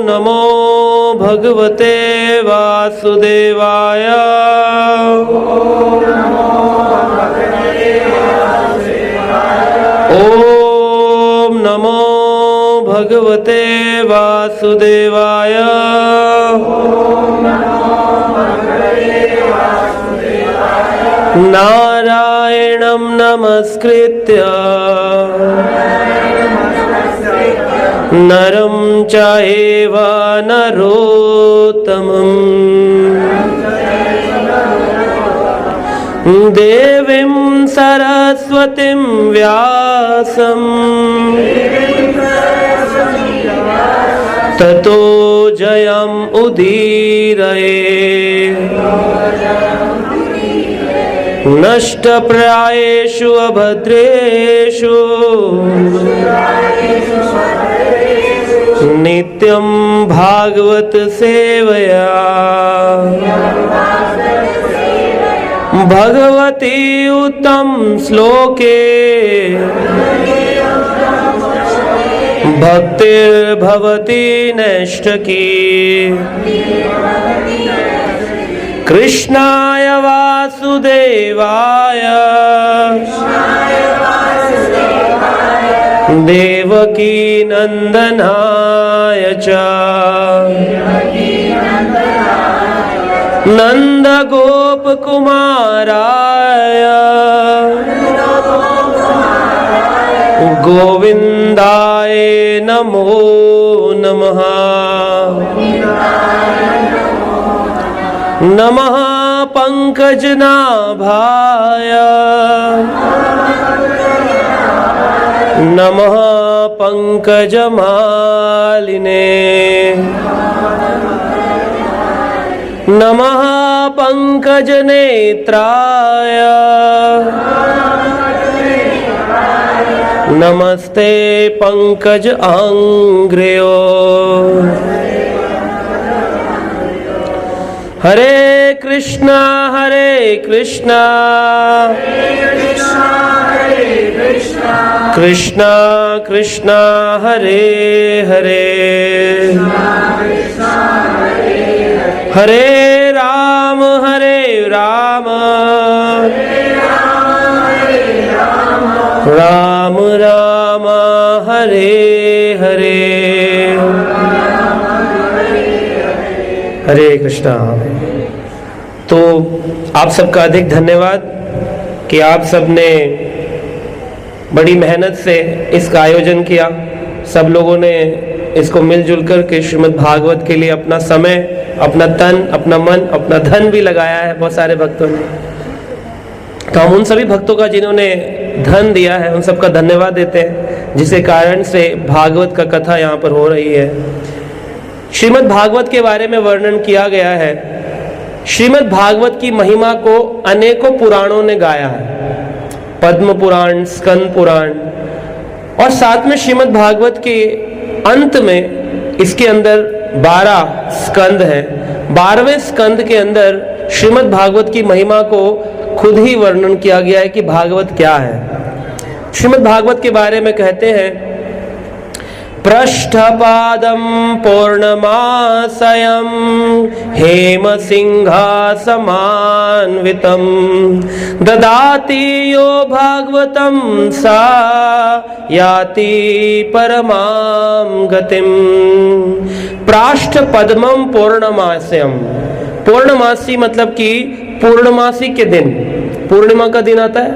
नमो भगवते वासुदेवाय। ओम नमो भगवते वासुदेवाय। नारायणं नमस्कृत्य नरं चैव नरोत्तमं देवीं सरस्वतीं व्यासं ततो जयम् उदीरये। नष्टप्रायेषु अभद्रेषु नित्यं भागवत सेवया भगवती उत्तम श्लोके भक्तिर्भवती नैष्ठकी। कृष्णाय वासुदेवाय देवकी नंदनाय च नंद गोप कुमाराय गोविंदाय नमो नमः। नमः पंकजनाभाय नमः पंकजमालिने नमः पंकजनेत्राय नमस्ते पंकज आंग्र्यो। हरे कृष्णा कृष्णा कृष्णा हरे हरे हरे राम राम राम हरे हरे। हरे कृष्णा। तो आप सबका अधिक धन्यवाद कि आप सबने बड़ी मेहनत से इसका आयोजन किया। सब लोगों ने इसको मिलजुल कर के श्रीमद् भागवत के लिए अपना समय, अपना तन, अपना मन, अपना धन भी लगाया है बहुत सारे भक्तों ने। तो हम उन सभी भक्तों का जिन्होंने धन दिया है उन सबका धन्यवाद देते हैं, जिसके कारण से भागवत का कथा यहाँ पर हो रही है। श्रीमद् भागवत के बारे में वर्णन किया गया है। श्रीमद् भागवत की महिमा को अनेकों पुराणों ने गाया है, पद्म पुराण, स्कंद पुराण, और साथ में श्रीमद् भागवत के अंत में इसके अंदर 12 स्कंद हैं। 12वें स्कंद के अंदर श्रीमद् भागवत की महिमा को खुद ही वर्णन किया गया है कि भागवत क्या है। श्रीमद् भागवत के बारे में कहते हैं, पृष्ठपादं पूर्णमासयं हेमसिंहासमान्वितं ददाति यो भागवतं सा याति परमां गतिं। पृष्ठपद्मं पूर्णमास्यं, पूर्णमासी मतलब कि पूर्णमासी के दिन, पूर्णिमा का दिन आता है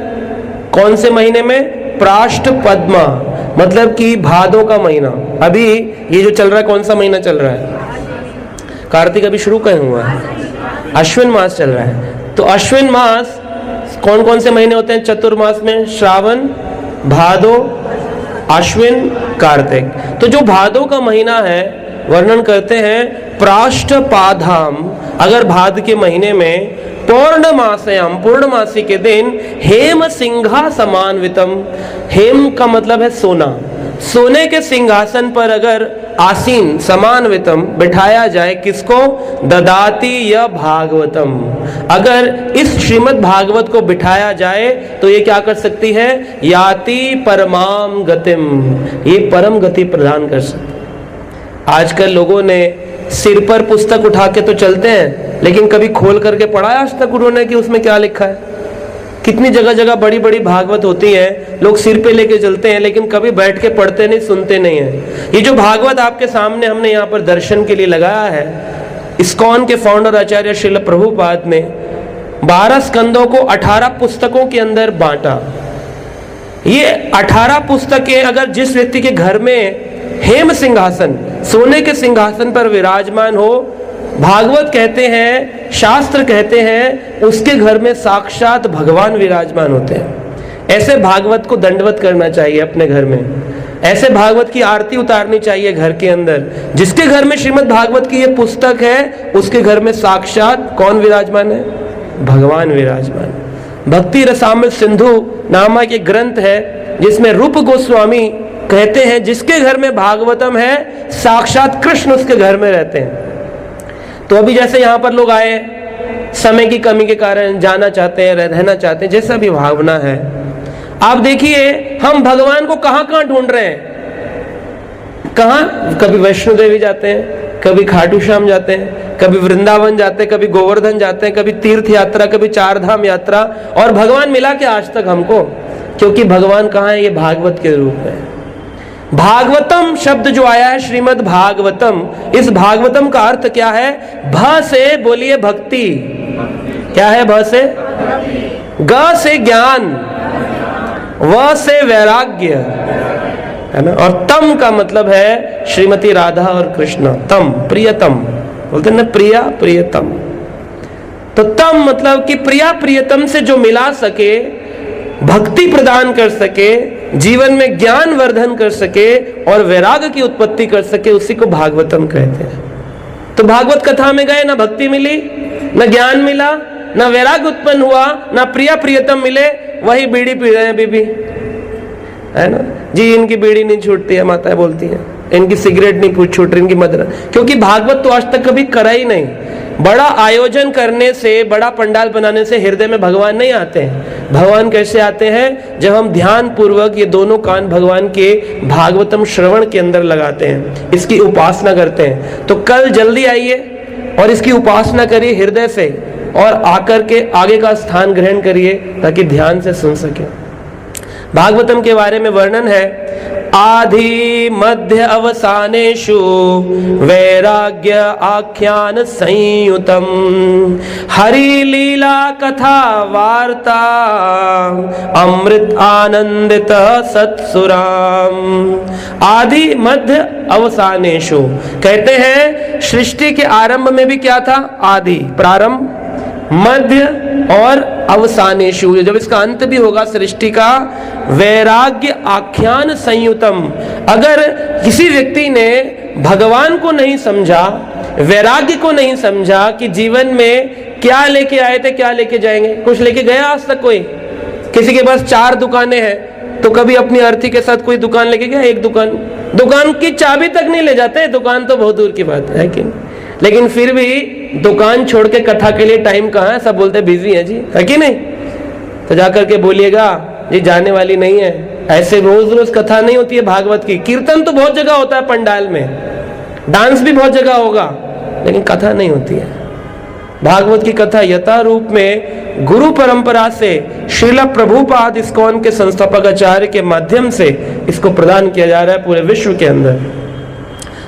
कौन से महीने में? पृष्ठपद्मा मतलब कि भादों का महीना। अभी ये जो चल रहा है कौन सा महीना चल रहा है? कार्तिक अभी शुरू कहीं हुआ है, अश्विन मास चल रहा है। तो अश्विन मास कौन कौन से महीने होते हैं चतुर्मास में? श्रावण, भादो, अश्विन, कार्तिक। तो जो भादो का महीना है वर्णन करते हैं पृष्ठपादाम, अगर भाद के महीने में पूर्णमास्याम, पूर्णमासी के दिन हेम सिंहा समान्वितम, हेम का मतलब है सोना, सोने के सिंहासन पर अगर आसीन समान्वितम बिठाया जाए किसको? ददाति या भागवतम, अगर इस श्रीमद् भागवत को बिठाया जाए तो ये क्या कर सकती है? याति परमाम गतिम, ये परम गति प्रदान कर सकती। आजकल लोगों ने सिर पर पुस्तक उठा के तो चलते हैं, लेकिन कभी खोल करके पढ़ा है आज तक उन्होंने कि उसमें क्या लिखा है? कितनी जगह जगह बड़ी बड़ी भागवत होती हैं, लोग सिर पे लेके चलते हैं, लेकिन कभी बैठ के पढ़ते नहीं, सुनते नहीं हैं। ये जो भागवत आपके सामने हमने यहाँ पर दर्शन के लिए लगाया है, इस्कॉन के फाउंडर आचार्य श्रील प्रभुपाद ने 12 स्कंदों को 18 पुस्तकों के अंदर बांटा। ये 18 पुस्तकें अगर जिस व्यक्ति के घर में हेम सिंहासन, सोने के सिंहासन पर विराजमान हो, भागवत कहते हैं, शास्त्र कहते हैं, उसके घर में साक्षात भगवान विराजमान होते हैं। ऐसे भागवत को दंडवत करना चाहिए अपने घर में, ऐसे भागवत की आरती उतारनी चाहिए घर के अंदर। जिसके घर में श्रीमद् भागवत की ये पुस्तक है, उसके घर में साक्षात कौन विराजमान है? भगवान विराजमान। भक्ति रसामृत सिंधु नामक एक ग्रंथ है जिसमें रूप गोस्वामी कहते हैं जिसके घर में भागवतम है, साक्षात कृष्ण उसके घर में रहते हैं। तो अभी जैसे यहाँ पर लोग आए, समय की कमी के कारण जाना चाहते हैं, रहना चाहते हैं, जैसा भी भावना है, आप देखिए हम भगवान को कहाँ कहाँ ढूंढ रहे हैं। कहाँ? कभी वैष्णो देवी जाते हैं, कभी खाटू श्याम जाते हैं, कभी वृंदावन जाते हैं, कभी गोवर्धन जाते हैं, कभी तीर्थ यात्रा, कभी चार धाम यात्रा, और भगवान मिला क्या आज तक हमको? क्योंकि भगवान कहाँ है? ये भागवत के रूप में। भागवतम शब्द जो आया है श्रीमद् भागवतम, इस भागवतम का अर्थ क्या है? भ से बोलिए भक्ति। क्या है भ से? ग से ज्ञान, व से वैराग्य, है ना। और तम का मतलब है श्रीमती राधा और कृष्ण। तम प्रियतम बोलते हैं ना, प्रिया प्रियतम। तो तम मतलब कि प्रिया प्रियतम से जो मिला सके, भक्ति प्रदान कर सके, जीवन में ज्ञान वर्धन कर सके और वैराग्य की उत्पत्ति कर सके, उसी को भागवतम कहते हैं। तो भागवत कथा में गए, ना भक्ति मिली, ना ज्ञान मिला, ना वैराग्य उत्पन्न हुआ, ना प्रिया प्रियतम मिले, वही बीड़ी पी रहे हैं बीबी, है ना जी। इनकी बीड़ी नहीं छूटती है, माताएं बोलती हैं, इनकी सिगरेट नहीं छूट रही, इनकी मदरा, क्योंकि भागवत तो आज तक कभी करा ही नहीं। बड़ा आयोजन करने से, बड़ा पंडाल बनाने से हृदय में भगवान नहीं आते हैं। भगवान कैसे आते हैं? जब हम ध्यान पूर्वक ये दोनों कान भगवान के भागवतम श्रवण के अंदर लगाते हैं, इसकी उपासना करते हैं। तो कल जल्दी आइए और इसकी उपासना करिए हृदय से, और आकर के आगे का स्थान ग्रहण करिए ताकि ध्यान से सुन सके। भागवतम के बारे में वर्णन है, आदि मध्य अवसानेषु वैराग्य आख्यान संयुतम हरि लीला कथा वार्ता अमृत आनंदित सत्सुराम। आदि मध्य अवसानेषु कहते हैं सृष्टि के आरंभ में भी क्या था? आदि, प्रारंभ, मध्य और अवसानेषु, जब इसका अंत भी होगा सृष्टि का, वैराग्य आख्यान संयुतम। अगर किसी व्यक्ति ने भगवान को नहीं समझा, वैराग्य को नहीं समझा कि जीवन में क्या लेके आए थे, क्या लेके जाएंगे, कुछ लेके गया आज तक कोई? किसी के पास 4 दुकानें हैं तो कभी अपनी अर्थी के साथ कोई दुकान लेके गया? एक दुकान की चाबी तक नहीं ले जाते, दुकान तो बहुत दूर की बात है कि नहीं? लेकिन फिर भी दुकान छोड़ के कथा के लिए टाइम कहाँ है? सब बोलते बिजी है जी, है कि नहीं? तो जाकर के बोलिएगा जी जाने वाली नहीं है। ऐसे रोज रोज कथा नहीं होती है भागवत की। कीर्तन तो बहुत जगह होता है पंडाल में, डांस भी बहुत जगह होगा, लेकिन कथा नहीं होती है। भागवत की कथा यथा रूप में गुरु परंपरा से श्रील प्रभुपाद इस्कॉन के संस्थापक आचार्य के माध्यम से इसको प्रदान किया जा रहा है पूरे विश्व के अंदर।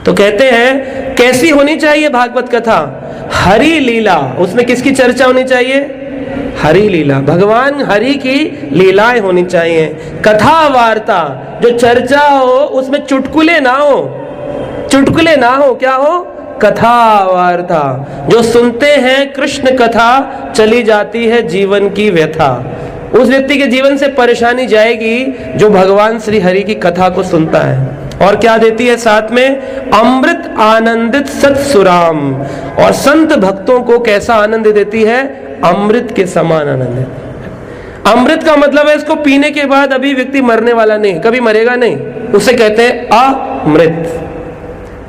तो कहते हैं कैसी होनी चाहिए भागवत कथा? हरि लीला। उसमें किसकी चर्चा होनी चाहिए? हरि लीला, भगवान हरि की लीलाएं होनी चाहिए। कथा वार्ता, जो चर्चा हो उसमें चुटकुले ना हो, चुटकुले ना हो, क्या हो? कथा वार्ता। जो सुनते हैं कृष्ण कथा, चली जाती है जीवन की व्यथा। उस व्यक्ति के जीवन से परेशानी जाएगी जो भगवान श्री हरि की कथा को सुनता है। और क्या देती है साथ में? अमृत आनंदित सत्सुराम। और संत भक्तों को कैसा आनंद देती है? अमृत के समान आनंद। अमृत का मतलब है इसको पीने के बाद अभी व्यक्ति मरने वाला नहीं, कभी मरेगा नहीं, उसे कहते हैं अमृत।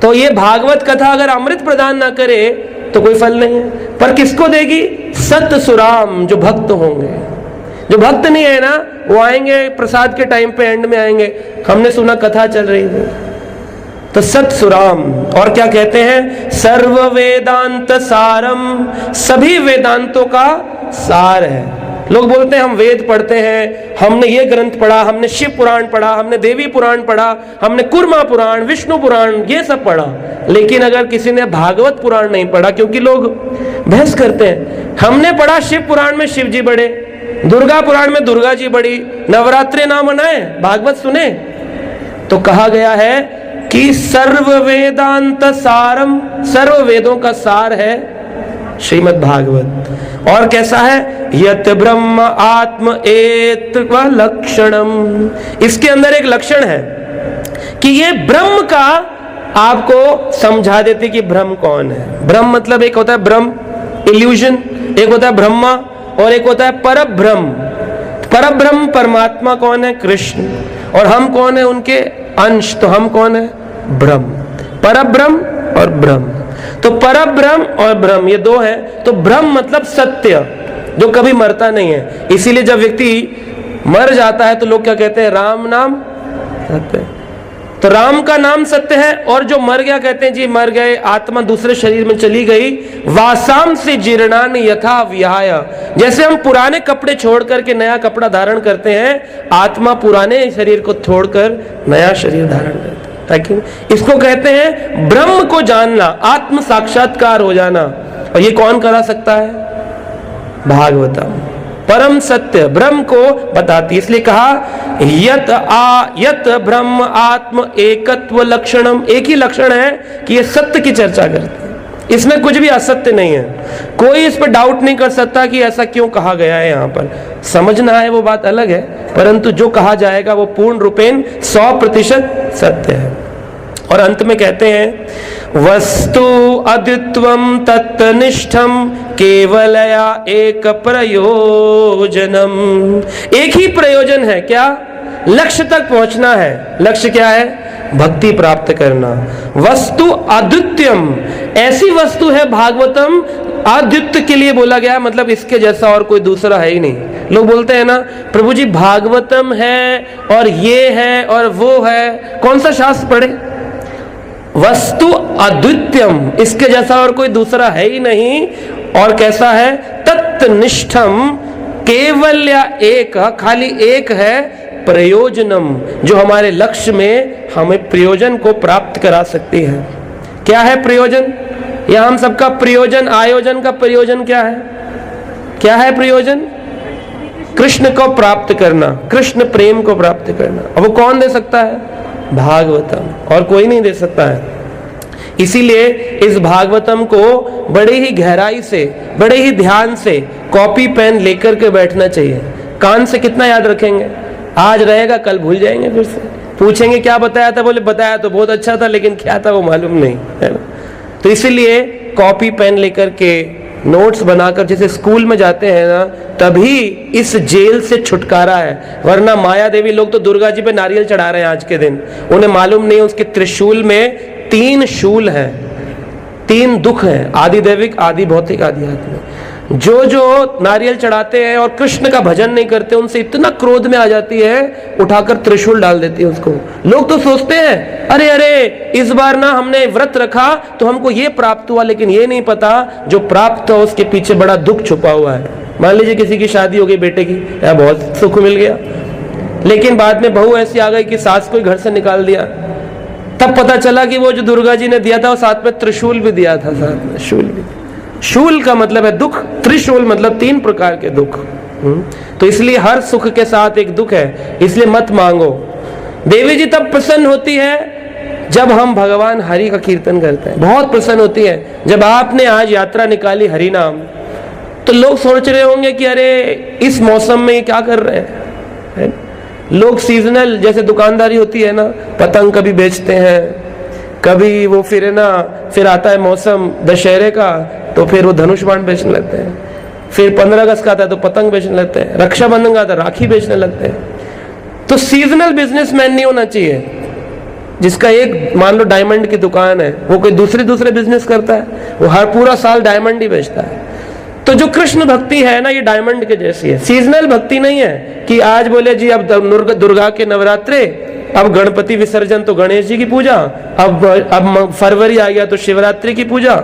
तो ये भागवत कथा अगर अमृत प्रदान ना करे तो कोई फल नहीं है। पर किसको देगी? सत्सुराम, जो भक्त होंगे। जो भक्त नहीं है ना, वो आएंगे प्रसाद के टाइम पे, एंड में आएंगे, हमने सुना कथा चल रही थी, तो सत्सुराम। और क्या कहते हैं? सर्व वेदांत सारम, सभी वेदांतों का सार है। लोग बोलते हैं हम वेद पढ़ते हैं, हमने ये ग्रंथ पढ़ा, हमने शिव पुराण पढ़ा, हमने देवी पुराण पढ़ा, हमने कुर्मा पुराण, विष्णु पुराण, ये सब पढ़ा, लेकिन अगर किसी ने भागवत पुराण नहीं पढ़ा, क्योंकि लोग बहस करते हैं, हमने पढ़ा शिव पुराण में शिव जी बड़े, दुर्गा पुराण में दुर्गा जी बड़ी, नवरात्रि ना मनाए, भागवत सुने। तो कहा गया है कि सर्व वेदांत सारम, सर्व वेदों का सार है श्रीमद् भागवत। और कैसा है? यत ब्रह्म आत्म एत्व लक्षणम, इसके अंदर एक लक्षण है कि ये ब्रह्म का आपको समझा देते कि ब्रह्म कौन है। ब्रह्म मतलब एक होता है ब्रह्म, इल्यूजन, एक होता है ब्रह्मा, और एक होता है परब्रह्म। परब्रह्म परमात्मा कौन है? कृष्ण। और हम कौन है? उनके अंश। तो हम कौन है? ब्रह्म। परब्रह्म और ब्रह्म। तो परब्रह्म और ब्रह्म ये दो हैं। तो ब्रह्म मतलब सत्य, जो कभी मरता नहीं है। इसीलिए जब व्यक्ति मर जाता है तो लोग क्या कहते हैं? राम नाम सत्य। तो राम का नाम सत्य है, और जो मर गया कहते हैं जी मर गए, आत्मा दूसरे शरीर में चली गई। वासाम से जीर्णानि यथा विहाय, जैसे हम पुराने कपड़े छोड़ करके नया कपड़ा धारण करते हैं, आत्मा पुराने शरीर को छोड़कर नया शरीर धारण करते हैं। इसको कहते हैं ब्रह्म को जानना, आत्म साक्षात्कार हो जाना। और ये कौन करा सकता है? भागवतम परम सत्य ब्रह्म को बताती। इसलिए कहा यत ब्रह्म आत्म एकत्व लक्षणम, एक ही लक्षण है कि ये सत्य की चर्चा करते हैं, इसमें कुछ भी असत्य नहीं है। कोई इस पर डाउट नहीं कर सकता कि ऐसा क्यों कहा गया है। यहाँ पर समझना है वो बात अलग है, परंतु जो कहा जाएगा वो पूर्ण रूपेण 100% सत्य है। और अंत में कहते हैं वस्तु अद्वित्वम तत्निष्ठम केवलया एक प्रयोजनम, एक ही प्रयोजन है। क्या? लक्ष्य तक पहुंचना है। लक्ष्य क्या है? भक्ति प्राप्त करना। वस्तु अद्वितीयम, ऐसी वस्तु है भागवतम, अद्वितीय के लिए बोला गया, मतलब इसके जैसा और कोई दूसरा है ही नहीं। लोग बोलते हैं ना प्रभु जी भागवतम है और ये है और वो है, कौन सा शास्त्र पढ़े? वस्तु अद्वितीयम, इसके जैसा और कोई दूसरा है ही नहीं। और कैसा है? तत्निष्ठम, केवल या एक, खाली एक है, प्रयोजनम, जो हमारे लक्ष्य में हमें प्रयोजन को प्राप्त करा सकती है। क्या है प्रयोजन? या हम सबका प्रयोजन, आयोजन का प्रयोजन क्या है? क्या है प्रयोजन? कृष्ण को प्राप्त करना, कृष्ण प्रेम को प्राप्त करना। और वो कौन दे सकता है? भागवतम, और कोई नहीं दे सकता है। इसीलिए इस भागवतम को बड़े ही गहराई से, बड़े ही ध्यान से कॉपी पेन लेकर के बैठना चाहिए। कान से कितना याद रखेंगे? आज रहेगा, कल भूल जाएंगे। फिर से पूछेंगे क्या बताया था, बोले बताया तो बहुत अच्छा था, लेकिन क्या था वो मालूम नहीं, है ना। तो इसीलिए कॉपी पेन लेकर के नोट्स बनाकर, जैसे स्कूल में जाते हैं ना, तभी इस जेल से छुटकारा है। वरना माया देवी लोग तो दुर्गा जी पे नारियल चढ़ा रहे हैं आज के दिन, उन्हें मालूम नहीं उसके त्रिशूल में 3 शूल हैं, 3 दुख हैं, आदि दैविक, आदि भौतिक, आदि आत्मिक। जो जो नारियल चढ़ाते हैं और कृष्ण का भजन नहीं करते, उनसे इतना क्रोध में आ जाती है, उठाकर त्रिशूल डाल देती है उसको। लोग तो सोचते हैं अरे अरे इस बार ना हमने व्रत रखा तो हमको ये प्राप्त हुआ, लेकिन ये नहीं पता जो प्राप्त हुआ उसके पीछे बड़ा दुख छुपा हुआ है। मान लीजिए किसी की शादी हो गई बेटे की, या बहुत सुख मिल गया, लेकिन बाद में बहू ऐसी आ गई कि सास को घर से निकाल दिया। तब पता चला कि वो जो दुर्गा जी ने दिया था वो साथ में त्रिशूल भी दिया था, साथ में शूल भी। शूल का मतलब है दुख, त्रिशूल मतलब 3 प्रकार के दुख। तो इसलिए हर सुख के साथ एक दुख है, इसलिए मत मांगो। देवी जी तब प्रसन्न होती है जब हम भगवान हरि का कीर्तन करते हैं, बहुत प्रसन्न होती है। जब आपने आज यात्रा निकाली हरि नाम, तो लोग सोच रहे होंगे कि अरे इस मौसम में क्या कर रहे हैं। लोग सीजनल, जैसे दुकानदारी होती है ना, पतंग कभी बेचते हैं, कभी वो फिर आता है मौसम दशहरे का तो फिर वो धनुष बाण बेचने लगते हैं, फिर 15 अगस्त का आता है तो पतंग बेचने लगते हैं, रक्षाबंधन का आता है राखी बेचने लगते हैं। तो सीजनल बिजनेसमैन नहीं होना चाहिए, जिसका एक मान लो डायमंड की दुकान है, वो कोई दूसरे बिजनेस करता है, वो हर पूरा साल डायमंड ही बेचता है। तो जो कृष्ण भक्ति है ना, ये डायमंड के जैसी है, सीजनल भक्ति नहीं है कि आज बोले जी अब दुर्गा के नवरात्रे, अब गणपति विसर्जन तो गणेश जी की पूजा, अब फरवरी आ गया तो शिवरात्रि की पूजा,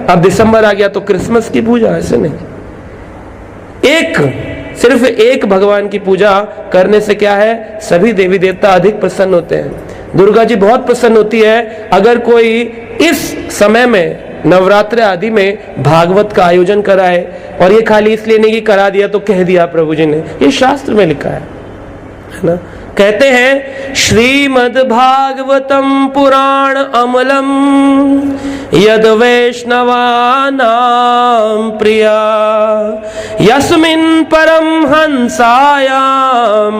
अब दिसंबर आ गया तो क्रिसमस की पूजा। ऐसे नहीं, सिर्फ एक भगवान की पूजा करने से क्या है, सभी देवी देवता अधिक प्रसन्न होते हैं। दुर्गा जी बहुत प्रसन्न होती है अगर कोई इस समय में नवरात्र आदि में भागवत का आयोजन कराए, और ये खाली इसलिए नहीं कि करा दिया तो कह दिया प्रभु जी ने, ये शास्त्र में लिखा है ना। कहते हैं श्रीमद् भागवतम पुराण अमलम यद वैष्णवानां प्रिया यस्मिन् परम हंसायाम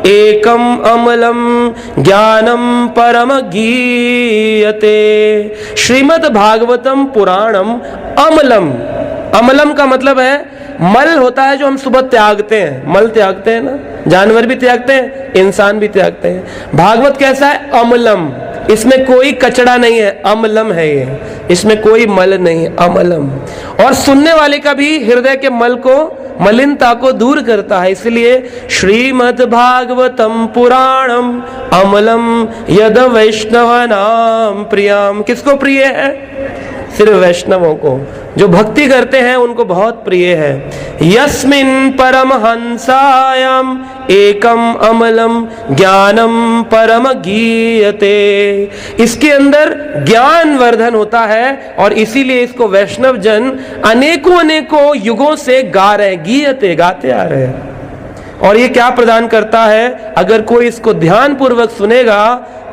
एकम अमलम ज्ञानम परम गीयते। श्रीमद् भागवतम पुराणम अमलम, अमलम का मतलब है मल होता है जो हम सुबह त्यागते हैं, मल त्यागते हैं ना, जानवर भी त्यागते हैं, इंसान भी त्यागते हैं। भागवत कैसा है, अमलम, इसमें कोई कचड़ा नहीं है, अमलम है ये, इसमें कोई मल नहीं, अमलम। और सुनने वाले का भी हृदय के मल को, मलिनता को दूर करता है, इसलिए श्रीमद् भागवतम पुराणम अमलम यद वैष्णवानां प्रियम। किसको प्रिय है, सिर्फ वैष्णवों को, जो भक्ति करते हैं उनको बहुत प्रिय है। यस्मिन् परम हंसायाम एकम अमलम ज्ञानम परम गीयते, इसके अंदर ज्ञान वर्धन होता है और इसीलिए इसको वैष्णव जन अनेकों अनेकों युगों से गा रहे हैं, गीयते गाते आ रहे हैं। और ये क्या प्रदान करता है, अगर कोई इसको ध्यान पूर्वक सुनेगा,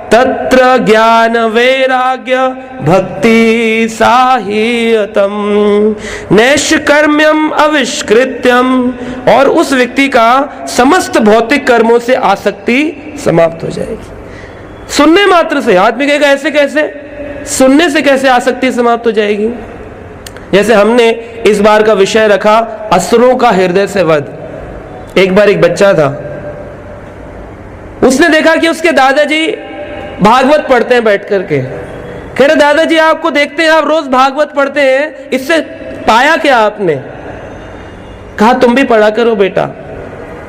तत्र ज्ञान वैराग्य भक्ति साहियतम नैष्कर्म्यम अविष्कृत्यम, और उस व्यक्ति का समस्त भौतिक कर्मों से आसक्ति समाप्त हो जाएगी। सुनने मात्र से आदमी कहेगा ऐसे कैसे, सुनने से कैसे आसक्ति समाप्त हो जाएगी। जैसे हमने इस बार का विषय रखा असुरों का हृदय से वध। एक बार एक बच्चा था, उसने देखा कि उसके दादाजी भागवत पढ़ते हैं बैठ करके। कह रहे दादाजी आपको देखते हैं आप रोज भागवत पढ़ते हैं, इससे पाया क्या आपने। कहा तुम भी पढ़ा करो बेटा।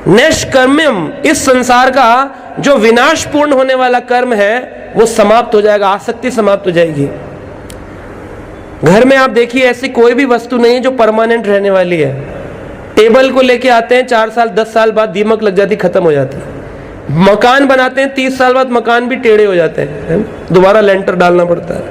नैष्कर्म्यम, इस संसार का जो विनाशपूर्ण होने वाला कर्म है वो समाप्त हो जाएगा, आसक्ति समाप्त हो जाएगी। घर में आप देखिए ऐसी कोई भी वस्तु नहीं है जो परमानेंट रहने वाली है। टेबल को लेके आते हैं 4 साल 10 साल बाद दीमक लग जाती, खत्म हो जाती है। मकान बनाते हैं 30 साल बाद मकान भी टेढ़े हो जाते हैं, दोबारा लेंटर डालना पड़ता है।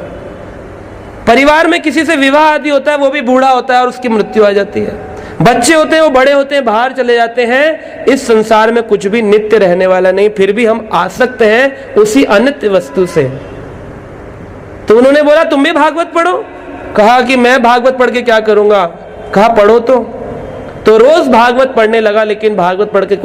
परिवार में किसी से विवाह आदि होता है, वो भी बूढ़ा होता है और उसकी मृत्यु आ जाती है। बच्चे होते हैं वो बड़े होते हैं, बाहर चले जाते हैं। इस संसार में कुछ भी नित्य रहने वाला नहीं, फिर भी हम आसक्त हैं उसी अनित्य वस्तु से। तो उन्होंने बोला तुम भी भागवत पढ़ो। कहा कि मैं भागवत पढ़ के क्या करूंगा। कहा पढ़ो तो रोज भागवत पढ़ने लगा, लेकिन भागवत पढ़ के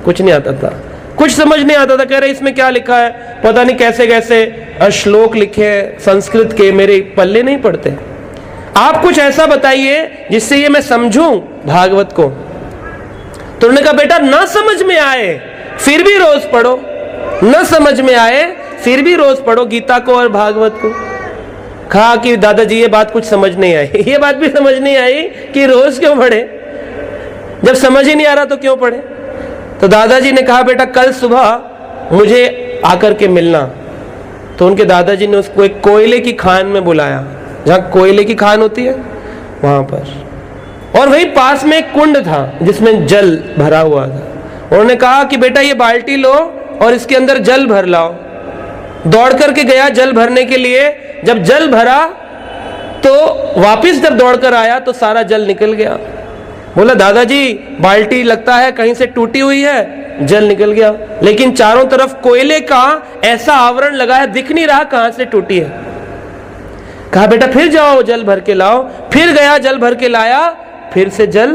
कुछ नहीं आता था, कुछ समझ नहीं आता था। कह रहे इसमें क्या लिखा है, पता नहीं कैसे कैसे श्लोक लिखे हैं संस्कृत के, मेरे पल्ले नहीं पड़ते। आप कुछ ऐसा बताइए जिससे ये मैं समझूं भागवत को। तो उन्होंने कहा बेटा ना समझ में आए फिर भी रोज पढ़ो, न समझ में आए फिर भी रोज पढ़ो गीता को और भागवत को। कहा कि दादाजी ये बात कुछ समझ नहीं आई। ये बात भी समझ नहीं आई कि रोज क्यों पढ़े, जब समझ ही नहीं आ रहा तो क्यों पढ़े। तो दादाजी ने कहा बेटा कल सुबह मुझे आकर के मिलना। तो उनके दादाजी ने उसको एक कोयले की खान में बुलाया, जहाँ कोयले की खान होती है वहां पर, और वही पास में एक कुंड था जिसमें जल भरा हुआ था। उन्होंने कहा कि बेटा ये बाल्टी लो और इसके अंदर जल भर लाओ। दौड़ करके गया जल भरने के लिए, जब जल भरा तो वापिस जब दौड़कर आया तो सारा जल निकल गया। बोला दादाजी बाल्टी लगता है कहीं से टूटी हुई है, जल निकल गया, लेकिन चारों तरफ कोयले का ऐसा आवरण लगा है, दिख नहीं रहा कहां से टूटी है। कहा बेटा फिर जाओ जल भर के लाओ। फिर गया जल भर के लाया, फिर से जल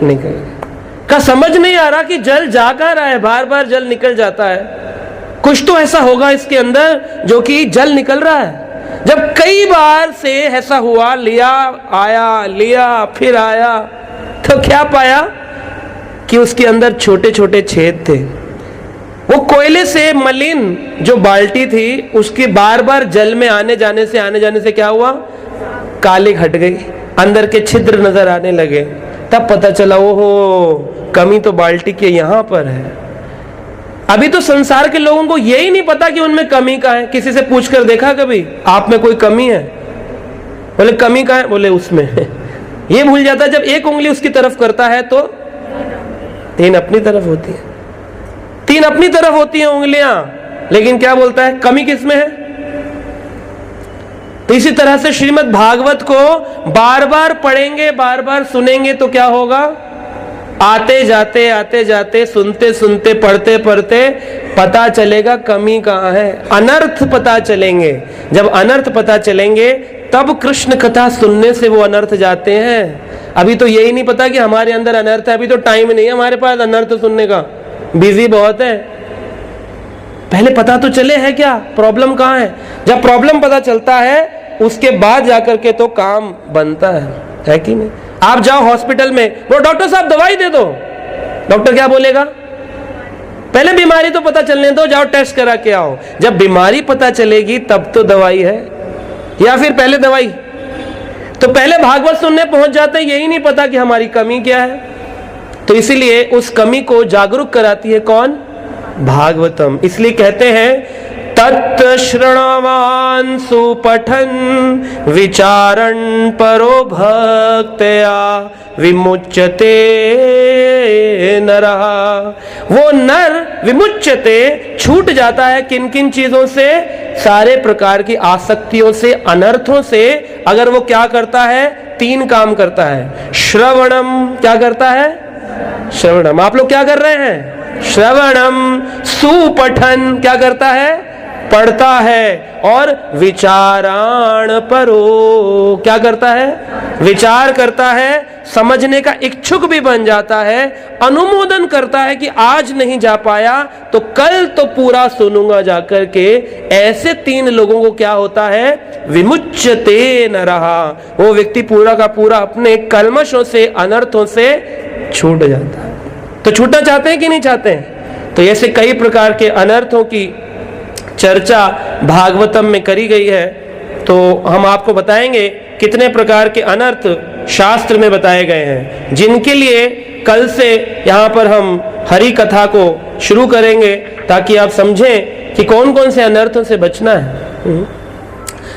निकल गया। कहा समझ नहीं आ रहा कि जल जा कहां रहा है, बार बार जल निकल जाता है, कुछ तो ऐसा होगा इसके अंदर जो कि जल निकल रहा है। जब कई बार से ऐसा हुआ, लिया आया लिया फिर आया, तो क्या पाया कि उसके अंदर छोटे छोटे छेद थे। वो कोयले से मलिन जो बाल्टी थी उसके बार बार जल में आने जाने से क्या हुआ, कालिक हट गई, अंदर के छिद्र नजर आने लगे, तब पता चला ओहो कमी तो बाल्टी के यहां पर है। अभी तो संसार के लोगों को यही नहीं पता कि उनमें कमी कहाँ है। किसी से पूछकर देखा कभी आप में कोई कमी है? बोले कमी कहाँ है? बोले उसमें है। ये भूल जाता है जब एक उंगली उसकी तरफ करता है तो 3 अपनी तरफ होती है, 3 अपनी तरफ होती हैं उंगलियां, लेकिन क्या बोलता है कमी किसमें है? तो इसी तरह से श्रीमद् भागवत को बार बार पढ़ेंगे, बार बार सुनेंगे तो क्या होगा? आते जाते सुनते सुनते पढ़ते पढ़ते पता चलेगा कमी कहाँ है, अनर्थ पता चलेंगे। जब अनर्थ पता चलेंगे तब कृष्ण कथा सुनने से वो अनर्थ जाते हैं। अभी तो यही नहीं पता कि हमारे अंदर अनर्थ है, अभी तो टाइम नहीं है हमारे पास अनर्थ सुनने का, बिजी बहुत है। पहले पता तो चले है क्या प्रॉब्लम कहाँ है। जब प्रॉब्लम पता चलता है उसके बाद जाकर के तो काम बनता है कि नहीं? आप जाओ हॉस्पिटल में, वो डॉक्टर साहब दवाई दे दो, डॉक्टर क्या बोलेगा? पहले बीमारी तो पता चलने दो, जाओ टेस्ट करा के आओ। जब बीमारी पता चलेगी तब तो दवाई है, या फिर पहले दवाई? तो पहले भागवत सुनने पहुंच जाते हैं, यही नहीं पता कि हमारी कमी क्या है। तो इसीलिए उस कमी को जागरूक कराती है कौन? भागवतम। इसलिए कहते हैं तत् श्रृणवान सुपठन विचारण परो भक्तया विमुच्यते नरः। वो नर विमुच्यते छूट जाता है किन किन चीजों से? सारे प्रकार की आसक्तियों से, अनर्थों से। अगर वो क्या करता है? 3 काम करता है। श्रवणम, क्या करता है? श्रवणम। आप लोग क्या कर रहे हैं? श्रवणम। सुपठन, क्या करता है? पढ़ता है। और विचाराण परो, क्या करता है? विचार करता है, समझने का इच्छुक भी बन जाता है, अनुमोदन करता है कि आज नहीं जा पाया तो कल तो पूरा सुनूंगा जाकर के। ऐसे 3 लोगों को क्या होता है? विमुच्यते नरः। वो व्यक्ति पूरा का पूरा अपने कल्मशों से, अनर्थों से छूट जाता है। तो छूटना चाहते हैं कि नहीं चाहते हैं? तो ऐसे कई प्रकार के अनर्थों की चर्चा भागवतम में करी गई है। तो हम आपको बताएंगे कितने प्रकार के अनर्थ शास्त्र में बताए गए हैं, जिनके लिए कल से यहाँ पर हम हरि कथा को शुरू करेंगे, ताकि आप समझें कि कौन कौन से अनर्थों से बचना है।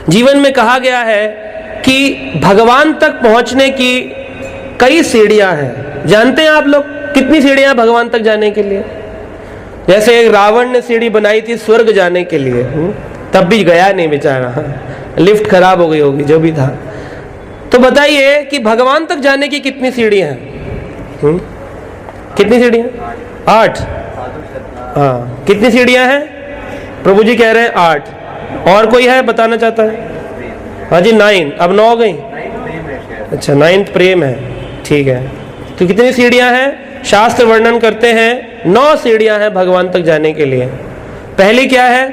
जीवन में कहा गया है कि भगवान तक पहुंचने की कई सीढ़ियां हैं। जानते हैं आप लोग कितनी सीढ़ियां भगवान तक जाने के लिए? जैसे एक रावण ने सीढ़ी बनाई थी स्वर्ग जाने के लिए, तब भी गया नहीं बेचारा, लिफ्ट खराब हो गई होगी जो भी था। तो बताइए कि भगवान तक जाने की कितनी सीढ़ियां हैं? कितनी सीढ़ियां? 8। हाँ, कितनी सीढ़ियां हैं? प्रभु जी कह रहे हैं 8। और कोई है बताना चाहता है? हाँ जी 9। अब 9 हो गई। अच्छा 9th प्रेम है, ठीक है। तो कितनी सीढ़ियां हैं? शास्त्र वर्णन करते हैं 9 सीढ़ियां हैं भगवान तक जाने के लिए। पहली क्या है?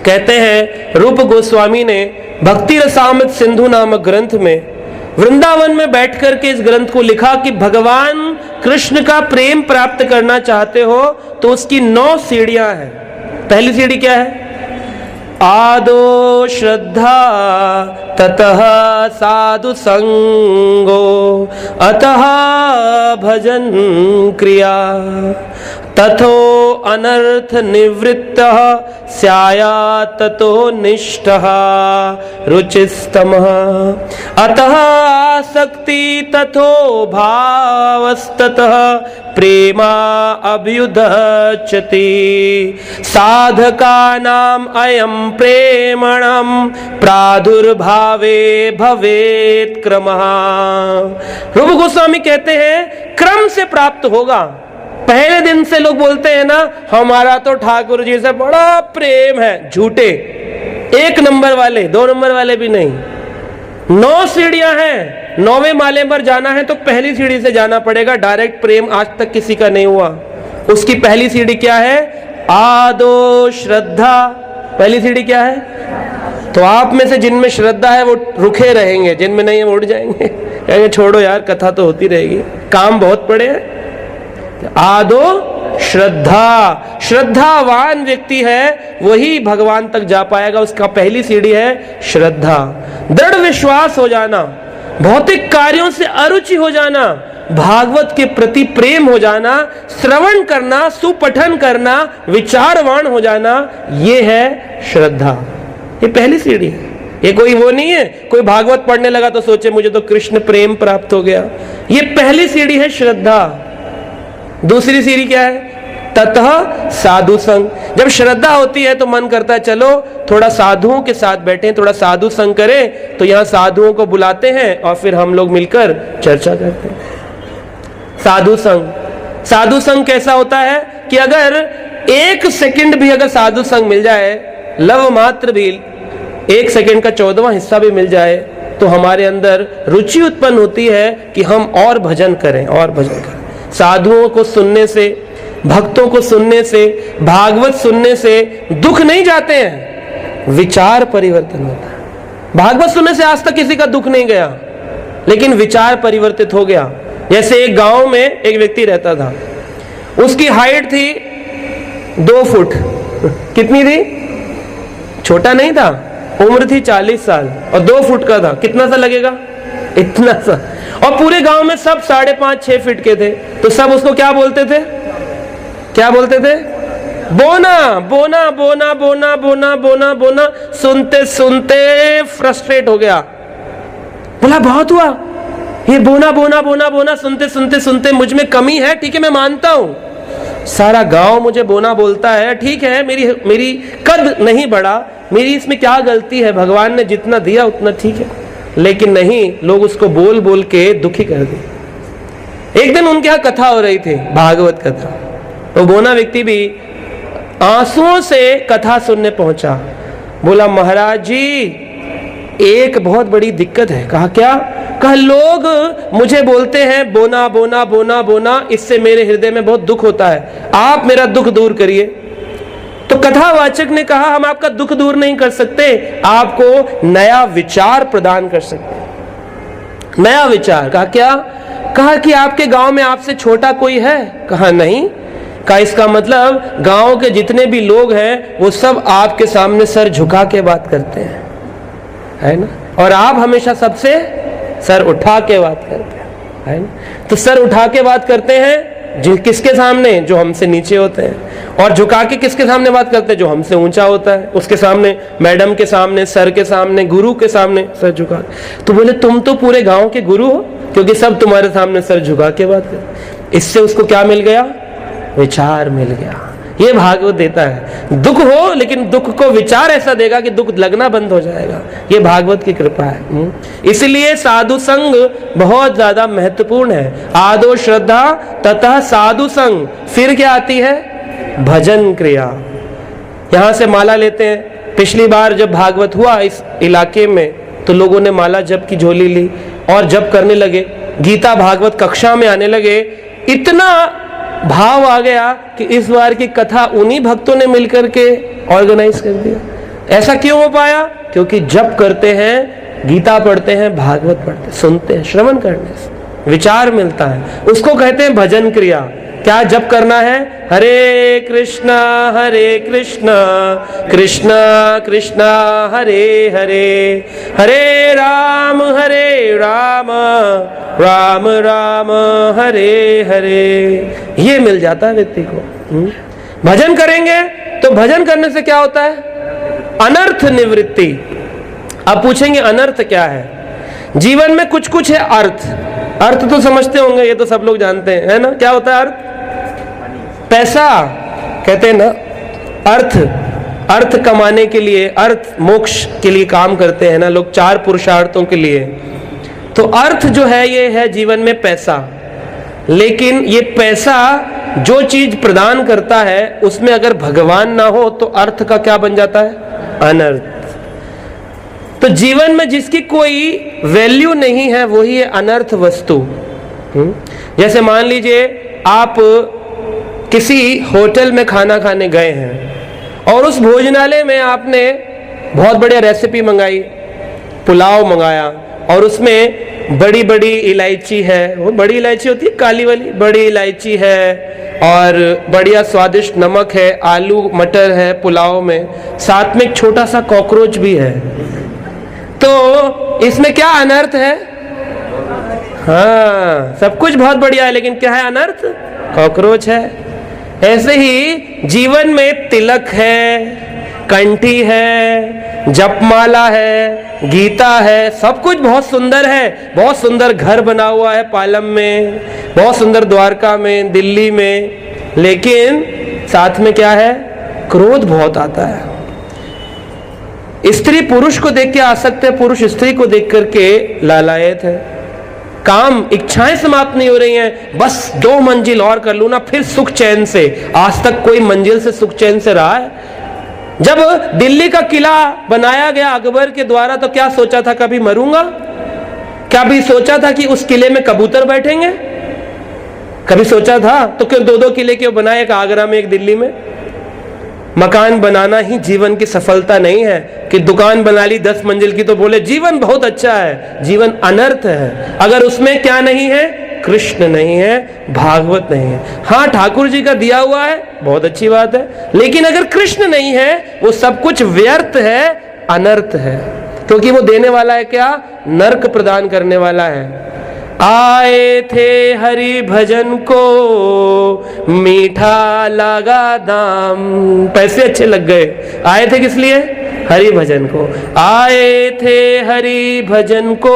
कहते हैं रूप गोस्वामी ने भक्ति रसामृत सिंधु नामक ग्रंथ में वृंदावन में बैठकर के इस ग्रंथ को लिखा कि भगवान कृष्ण का प्रेम प्राप्त करना चाहते हो तो उसकी 9 सीढ़ियां हैं। पहली सीढ़ी क्या है? आदो श्रद्धा, ततः साधु संगो, अतः भजन क्रिया, तथो अनर्थ निवृत्तः स्यात् ततो निष्ठः रुचिस्तमः, अतः आसक्ति तथो भावस्ततः प्रेमा अभ्युदच्यते, साधकानाम् अयं प्रेमणं प्रादुर्भावे भवेत् क्रमः। रूप गोस्वामी कहते हैं क्रम से प्राप्त होगा। पहले दिन से लोग बोलते हैं ना हमारा तो ठाकुर जी से बड़ा प्रेम है, झूठे। 1 नंबर वाले, 2 नंबर वाले भी नहीं। 9 सीढ़ियां हैं, 9वें माले पर जाना है तो पहली सीढ़ी से जाना पड़ेगा। डायरेक्ट प्रेम आज तक किसी का नहीं हुआ। उसकी पहली सीढ़ी क्या है? आदो श्रद्धा। पहली सीढ़ी क्या है? तो आप में से जिनमें श्रद्धा है वो रुके रहेंगे, जिनमें नहीं है वो उड़ जाएंगे, कहेंगे छोड़ो यार कथा तो होती रहेगी, काम बहुत पड़े हैं। आदो श्रद्धा, श्रद्धावान व्यक्ति है वही भगवान तक जा पाएगा। उसका पहली सीढ़ी है श्रद्धा, दृढ़ विश्वास हो जाना। भौतिक कार्यों से अरुचि हो जाना, भागवत के प्रति प्रेम हो जाना, श्रवण करना, सुपठन करना, विचारवान हो जाना, ये है श्रद्धा। ये पहली सीढ़ी है। ये कोई वो नहीं है कोई भागवत पढ़ने लगा तो सोचे मुझे तो कृष्ण प्रेम प्राप्त हो गया। ये पहली सीढ़ी है श्रद्धा। दूसरी सीढ़ी क्या है? ततः साधु संग। जब श्रद्धा होती है तो मन करता है चलो थोड़ा साधुओं के साथ बैठें, थोड़ा साधु संग करें, तो यहाँ साधुओं को बुलाते हैं और फिर हम लोग मिलकर चर्चा करते हैं। साधु संग। साधु संग कैसा होता है कि अगर 1 सेकंड भी अगर साधु संग मिल जाए, लव मात्र भी 1 सेकंड का 14वां हिस्सा भी मिल जाए, तो हमारे अंदर रुचि उत्पन्न होती है कि हम और भजन करें, और भजन करें। साधुओं को सुनने से, भक्तों को सुनने से, भागवत सुनने से दुख नहीं जाते हैं, विचार परिवर्तन होता है। भागवत सुनने से आज तक किसी का दुख नहीं गया, लेकिन विचार परिवर्तित हो गया। जैसे एक गांव में एक व्यक्ति रहता था, उसकी हाइट थी 2 फुट। कितनी थी? छोटा नहीं था, उम्र थी 40 साल और 2 फुट का था। कितना सा लगेगा? इतना सा। और पूरे गांव में सब 5.5-6 फीट के थे, तो सब उसको क्या बोलते थे? क्या बोलते थे? बोना बोना बोना बोना बोना बोना बोना। सुनते सुनते फ्रस्ट्रेट हो गया, बोला बहुत हुआ, ये बोना बोना बोना बोना सुनते सुनते सुनते मुझ में कमी है। ठीक है, मैं मानता हूं, सारा गांव मुझे बोना बोलता है, ठीक है, मेरी कद नहीं बढ़ा, मेरी इसमें क्या गलती है? भगवान ने जितना दिया उतना ठीक है। लेकिन नहीं, लोग उसको बोल बोल के दुखी कर दिए। एक दिन उनके यहाँ कथा हो रही थी, भागवत कथा। तो बोना व्यक्ति भी आंसुओं से कथा सुनने पहुंचा। बोला महाराज जी, एक बहुत बड़ी दिक्कत है। कहा क्या? कहा लोग मुझे बोलते हैं बोना बोना बोना बोना, इससे मेरे हृदय में बहुत दुख होता है, आप मेरा दुख दूर करिए। तो कथावाचक ने कहा हम आपका दुख दूर नहीं कर सकते, आपको नया विचार प्रदान कर सकते। नया विचार? कहा क्या? कहा कि आपके गांव में आपसे छोटा कोई है? कहा नहीं। कहा इसका मतलब गांव के जितने भी लोग हैं वो सब आपके सामने सर झुका के बात करते हैं, है ना, और आप हमेशा सबसे सर उठा के बात करते हैं, है ना। तो सर उठा के बात करते हैं किसके सामने? जो हमसे नीचे होते हैं। और झुका के किसके सामने बात करते हैं? जो हमसे ऊंचा होता है, उसके सामने, मैडम के सामने, सर के सामने, गुरु के सामने सर झुका। तो बोले तुम तो पूरे गांव के गुरु हो, क्योंकि सब तुम्हारे सामने सर झुका के बात करते। इससे उसको क्या मिल गया? विचार मिल गया। ये भागवत देता है। दुख हो लेकिन दुख को विचार ऐसा देगा कि दुख लगना बंद हो जाएगा। ये भागवत की कृपा है। इसलिए साधु संग बहुत ज्यादा महत्वपूर्ण है। आदो श्रद्धा तथा साधु संग, फिर क्या आती है? भजन क्रिया। यहां से माला लेते हैं। पिछली बार जब भागवत हुआ इस इलाके में तो लोगों ने माला जप की झोली ली और जप करने लगे। गीता भागवत कक्षा में आने लगे। इतना भाव आ गया कि इस बार की कथा उन्हीं भक्तों ने मिलकर के ऑर्गेनाइज कर दिया। ऐसा क्यों हो पाया? क्योंकि जप करते हैं, गीता पढ़ते हैं, भागवत पढ़ते हैं, सुनते हैं। श्रवण करने से विचार मिलता है, उसको कहते हैं भजन क्रिया। क्या जप करना है? हरे कृष्णा कृष्णा कृष्णा हरे हरे, हरे राम राम राम हरे हरे। ये मिल जाता है व्यक्ति को। भजन करेंगे तो भजन करने से क्या होता है? अनर्थ निवृत्ति। अब पूछेंगे अनर्थ क्या है? जीवन में कुछ कुछ है अर्थ। अर्थ तो समझते होंगे, ये तो सब लोग जानते हैं, है ना। क्या होता है अर्थ? पैसा कहते हैं ना। अर्थ कमाने के लिए, अर्थ मोक्ष के लिए काम करते हैं ना लोग, 4 पुरुषार्थों के लिए। तो अर्थ जो है ये है जीवन में पैसा। लेकिन ये पैसा जो चीज प्रदान करता है उसमें अगर भगवान ना हो तो अर्थ का क्या बन जाता है? अनर्थ। तो जीवन में जिसकी कोई वैल्यू नहीं है वही है अनर्थ वस्तु। जैसे मान लीजिए आप किसी होटल में खाना खाने गए हैं और उस भोजनालय में आपने बहुत बढ़िया रेसिपी मंगाई, पुलाव मंगाया, और उसमें बड़ी बड़ी इलायची है, वो बड़ी इलायची होती है काली वाली, बड़ी इलायची है और बढ़िया स्वादिष्ट नमक है, आलू मटर है पुलाव में, साथ में एक छोटा सा कॉकरोच भी है। तो इसमें क्या अनर्थ है? हाँ, सब कुछ बहुत बढ़िया है, लेकिन क्या है? अनर्थ, कॉकरोच है। ऐसे ही जीवन में तिलक है, कंठी है, जपमाला है, गीता है, सब कुछ बहुत सुंदर है। बहुत सुंदर घर बना हुआ है पालम में, बहुत सुंदर द्वारका में, दिल्ली में, लेकिन साथ में क्या है? क्रोध बहुत आता है। स्त्री पुरुष को देख के आसक्त है, पुरुष स्त्री को देख करके लालायत है। काम, इच्छाएं समाप्त नहीं हो रही हैं, बस 2 मंजिल और कर लूं ना, फिर सुख चैन से। आज तक कोई मंजिल से सुख चैन से रहा है? जब दिल्ली का किला बनाया गया अकबर के द्वारा, तो क्या सोचा था? कभी मरूंगा? क्या भी सोचा था कि उस किले में कबूतर बैठेंगे? कभी सोचा था? तो क्यों 2-2 किले क्यों बनाए, एक आगरा में, एक दिल्ली में? मकान बनाना ही जीवन की सफलता नहीं है कि दुकान बना ली 10 मंजिल की तो बोले जीवन बहुत अच्छा है। जीवन अनर्थ है अगर उसमें क्या नहीं है? कृष्ण नहीं है, भागवत नहीं है। हाँ, ठाकुर जी का दिया हुआ है, बहुत अच्छी बात है, लेकिन अगर कृष्ण नहीं है, वो सब कुछ व्यर्थ है, अनर्थ है, क्योंकि वो देने वाला है क्या? नरक प्रदान करने वाला है। आए थे हरि भजन को, मीठा लगा दाम। पैसे अच्छे लग गए। आए थे किस लिए? हरि भजन को। आए थे हरि भजन को,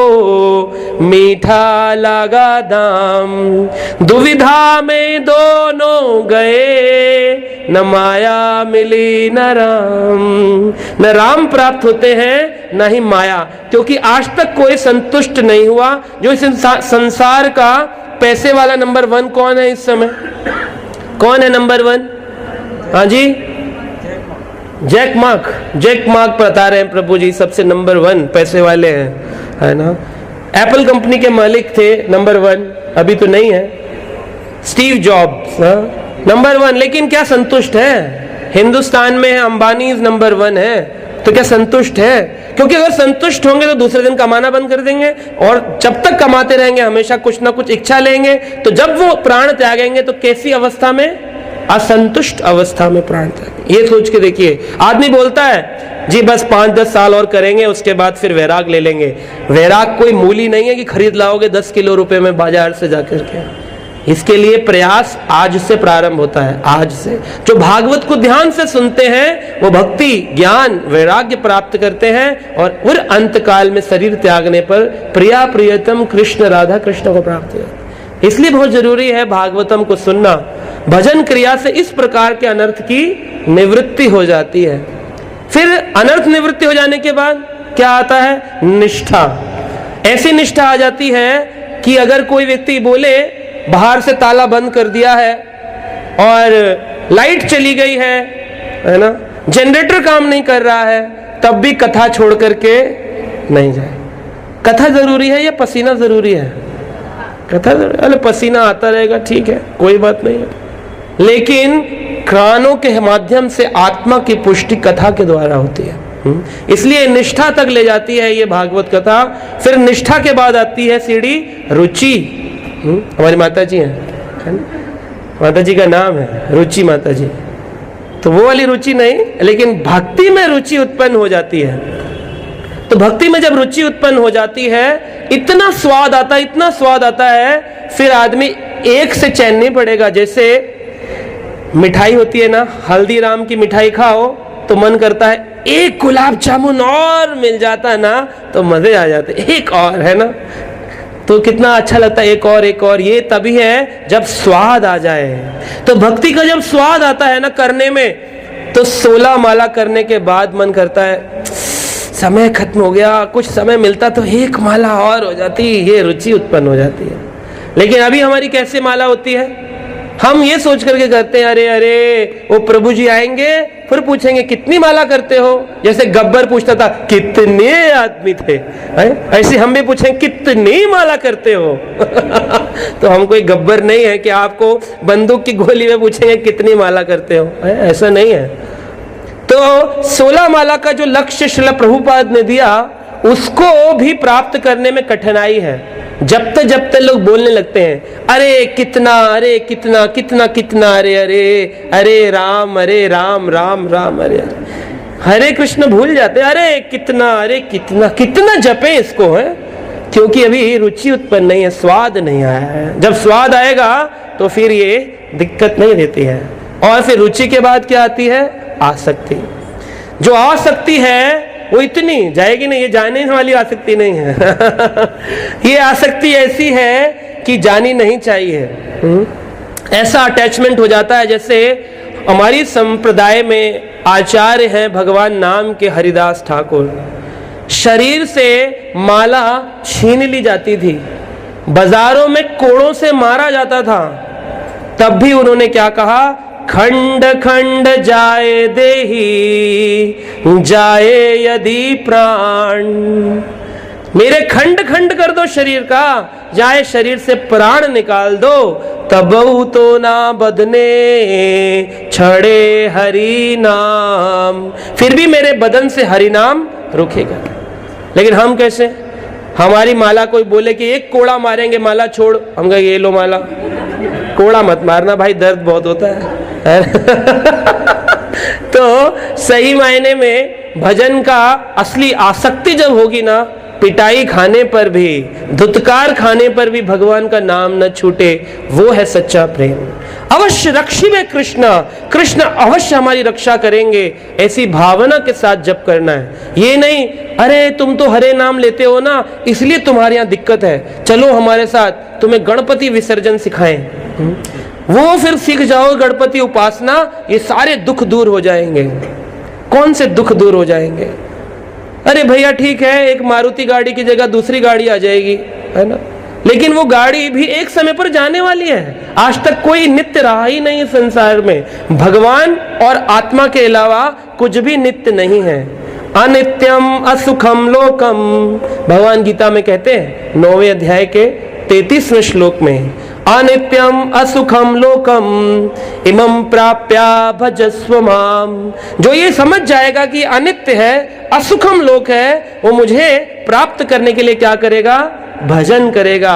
मीठा लगा दाम। दुविधा में दोनों गए, न माया मिली न राम। न राम प्राप्त होते हैं, न ही माया, क्योंकि आज तक कोई संतुष्ट नहीं हुआ। जो इस संसार का पैसे वाला नंबर 1 कौन है इस समय? कौन है नंबर 1? हाँ जी, जैक मार्क बता रहे हैं प्रभु जी, सबसे नंबर 1 पैसे वाले हैं, है ना। एप्पल कंपनी के मालिक थे नंबर 1, अभी तो नहीं है। स्टीव जॉब्स नंबर 1, लेकिन क्या संतुष्ट है? हिंदुस्तान में अंबानी नंबर 1 है, तो क्या संतुष्ट है? क्योंकि अगर संतुष्ट होंगे तो दूसरे दिन कमाना बंद कर देंगे, और जब तक कमाते रहेंगे हमेशा कुछ ना कुछ इच्छा लेंगे, तो जब वो प्राण त्यागेंगे तो कैसी अवस्था में? असंतुष्ट अवस्था में प्राण त्यागेंगे। ये सोच के देखिए, आदमी बोलता है जी बस 5-10 साल और करेंगे, उसके बाद फिर वैराग ले लेंगे। वैराग कोई मूली नहीं है कि खरीद लाओगे 10 किलो रुपए में बाजार से जाकर के। इसके लिए प्रयास आज से प्रारंभ होता है, आज से। जो भागवत को ध्यान से सुनते हैं वो भक्ति, ज्ञान, वैराग्य प्राप्त करते हैं, और फिर अंत काल में शरीर त्यागने पर प्रिया प्रियतम कृष्ण राधा कृष्ण को प्राप्त होता है। इसलिए बहुत जरूरी है भागवतम को सुनना। भजन क्रिया से इस प्रकार के अनर्थ की निवृत्ति हो जाती है। फिर अनर्थ निवृत्ति हो जाने के बाद क्या आता है? निष्ठा। ऐसी निष्ठा आ जाती है कि अगर कोई व्यक्ति बोले बाहर से ताला बंद कर दिया है और लाइट चली गई है ना, जनरेटर काम नहीं कर रहा है, तब भी कथा छोड़ करके नहीं जाए। कथा जरूरी है या पसीना जरूरी है? कथा जरूरी। अरे पसीना आता रहेगा, ठीक है, कोई बात नहीं है, लेकिन कानों के माध्यम से आत्मा की पुष्टि कथा के द्वारा होती है। इसलिए निष्ठा तक ले जाती है ये भागवत कथा। फिर निष्ठा के बाद आती है सीढ़ी रुचि। हमारी माता जी हैं, माता जी का नाम है रुचि माता जी। तो वो वाली रुचि नहीं, लेकिन भक्ति में रुचि उत्पन्न हो जाती है। तो भक्ति में जब रुचि उत्पन्न हो जाती है, इतना स्वाद आता है, इतना स्वाद आता है, फिर आदमी एक से चैन नहीं पड़ेगा। जैसे मिठाई होती है ना, हल्दीराम की मिठाई खाओ तो मन करता है एक गुलाब जामुन और मिल जाता ना तो मजे आ जाते, एक और, है ना, तो कितना अच्छा लगता है, एक और एक और। ये तभी है जब स्वाद आ जाए। तो भक्ति का जब स्वाद आता है ना करने में, तो 16 माला करने के बाद मन करता है समय खत्म हो गया, कुछ समय मिलता तो एक माला और हो जाती, ये रुचि उत्पन्न हो जाती है। लेकिन अभी हमारी कैसे माला होती है? हम ये सोच करके करते हैं अरे अरे वो प्रभु जी आएंगे फिर पूछेंगे कितनी माला करते हो। जैसे गब्बर पूछता था कितने आदमी थे, ऐसे हम भी पूछेंगे कितनी माला करते हो। तो हम कोई गब्बर नहीं है कि आपको बंदूक की गोली में पूछेंगे कितनी माला करते हो, ऐसा नहीं है। तो 16 माला का जो लक्ष्य श्रील प्रभुपाद ने दिया, उसको भी प्राप्त करने में कठिनाई है। जब तक लोग बोलने लगते हैं अरे कितना, अरे कितना, कितना कितना, अरे अरे अरे राम, अरे राम राम राम, अरे हरे कृष्ण भूल जाते, अरे कितना, अरे कितना, कितना जपे इसको, है क्योंकि अभी रुचि उत्पन्न नहीं है, स्वाद नहीं आया है। जब स्वाद आएगा तो फिर ये दिक्कत नहीं देती है। और फिर रुचि के बाद क्या आती है? आसक्ति। जो आसक्ति है वो इतनी जाएगी नहीं, ये जाने वाली आसक्ति नहीं है ये आसक्ति ऐसी है कि जानी नहीं चाहिए। ऐसा अटैचमेंट हो जाता है। जैसे हमारी संप्रदाय में आचार्य हैं भगवान नाम के हरिदास ठाकुर, शरीर से माला छीन ली जाती थी, बाजारों में कोड़ों से मारा जाता था, तब भी उन्होंने क्या कहा? खंड खंड जाए देही जाए यदि प्राण। मेरे खंड खंड कर दो शरीर का, जाए शरीर से प्राण निकाल दो, तबहु तो ना बदने छड़े हरि नाम। फिर भी मेरे बदन से हरि नाम रुकेगा। लेकिन हम कैसे? हमारी माला कोई बोले कि एक कोड़ा मारेंगे, माला छोड़, हम कहेंगे ये लो माला। कोड़ा मत मारना भाई, दर्द बहुत होता है तो सही मायने में भजन का असली आसक्ति जब होगी ना, पिटाई खाने पर भी, धुतकार खाने पर भी भगवान का नाम न छूटे, वो है सच्चा प्रेम। अवश्य रक्षी में कृष्ण, कृष्ण अवश्य हमारी रक्षा करेंगे, ऐसी भावना के साथ जप करना है। ये नहीं अरे तुम तो हरे नाम लेते हो ना इसलिए तुम्हारे यहाँ दिक्कत है, चलो हमारे साथ तुम्हें गणपति विसर्जन सिखाएं। वो फिर सीख जाओ गणपति उपासना, ये सारे दुख दूर हो जाएंगे। कौन से दुख दूर हो जाएंगे? अरे भैया ठीक है, एक मारुति गाड़ी की जगह दूसरी गाड़ी आ जाएगी, है ना, लेकिन वो गाड़ी भी एक समय पर जाने वाली है। आज तक कोई नित्य रहा ही नहीं संसार में। भगवान और आत्मा के अलावा कुछ भी नित्य नहीं है। अनित्यम असुखम लोकम, भगवान गीता में कहते हैं 9वें अध्याय के 33वें श्लोक में, अनित्यम असुखम लोकम इमं प्राप्या भजस्व माम। जो ये समझ जाएगा कि अनित्य है, असुखम लोक है, वो मुझे प्राप्त करने के लिए क्या करेगा? भजन करेगा।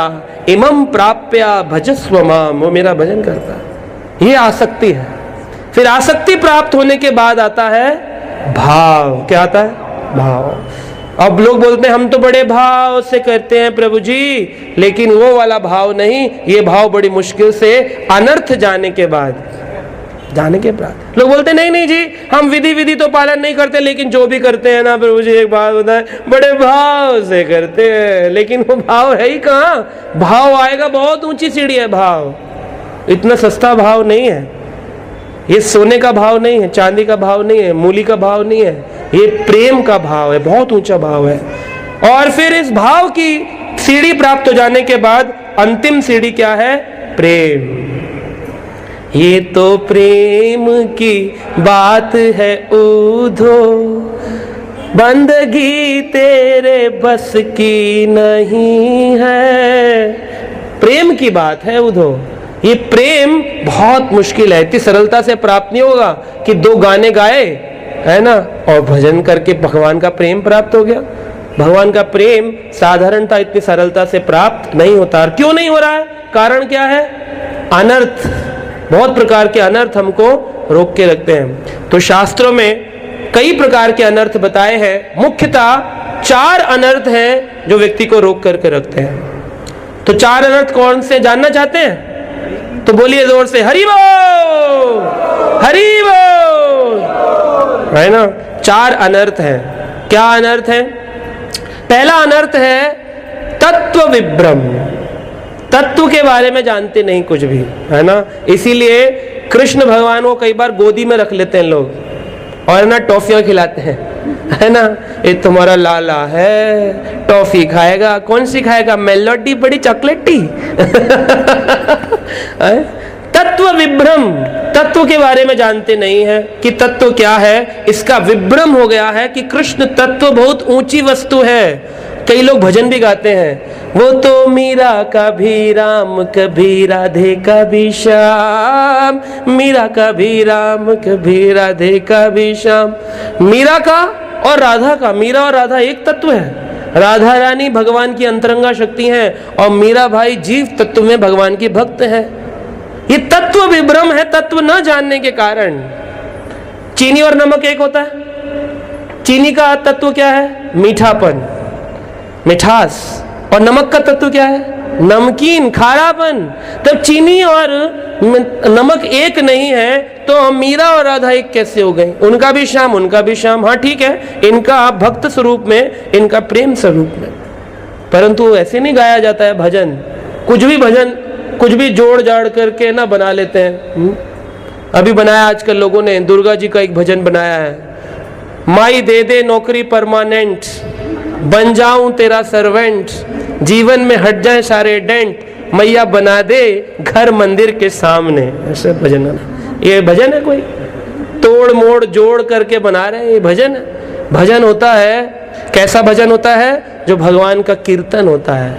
इमं प्राप्या भजस्व माम, वो मेरा भजन करता। ये आसक्ति है। फिर आसक्ति प्राप्त होने के बाद आता है भाव। क्या आता है? भाव। अब लोग बोलते हैं हम तो बड़े भाव से करते हैं प्रभु जी, लेकिन वो वाला भाव नहीं, ये भाव बड़ी मुश्किल से अनर्थ जाने के बाद लोग बोलते नहीं नहीं जी हम विधि तो पालन नहीं करते, लेकिन जो भी करते हैं ना प्रभु जी, एक बात होता है बड़े भाव से करते हैं, लेकिन वो भाव है ही कहाँ? भाव आएगा, बहुत ऊंची सीढ़ी है भाव, इतना सस्ता भाव नहीं है। ये सोने का भाव नहीं है, चांदी का भाव नहीं है, मूली का भाव नहीं है, ये प्रेम का भाव है, बहुत ऊंचा भाव है। और फिर इस भाव की सीढ़ी प्राप्त हो जाने के बाद अंतिम सीढ़ी क्या है? प्रेम। ये तो प्रेम की बात है उधो, बंदगी तेरे बस की नहीं है। प्रेम की बात है उधो। ये प्रेम बहुत मुश्किल है, इतनी सरलता से प्राप्त नहीं होगा कि 2 गाने गाए, है ना, और भजन करके भगवान का प्रेम प्राप्त हो गया। भगवान का प्रेम साधारणता इतनी सरलता से प्राप्त नहीं होता। और क्यों नहीं हो रहा है? कारण क्या है? अनर्थ। बहुत प्रकार के अनर्थ हमको रोक के रखते हैं। तो शास्त्रों में कई प्रकार के अनर्थ बताए हैं, मुख्यतः 4 अनर्थ हैं जो व्यक्ति को रोक करके रखते हैं। तो 4 अनर्थ कौन से जानना चाहते हैं? तो बोलिए जोर से, हरि बोल, हरि बोल, है ना। 4 अनर्थ हैं। क्या अनर्थ है? पहला अनर्थ है तत्व विभ्रम। तत्व के बारे में जानते नहीं कुछ भी, है ना। इसीलिए कृष्ण भगवान को कई बार गोदी में रख लेते हैं लोग और ना टॉफियां खिलाते हैं, है ना। ये तुम्हारा लाला है, टॉफी खाएगा। कौन सी खाएगा? मेलोडी, बड़ी चॉकलेटी तत्व विभ्रम। तत्व के बारे में जानते नहीं है कि तत्व क्या है। इसका विभ्रम हो गया है कि कृष्ण तत्व बहुत ऊंची वस्तु है। कई लोग भजन भी गाते हैं, वो तो मीरा का भी राम, कभी राधे का भी श्याम, मीरा का भी राम, कभी राधे का भी श्याम। मीरा का और राधा का, मीरा और राधा एक तत्व है। राधा रानी भगवान की अंतरंगा शक्ति हैं और मीरा भाई जीव तत्व में भगवान की भक्त है। ये तत्व विभ्रम है, तत्व न जानने के कारण। चीनी और नमक एक होता है। चीनी का तत्व क्या है? मीठापन, मिठास, और नमक का तत्व क्या है? नमकीन, खारापन। तब चीनी और नमक एक नहीं है तो मीरा और राधा एक कैसे हो गए? उनका भी श्याम, उनका भी श्याम। हाँ ठीक है, इनका भक्त स्वरूप में, इनका प्रेम स्वरूप में, परंतु ऐसे नहीं गाया जाता है भजन। कुछ भी भजन, कुछ भी जोड़ जाड़ करके ना बना लेते हैं। अभी बनाया आजकल लोगों ने, दुर्गा जी का एक भजन बनाया है, माई दे दे नौकरी परमानेंट, बन जाऊं तेरा सर्वेंट, जीवन में हट जाए सारे डेंट, मैया बना दे घर मंदिर के सामने। ऐसे भजन है। ये भजन है? कोई तोड़ मोड़ जोड़ करके बना रहे हैं? ये भजन है? भजन होता है, कैसा भजन होता है? जो भगवान का कीर्तन होता है।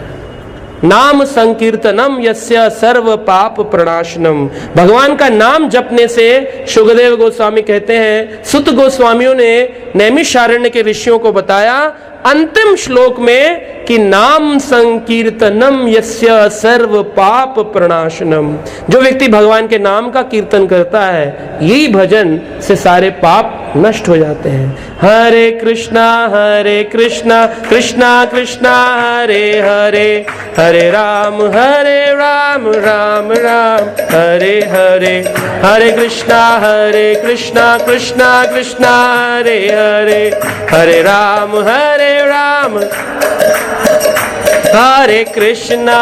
नाम संकीर्तनम यस्य सर्व पाप प्रणाशनम। भगवान का नाम जपने से, शुकदेव गोस्वामी कहते हैं, सुत गोस्वामियों ने नैमिषारण्य के ऋषियों को बताया अंतिम श्लोक में कि नाम संकीर्तनम यस्य सर्व पाप प्रणाशनम। जो व्यक्ति भगवान के नाम का कीर्तन करता है, यही भजन से सारे पाप नष्ट हो जाते हैं। हरे कृष्णा कृष्णा कृष्णा हरे हरे, हरे राम राम राम हरे हरे, हरे कृष्णा कृष्णा कृष्णा हरे हरे, हरे राम हरे कृष्णा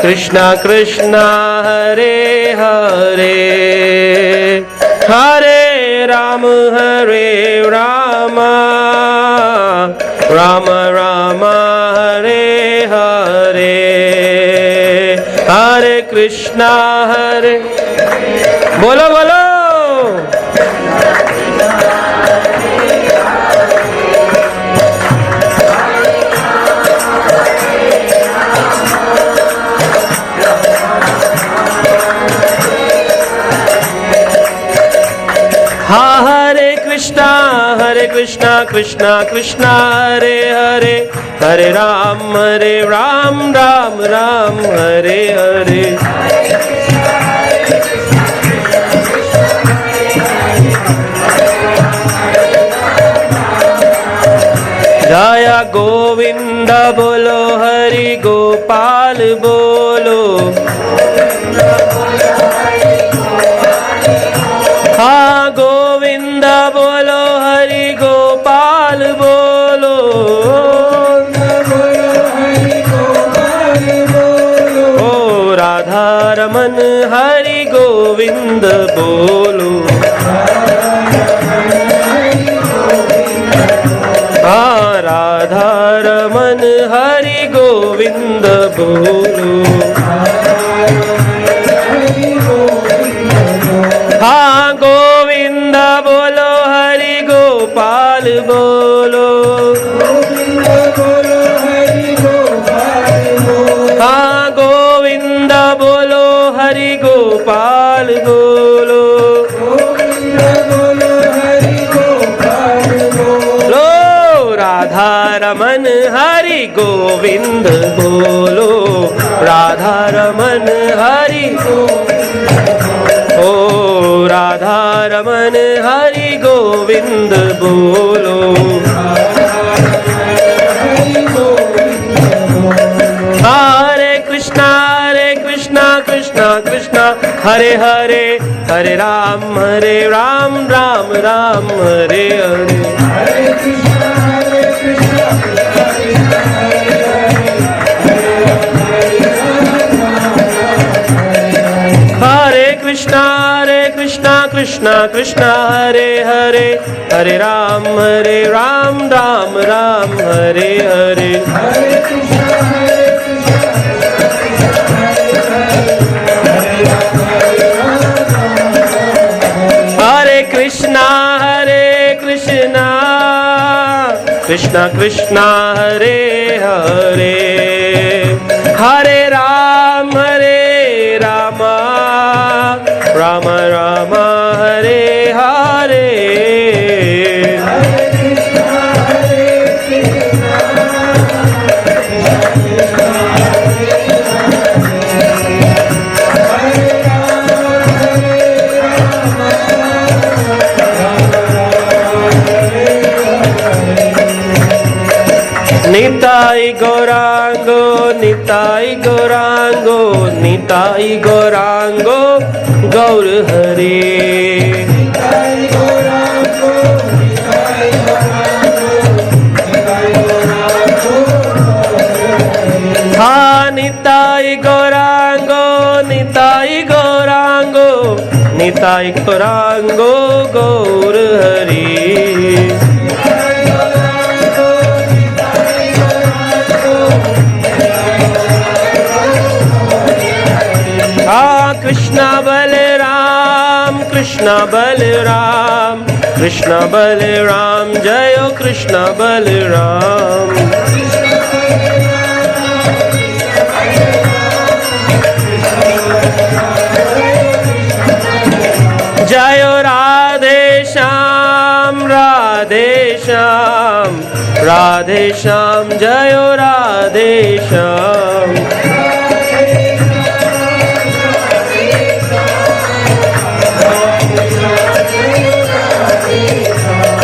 कृष्णा कृष्णा हरे हरे, हरे राम राम राम हरे हरे, हरे कृष्णा बोलो बोलो। हाँ, हरे कृष्णा कृष्णा कृष्णा हरे हरे, हरे राम राम राम हरे हरे, जय गोविंद बोलो, हरि गोपाल बोलो, हाँ गोविंद बोलो, हरि गोपाल बोलो, ओ राधा रमन हरि गोविंद बोलो, हाँ राधा रमन हरि गोविंद बोलो, हाँ गोविंद बोलो, हरि गोपाल बोलो, हाँ गोविंद बोलो, हरि गोपाल बोलो, लो राधा रमन हरि गोविंद बोलो, राधा रमन हरि ओ राधा रमन हरि गोविंद बोलो, हरे कृष्णा कृष्णा कृष्णा हरे हरे, हरे राम राम राम हरे हरे, हरे कृष्णा कृष्णा कृष्णा हरे हरे, हरे राम राम राम हरे हरे, हरे कृष्णा कृष्णा कृष्णा हरे हरे, हरे राम राम राम हरे हरे, निताई गौरांगो निताई गौरांगो निताई गौरांगो गौर हरे। हाँ निताई गौरांगो निताई गौरांगो निताई गौरांगो गौर हरि। हाँ कृष्णा बलराम कृष्णा बलराम कृष्णा बलराम जयो कृष्णा बलराम। जयो राधे श्याम राधे श्याम राधे श्याम जयो राधे श्याम।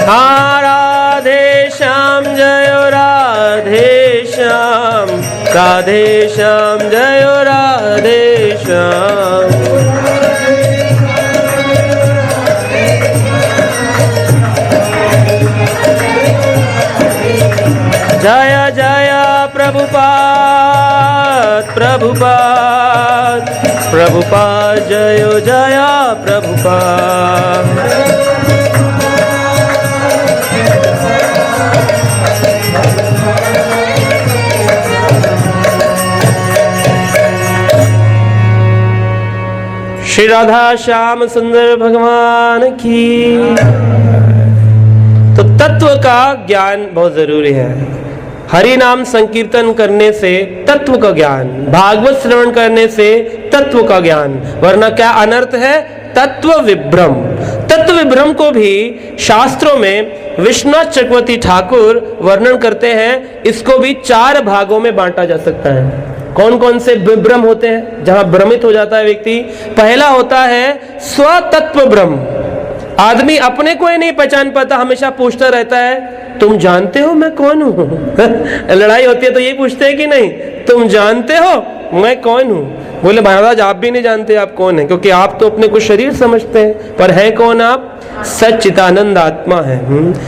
हाँ राधे श्याम जयो राधे श्याम राधे श्याम जयो राधे श्याम। जय जय प्रभुपाद प्रभुपाद प्रभुपाद जयो जय प्रभुपाद। श्री राधा श्याम सुंदर भगवान की। तो तत्व का ज्ञान बहुत जरूरी है। हरि नाम संकीर्तन करने से तत्व का ज्ञान, भागवत श्रवण करने से तत्व का ज्ञान, वरना क्या अनर्थ है? तत्व विभ्रम। तत्व विभ्रम को भी शास्त्रों में विश्वनाथ चक्रवर्ती ठाकुर वर्णन करते हैं। इसको भी 4 भागों में बांटा जा सकता है। कौन कौन से विभ्रम होते हैं जहां भ्रमित हो जाता है व्यक्ति? पहला होता है स्वतत्व भ्रम। आदमी अपने को ही नहीं पहचान पाता, हमेशा पूछता रहता है तुम जानते हो मैं कौन हूं? लड़ाई होती है तो ये पूछते हैं कि नहीं, तुम जानते हो मैं कौन हूं? बोले महाराज आप भी नहीं जानते आप कौन है, क्योंकि आप तो अपने को शरीर समझते हैं, पर है कौन आप? सच्चिदानंद आत्मा है।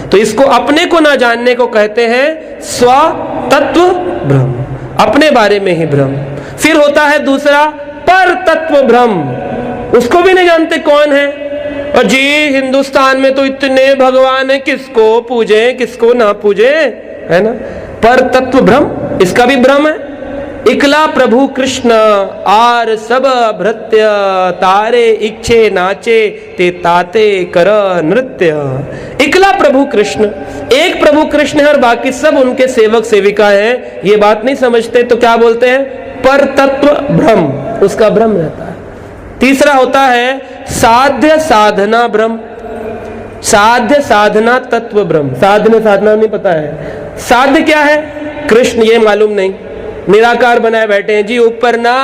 तो इसको अपने को ना जानने को कहते हैं स्वतत्व भ्रम, अपने बारे में ही भ्रम। फिर होता है दूसरा पर तत्व भ्रम, उसको भी नहीं जानते कौन है। और जी हिंदुस्तान में तो इतने भगवान है, किसको पूजे किसको ना पूजे, है ना? पर तत्व भ्रम, इसका भी भ्रम है। इकला प्रभु कृष्ण आर सब भृत्य, तारे इच्छे नाचे ते ताते कर नृत्य। इकला प्रभु कृष्ण, एक प्रभु कृष्ण है और बाकी सब उनके सेवक सेविका हैं। ये बात नहीं समझते तो क्या बोलते हैं? पर तत्व भ्रम, उसका भ्रम रहता है। तीसरा होता है साध्य साधना भ्रम, साध्य साधना तत्व भ्रम। साधना साधना नहीं पता है, साध्य क्या है? कृष्ण ये मालूम नहीं, निराकार बनाए बैठे हैं जी। ऊपर ना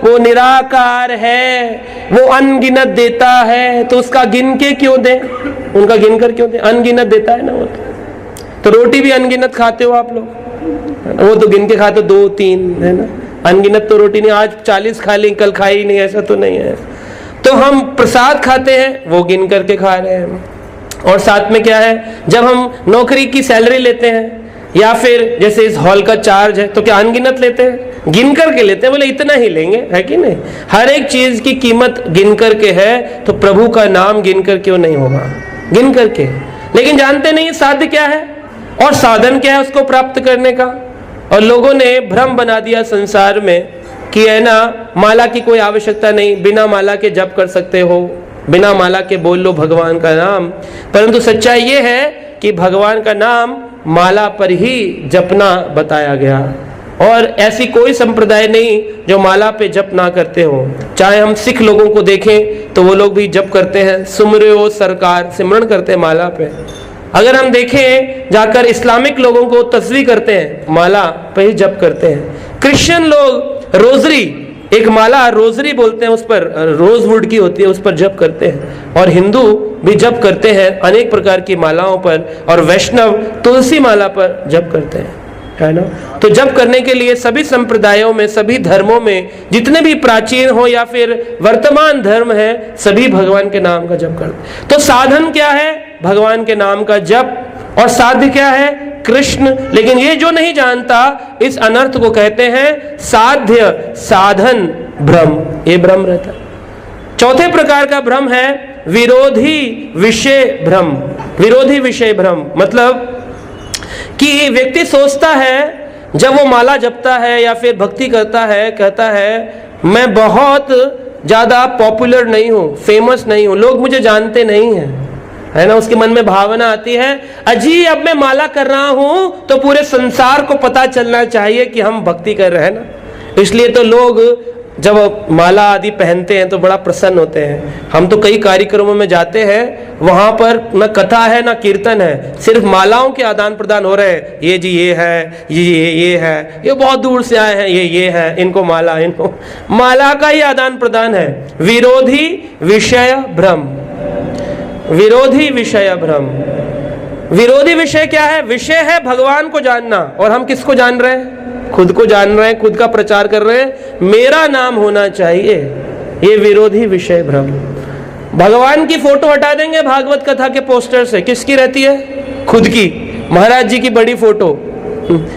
वो निराकार है, वो अनगिनत देता है, तो उसका गिन के क्यों दे? उनका गिन कर क्यों दे? अनगिनत देता है ना वो तो रोटी भी अनगिनत खाते हो आप लोग, वो तो गिन के खाते 2-3, है ना? अनगिनत तो रोटी नहीं, आज 40 खा ली कल खाई नहीं, ऐसा तो नहीं है। तो हम प्रसाद खाते हैं वो गिन करके खा रहे हैं। और साथ में क्या है, जब हम नौकरी की सैलरी लेते हैं या फिर जैसे इस हॉल का चार्ज है तो क्या अनगिनत लेते हैं? गिन करके लेते हैं, बोले इतना ही लेंगे, है कि नहीं? हर एक चीज की कीमत गिन करके है, तो प्रभु का नाम गिन कर क्यों नहीं होगा? गिन करके। लेकिन जानते नहीं साध्य क्या है और साधन क्या है उसको प्राप्त करने का। और लोगों ने भ्रम बना दिया संसार में कि है ना, माला की कोई आवश्यकता नहीं, बिना माला के जप कर सकते हो, बिना माला के बोल लो भगवान का नाम। परंतु सच्चाई ये है कि भगवान का नाम माला पर ही जपना बताया गया, और ऐसी कोई संप्रदाय नहीं जो माला पे जप ना करते हो। चाहे हम सिख लोगों को देखें तो वो लोग भी जप करते हैं, सुमरो सरकार सिमरन करते हैं माला पे। अगर हम देखें जाकर इस्लामिक लोगों को तस्वीर करते हैं, माला पे ही जप करते हैं। क्रिश्चियन लोग रोजरी, एक माला रोजरी बोलते हैं, उस पर रोजवुड की होती है, उस पर जप करते हैं। और हिंदू भी जप करते हैं अनेक प्रकार की मालाओं पर, और वैष्णव तुलसी माला पर जप करते हैं। है ना। तो जप करने के लिए सभी संप्रदायों में, सभी धर्मों में, जितने भी प्राचीन हो या फिर वर्तमान धर्म है, सभी भगवान के नाम का जप करते। तो साधन क्या है? भगवान के नाम का जप। और साध्य क्या है? कृष्ण। लेकिन ये जो नहीं जानता, इस अनर्थ को कहते हैं साध्य साधन भ्रम। ये भ्रम रहता है। चौथे प्रकार का भ्रम है विरोधी विषय भ्रम। विरोधी विषय भ्रम मतलब कि व्यक्ति सोचता है, जब वो माला जपता है या फिर भक्ति करता है, कहता है मैं बहुत ज्यादा पॉपुलर नहीं हूं, फेमस नहीं हूं, लोग मुझे जानते नहीं हैं, है ना। उसके मन में भावना आती है, अजी अब मैं माला कर रहा हूं तो पूरे संसार को पता चलना चाहिए कि हम भक्ति कर रहे हैं ना। इसलिए तो लोग जब माला आदि पहनते हैं तो बड़ा प्रसन्न होते हैं। हम तो कई कार्यक्रमों में जाते हैं, वहां पर न कथा है न कीर्तन है, सिर्फ मालाओं के आदान प्रदान हो रहे हैं। ये जी ये है, ये है, ये बहुत दूर से आए हैं, ये है, इनको माला, इनको माला का ही आदान प्रदान है। विरोधी विषय भ्रम। विरोधी विषय भ्रम। विरोधी विषय क्या है? विषय है भगवान को जानना, और हम किसको जान रहे हैं? खुद को जान रहे हैं, खुद का प्रचार कर रहे हैं, मेरा नाम होना चाहिए। ये विरोधी विषय भ्रम। भगवान की फोटो हटा देंगे भागवत कथा के पोस्टर से, किसकी रहती है? खुद की। महाराज जी की बड़ी फोटो,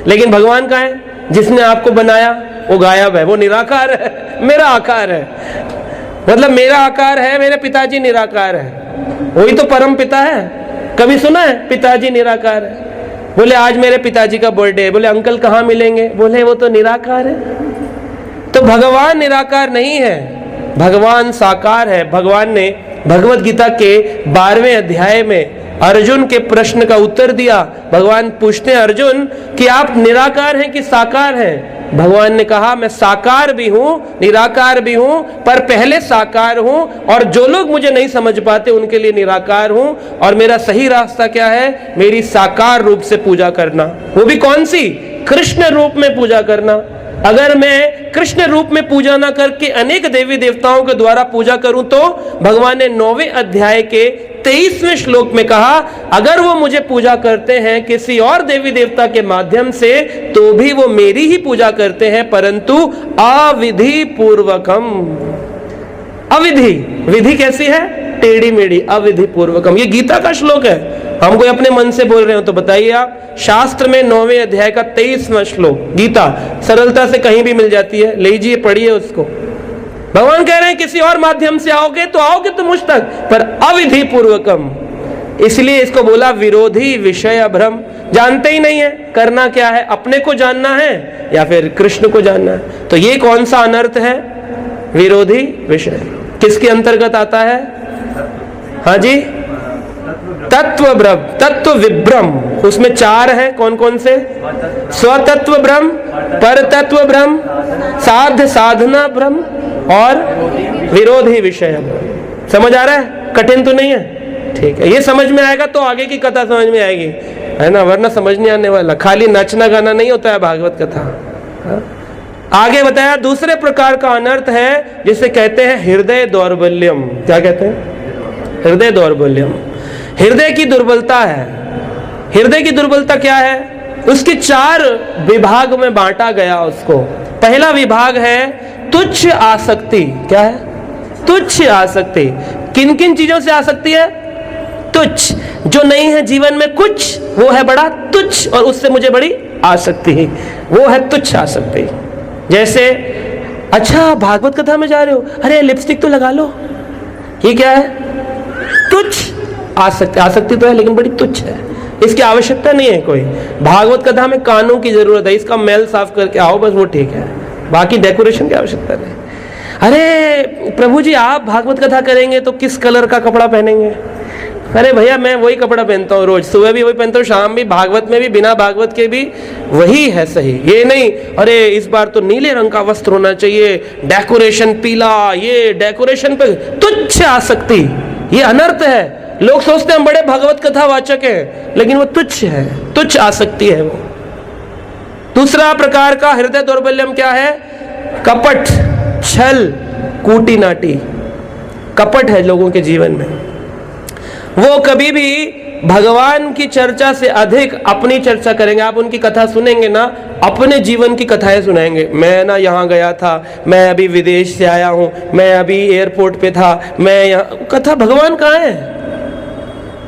लेकिन भगवान कहाँ है? जिसने आपको बनाया वो गायब है, वो निराकार है, मेरा आकार है। मतलब मेरा आकार है, मेरे पिताजी निराकार है, वही तो परम पिता है। कभी सुना है पिताजी निराकार है? बोले आज मेरे पिताजी का बर्थडे है, बोले अंकल कहाँ मिलेंगे? बोले वो तो निराकार है। तो भगवान निराकार नहीं है, भगवान साकार है। भगवान ने भगवत गीता के 12वें अध्याय में अर्जुन के प्रश्न का उत्तर दिया। भगवान पूछते हैं अर्जुन कि आप निराकार हैं कि साकार हैं? भगवान ने कहा मैं साकार भी हूं, निराकार भी हूं, पर पहले साकार हूं, और जो लोग मुझे नहीं समझ पाते उनके लिए निराकार हूं। और मेरा सही रास्ता क्या है? मेरी साकार रूप से पूजा करना। वो भी कौन सी? कृष्ण रूप में पूजा करना। अगर मैं कृष्ण रूप में पूजा ना करके अनेक देवी देवताओं के द्वारा पूजा करूं, तो भगवान ने 9वें अध्याय के 23वें श्लोक में कहा अगर वो मुझे पूजा करते हैं किसी और देवी देवता के माध्यम से, तो भी वो मेरी ही पूजा करते हैं, परंतु अविधि पूर्वकम। अविधि, विधि कैसी है? टेढ़ी मेढ़ी, अविधि पूर्वकम। ये गीता का श्लोक है। हम कोई अपने मन से बोल रहे हो तो बताइए आप। शास्त्र में 9वें अध्याय का 23वां श्लोक, गीता सरलता से कहीं भी मिल जाती है, लीजिए पढ़िए उसको। भगवान कह रहे हैं किसी और माध्यम से आओगे तो आओगे तो मुझ तक, पर अविधि पूर्वकम। इसलिए इसको बोला विरोधी विषय भ्रम। जानते ही नहीं है करना क्या है, अपने को जानना है या फिर कृष्ण को जानना है। तो ये कौन सा अनर्थ है? विरोधी विषय। किसके अंतर्गत आता है? हाँ जी, तत्व भ्रम, तत्व विभ्रम। उसमें 4 है, कौन कौन से? स्वतत्व भ्रम, पर तत्व भ्रम, साध्य साधना भ्रम और विरोधी विषय भ्रम। समझ आ रहा है? कठिन तो नहीं है? ठीक है, ये समझ में आएगा तो आगे की कथा समझ में आएगी, है ना, वरना समझ नहीं आने वाला। खाली नचना गाना नहीं होता है भागवत कथा। आगे बताया दूसरे प्रकार का अनर्थ है जिसे कहते हैं हृदय दौर्बल्यम। क्या कहते हैं? हृदय दौर्बल्यम। हृदय की दुर्बलता है। हृदय की दुर्बलता क्या है? उसके 4 विभाग में बांटा गया उसको। पहला विभाग है तुच्छ आसक्ति। क्या है? तुच्छ आसक्ति। किन किन चीजों से आसक्ति है? तुच्छ, जो नहीं है जीवन में कुछ, वो है बड़ा तुच्छ और उससे मुझे बड़ी आसक्ति है, वो है तुच्छ आसक्ति। जैसे अच्छा भागवत कथा में जा रहे हो, अरे लिपस्टिक तो लगा लो, ये क्या है? तुच्छ आसक्ति। आसक्ति तो है लेकिन बड़ी तुच्छ है, इसकी आवश्यकता नहीं है कोई। भागवत कथा में कानों की जरूरत है, इसका मैल साफ करके आओ बस, वो ठीक है, बाकी डेकोरेशन की आवश्यकता नहीं। अरे प्रभु जी आप भागवत कथा करेंगे तो किस कलर का कपड़ा पहनेंगे? अरे भैया मैं वही कपड़ा पहनता हूँ रोज, सुबह भी वही पहनता हूँ, शाम भी, भागवत में भी, बिना भागवत के भी वही है सही। ये नहीं अरे इस बार तो नीले रंग का वस्त्र होना चाहिए, डेकोरेशन पीला, ये डेकोरेशन पे तुच्छ आसक्ति, ये अनर्थ है। लोग सोचते हैं हम बड़े भगवत कथा वाचक हैं, लेकिन वो तुच्छ है, तुच्छ आसक्ति है वो। दूसरा प्रकार का हृदय दौर्बल्यम क्या है? कपट, छल, कूटी नाटी। कपट है लोगों के जीवन में, वो कभी भी भगवान की चर्चा से अधिक अपनी चर्चा करेंगे। आप उनकी कथा सुनेंगे ना, अपने जीवन की कथाएं सुनाएंगे। मैं ना यहाँ गया था, मैं अभी विदेश से आया हूँ, मैं अभी एयरपोर्ट पे था, मैं यहाँ। कथा भगवान कहाँ है?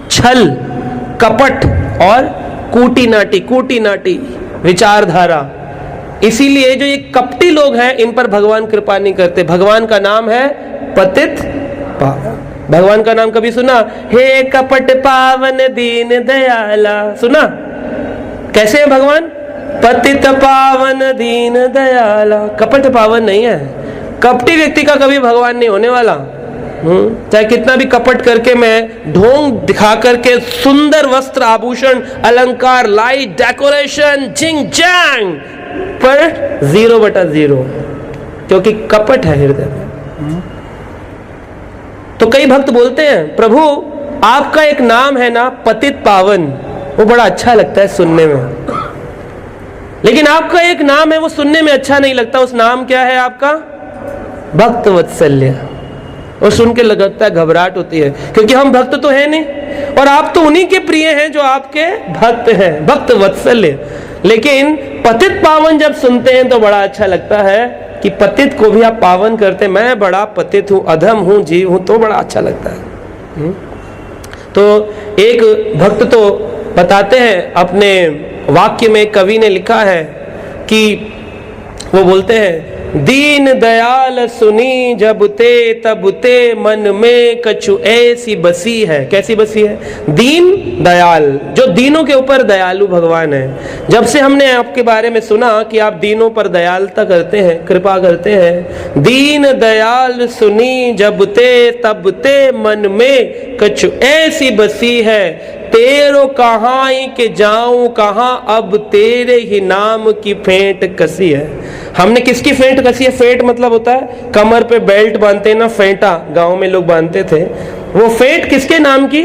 छल, कपट और कूटी नाटी विचारधारा। इसीलिए जो ये कपटी लोग हैं, इन पर भगवान कृपा नहीं करते। भगवान का नाम है पतित पावन। भगवान का नाम कभी सुना? हे कपट पावन दीन दयाला, सुना? कैसे है भगवान? पतित पावन दीन दयाला। कपट पावन नहीं है। कपटी व्यक्ति का कभी भगवान नहीं होने वाला। चाहे कितना भी कपट करके मैं ढोंग दिखा करके सुंदर वस्त्र आभूषण अलंकार लाइट डेकोरेशन जिंग जैंग, पर 0/0, क्योंकि कपट है हृदय में। तो कई भक्त बोलते हैं, प्रभु आपका एक नाम है ना पतित पावन, वो बड़ा अच्छा लगता है सुनने में, लेकिन आपका एक नाम है वो सुनने में अच्छा नहीं लगता। उस नाम क्या है आपका? भक्त वत्सल्य। और सुन के लगता है घबराहट होती है, क्योंकि हम भक्त तो है नहीं, और आप तो उन्हीं के प्रिय हैं जो आपके भक्त हैं, भक्त वत्सल्य। लेकिन पतित पावन जब सुनते हैं तो बड़ा अच्छा लगता है कि पतित को भी आप पावन करते। मैं बड़ा पतित हूं, अधम हूं, जीव हूं, तो बड़ा अच्छा लगता है। तो एक भक्त तो बताते हैं अपने वाक्य में, कवि ने लिखा है कि वो बोलते हैं, दीन दयाल सुनी जब ते तब ते मन में कछु ऐसी बसी है। कैसी बसी है? दीन दयाल, जो दीनों के ऊपर दयालु भगवान है। जब से हमने आपके बारे में सुना कि आप दीनों पर दयालता करते हैं, कृपा करते हैं, दीन दयाल सुनी जब ते तब ते मन में कछु ऐसी बसी है, तेरो कहाँ के जाऊं कहाँ, अब तेरे ही नाम की फेंट कसी है। हमने किसकी फेंट कसी है? फेंट मतलब होता है कमर पे बेल्ट बांधते हैं ना, फेंटा गांव में लोग बांधते थे। वो फेंट किसके नाम की?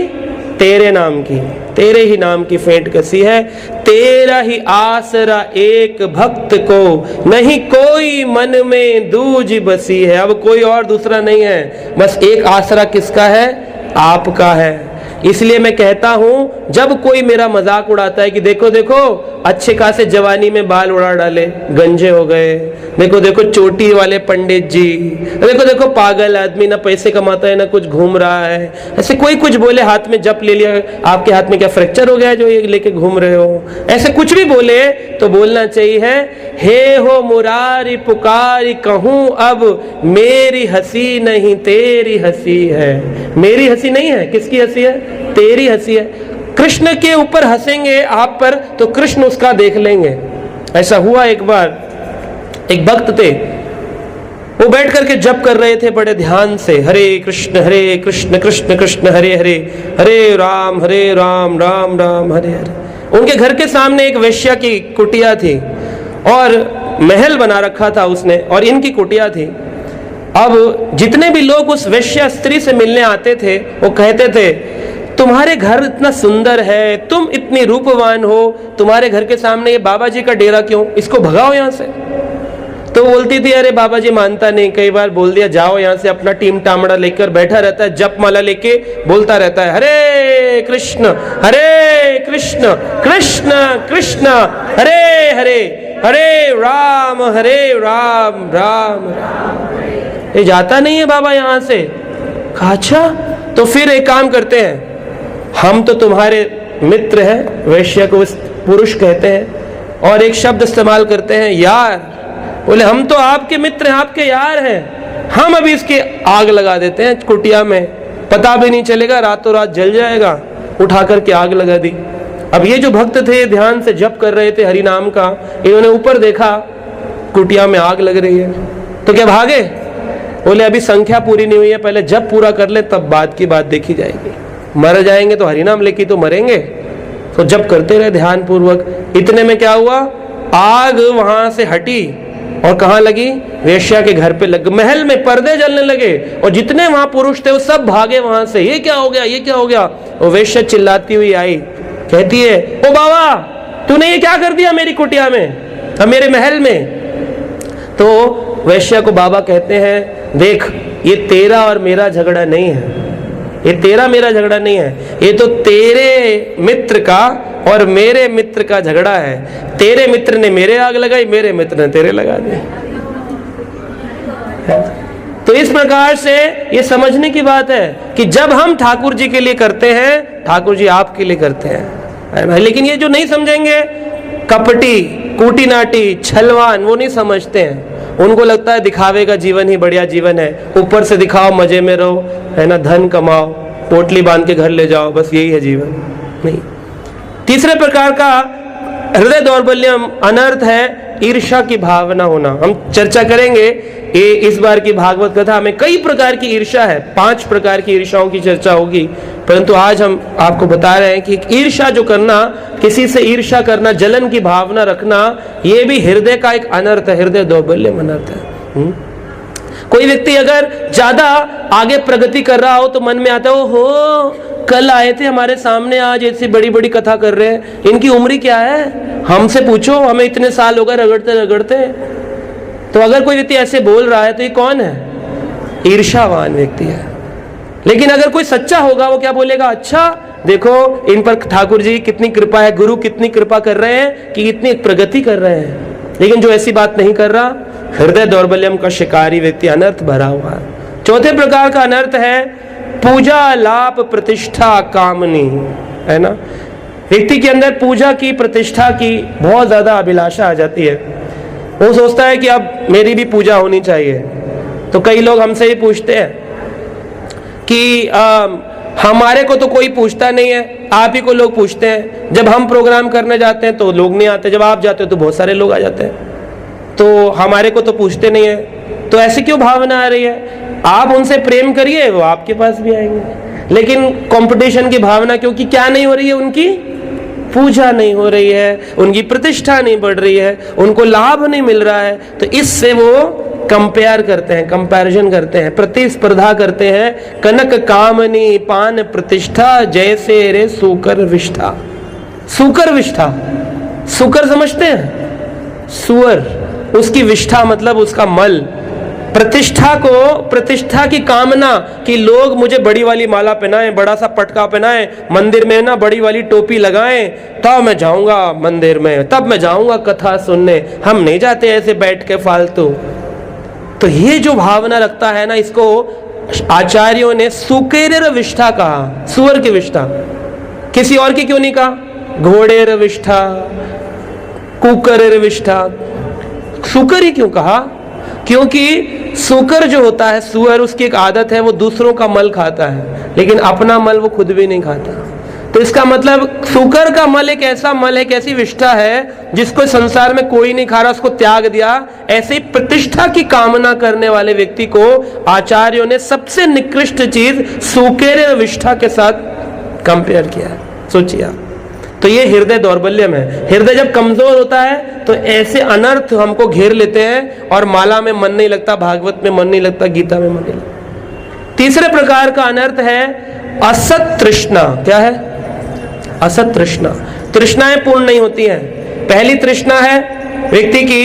तेरे नाम की, तेरे ही नाम की फेंट कसी है। तेरा ही आसरा एक भक्त को, नहीं कोई मन में दूज बसी है। अब कोई और दूसरा नहीं है, बस एक आसरा किसका है? आपका है। इसलिए मैं कहता हूं, जब कोई मेरा मजाक उड़ाता है कि देखो देखो अच्छे खासे जवानी में बाल उड़ा डाले, गंजे हो गए, देखो देखो चोटी वाले पंडित जी, देखो देखो पागल आदमी, ना पैसे कमाता है ना कुछ घूम रहा है, ऐसे कोई कुछ बोले, हाथ में जप ले लिया, आपके हाथ में क्या फ्रैक्चर हो गया जो ये लेके घूम रहे हो, ऐसे कुछ भी बोले तो बोलना चाहिए, हे हो मुरारी पुकारी कहूं अब, मेरी हंसी नहीं तेरी हंसी है। मेरी हंसी नहीं है, किसकी हंसी है? तेरी हंसी है। कृष्ण के ऊपर हंसेंगे आप पर तो कृष्ण उसका देख लेंगे। ऐसा हुआ एक बार, एक भक्त थे, वो बैठ करके जप कर रहे थे बड़े ध्यान से, हरे कृष्ण कृष्ण कृष्ण हरे हरे, हरे राम राम राम हरे हरे। उनके घर के सामने एक वेश्या की कुटिया थी और महल बना रखा था उसने, और इनकी कुटिया थी। अब जितने भी लोग उस वेश्या स्त्री से मिलने आते थे वो कहते थे, तुम्हारे घर इतना सुंदर है, तुम इतनी रूपवान हो, तुम्हारे घर के सामने ये बाबा जी का डेरा क्यों, इसको भगाओ यहाँ से। तो बोलती थी, अरे बाबा जी मानता नहीं। कई बार बोल दिया, जाओ यहाँ से। अपना टीम टामड़ा लेकर बैठा रहता है, जप माला लेके बोलता रहता है, हरे कृष्ण कृष्ण कृष्ण हरे हरे, हरे राम राम राम। ये जाता नहीं है बाबा यहाँ से। कहा अच्छा, तो फिर एक काम करते हैं, हम तो तुम्हारे मित्र हैं, वैश्य को पुरुष कहते हैं, और एक शब्द इस्तेमाल करते हैं, यार। बोले हम तो आपके मित्र हैं, आपके यार हैं, हम अभी इसकी आग लगा देते हैं कुटिया में, पता भी नहीं चलेगा, रातों रात जल जाएगा। उठा करके आग लगा दी। अब ये जो भक्त थे ध्यान से जप कर रहे थे हरि नाम का, इन्होंने ऊपर देखा कुटिया में आग लग रही है, तो क्या भागे? बोले अभी संख्या पूरी नहीं हुई है, पहले जप पूरा कर ले, तब बात की बात देखी जाएगी। मर जाएंगे तो हरिनाम लेके तो मरेंगे। तो जप करते रहे ध्यान पूर्वक। इतने में क्या हुआ, आग वहां से हटी और कहाँ लगी? वेश्या के घर पे लग, महल में पर्दे जलने लगे, और जितने वहां पुरुष थे वो सब भागे वहां से। ये क्या हो गया, ये क्या हो गया? वो वेश्या चिल्लाती हुई आई, कहती है, ओ बाबा तूने ये क्या कर दिया मेरी कुटिया में, मेरे महल में? तो वेश्या को बाबा कहते हैं, देख ये तेरा और मेरा झगड़ा नहीं है, ये तेरा मेरा झगड़ा नहीं है, ये तो तेरे मित्र का और मेरे मित्र का झगड़ा है। तेरे मित्र ने मेरे आग लगाई, मेरे मित्र ने तेरे लगा दी। तो इस प्रकार से ये समझने की बात है कि जब हम ठाकुर जी के लिए करते हैं, ठाकुर जी आपके लिए करते हैं, है ना। लेकिन ये जो नहीं समझेंगे, कपटी, कूटीनाटी, छलवान, वो नहीं समझते हैं। उनको लगता है दिखावे का जीवन ही बढ़िया जीवन है, ऊपर से दिखाओ, मजे में रहो, है ना, धन कमाओ, पोटली बांध के घर ले जाओ, बस यही है जीवन। नहीं। तीसरे प्रकार का हृदय दौर्बल्यम अनर्थ है ईर्ष्या की भावना होना। हम चर्चा करेंगे, ये इस बार की भागवत कथा में कई प्रकार की ईर्ष्या है, 5 प्रकार की ईर्ष्याओं की चर्चा होगी, परंतु आज हम आपको बता रहे हैं कि ईर्ष्या जो करना, किसी से ईर्ष्या करना, जलन की भावना रखना, ये भी हृदय का एक अनर्थ है, हृदय दौर्बल्यम अनर्थ है। कोई व्यक्ति अगर ज्यादा आगे प्रगति कर रहा हो तो मन में आता है, ओहो कल आए थे हमारे सामने, आज ऐसी बड़ी बड़ी कथा कर रहे हैं, इनकी उम्र क्या है, हमसे पूछो, हमें इतने साल हो गए रगड़ते रगड़ते। तो अगर कोई व्यक्ति ऐसे बोल रहा है तो ये कौन है? ईर्ष्यावान व्यक्ति है। लेकिन अगर कोई सच्चा होगा, वो क्या बोलेगा, अच्छा देखो इन पर ठाकुर जी कितनी कृपा है, गुरु कितनी कृपा कर रहे हैं कि इतनी प्रगति कर रहे हैं। लेकिन जो ऐसी बात नहीं कर रहा, हृदय दौर्बल्यम का शिकारी व्यक्ति, अनर्थ भरा हुआ है। चौथे प्रकार का अनर्थ है पूजा लाभ प्रतिष्ठा कामनी, है ना। व्यक्ति के अंदर पूजा की, प्रतिष्ठा की बहुत ज्यादा अभिलाषा आ जाती है। वो सोचता है कि अब मेरी भी पूजा होनी चाहिए। तो कई लोग हमसे ही पूछते हैं कि हमारे को तो कोई पूछता नहीं है, आप ही को लोग पूछते हैं। जब हम प्रोग्राम करने जाते हैं तो लोग नहीं आते, जब आप जाते हो तो बहुत सारे लोग आ जाते हैं, तो हमारे को तो पूछते नहीं है। तो ऐसी क्यों भावना आ रही है? आप उनसे प्रेम करिए, वो आपके पास भी आएंगे। लेकिन कंपटीशन की भावना, क्योंकि क्या नहीं हो रही है, उनकी पूजा नहीं हो रही है, उनकी प्रतिष्ठा नहीं बढ़ रही है, उनको लाभ नहीं मिल रहा है, तो इससे वो कंपेयर करते हैं, कंपैरिजन करते हैं, प्रतिस्पर्धा करते हैं। कनक कामनी पान प्रतिष्ठा जैसे रे सुकर विष्ठा। सुकर विष्ठा, सुकर समझते हैं, सुअर, उसकी विष्ठा मतलब उसका मल। प्रतिष्ठा को, प्रतिष्ठा की कामना कि लोग मुझे बड़ी वाली माला पहनाएं, बड़ा सा पटका पहनाएं, मंदिर में ना बड़ी वाली टोपी लगाएं, तब मैं जाऊंगा मंदिर में, तब मैं जाऊंगा कथा सुनने, हम नहीं जाते ऐसे बैठ के फालतू। तो ये जो भावना रखता है ना, इसको आचार्यों ने सुकेर विष्ठा कहा, सुअर की विष्ठा। किसी और की क्यों नहीं कहा? घोड़ेर विष्ठा, कुकर विष्ठा, सुकर ही क्यों कहा? क्योंकि सुकर जो होता है, सुअर, उसकी एक आदत है, वो दूसरों का मल खाता है, लेकिन अपना मल वो खुद भी नहीं खाता। तो इसका मतलब सुकर का मल एक ऐसा मल है, एक ऐसी विष्ठा है जिसको संसार में कोई नहीं खा रहा, उसको त्याग दिया। ऐसे ही प्रतिष्ठा की कामना करने वाले व्यक्ति को आचार्यों ने सबसे निकृष्ट चीज सुकेर विष्ठा के साथ कंपेयर किया है। सोचिए आप। तो ये हृदय दौर्बल्यम है। हृदय जब कमजोर होता है तो ऐसे अनर्थ हमको घेर लेते हैं और माला में मन नहीं लगता, भागवत में मन नहीं लगता, गीता में मन नहीं लगता। तीसरे प्रकार का अनर्थ है असत तृष्णा। क्या है? असत तृष्णा। तृष्णाएं पूर्ण नहीं होती हैं। पहली तृष्णा है व्यक्ति की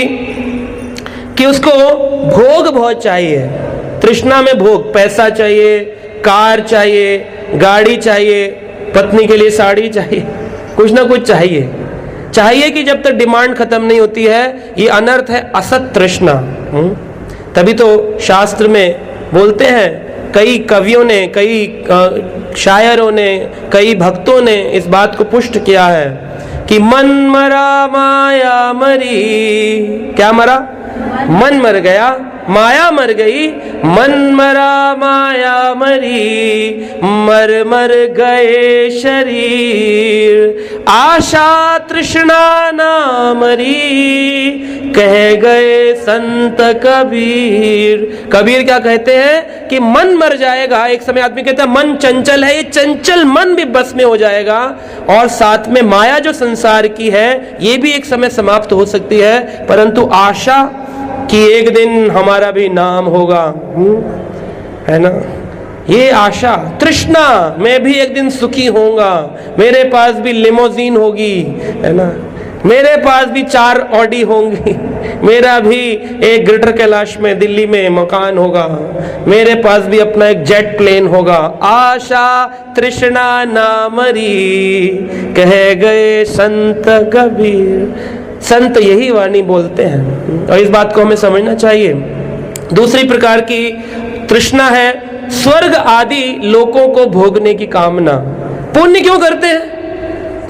कि उसको भोग बहुत चाहिए। तृष्णा में भोग, पैसा चाहिए, कार चाहिए, गाड़ी चाहिए, पत्नी के लिए साड़ी चाहिए, कुछ ना कुछ चाहिए कि जब तक डिमांड खत्म नहीं होती है, ये अनर्थ है असत तृष्णा। तभी तो शास्त्र में बोलते हैं, कई कवियों ने, कई शायरों ने, कई भक्तों ने इस बात को पुष्ट किया है कि मन मरा माया मरी। क्या मरा? मन मर गया, माया मर गई। मन मरा माया मरी, मर मर गए शरीर। आशा तृष्णा ना मरी, कह गए संत कबीर। कबीर क्या कहते हैं कि मन मर जाएगा। एक समय आदमी कहता है मन चंचल है, ये चंचल मन भी बस में हो जाएगा, और साथ में माया जो संसार की है ये भी एक समय समाप्त हो सकती है, परंतु आशा कि एक दिन हमारा भी नाम होगा, है ना, ये आशा। तृष्णा, मैं भी एक दिन सुखी होऊंगा, मेरे पास भी लिमोजीन होगी, है ना, मेरे पास भी 4 ऑडी होंगी, मेरा भी एक ग्रेटर कैलाश में दिल्ली में मकान होगा, मेरे पास भी अपना एक जेट प्लेन होगा। आशा तृष्णा ना मरी, कह गए संत कबीर। संत यही वाणी बोलते हैं और इस बात को हमें समझना चाहिए। दूसरी प्रकार की तृष्णा है स्वर्ग आदि लोकों को भोगने की कामना। पुण्य क्यों करते हैं?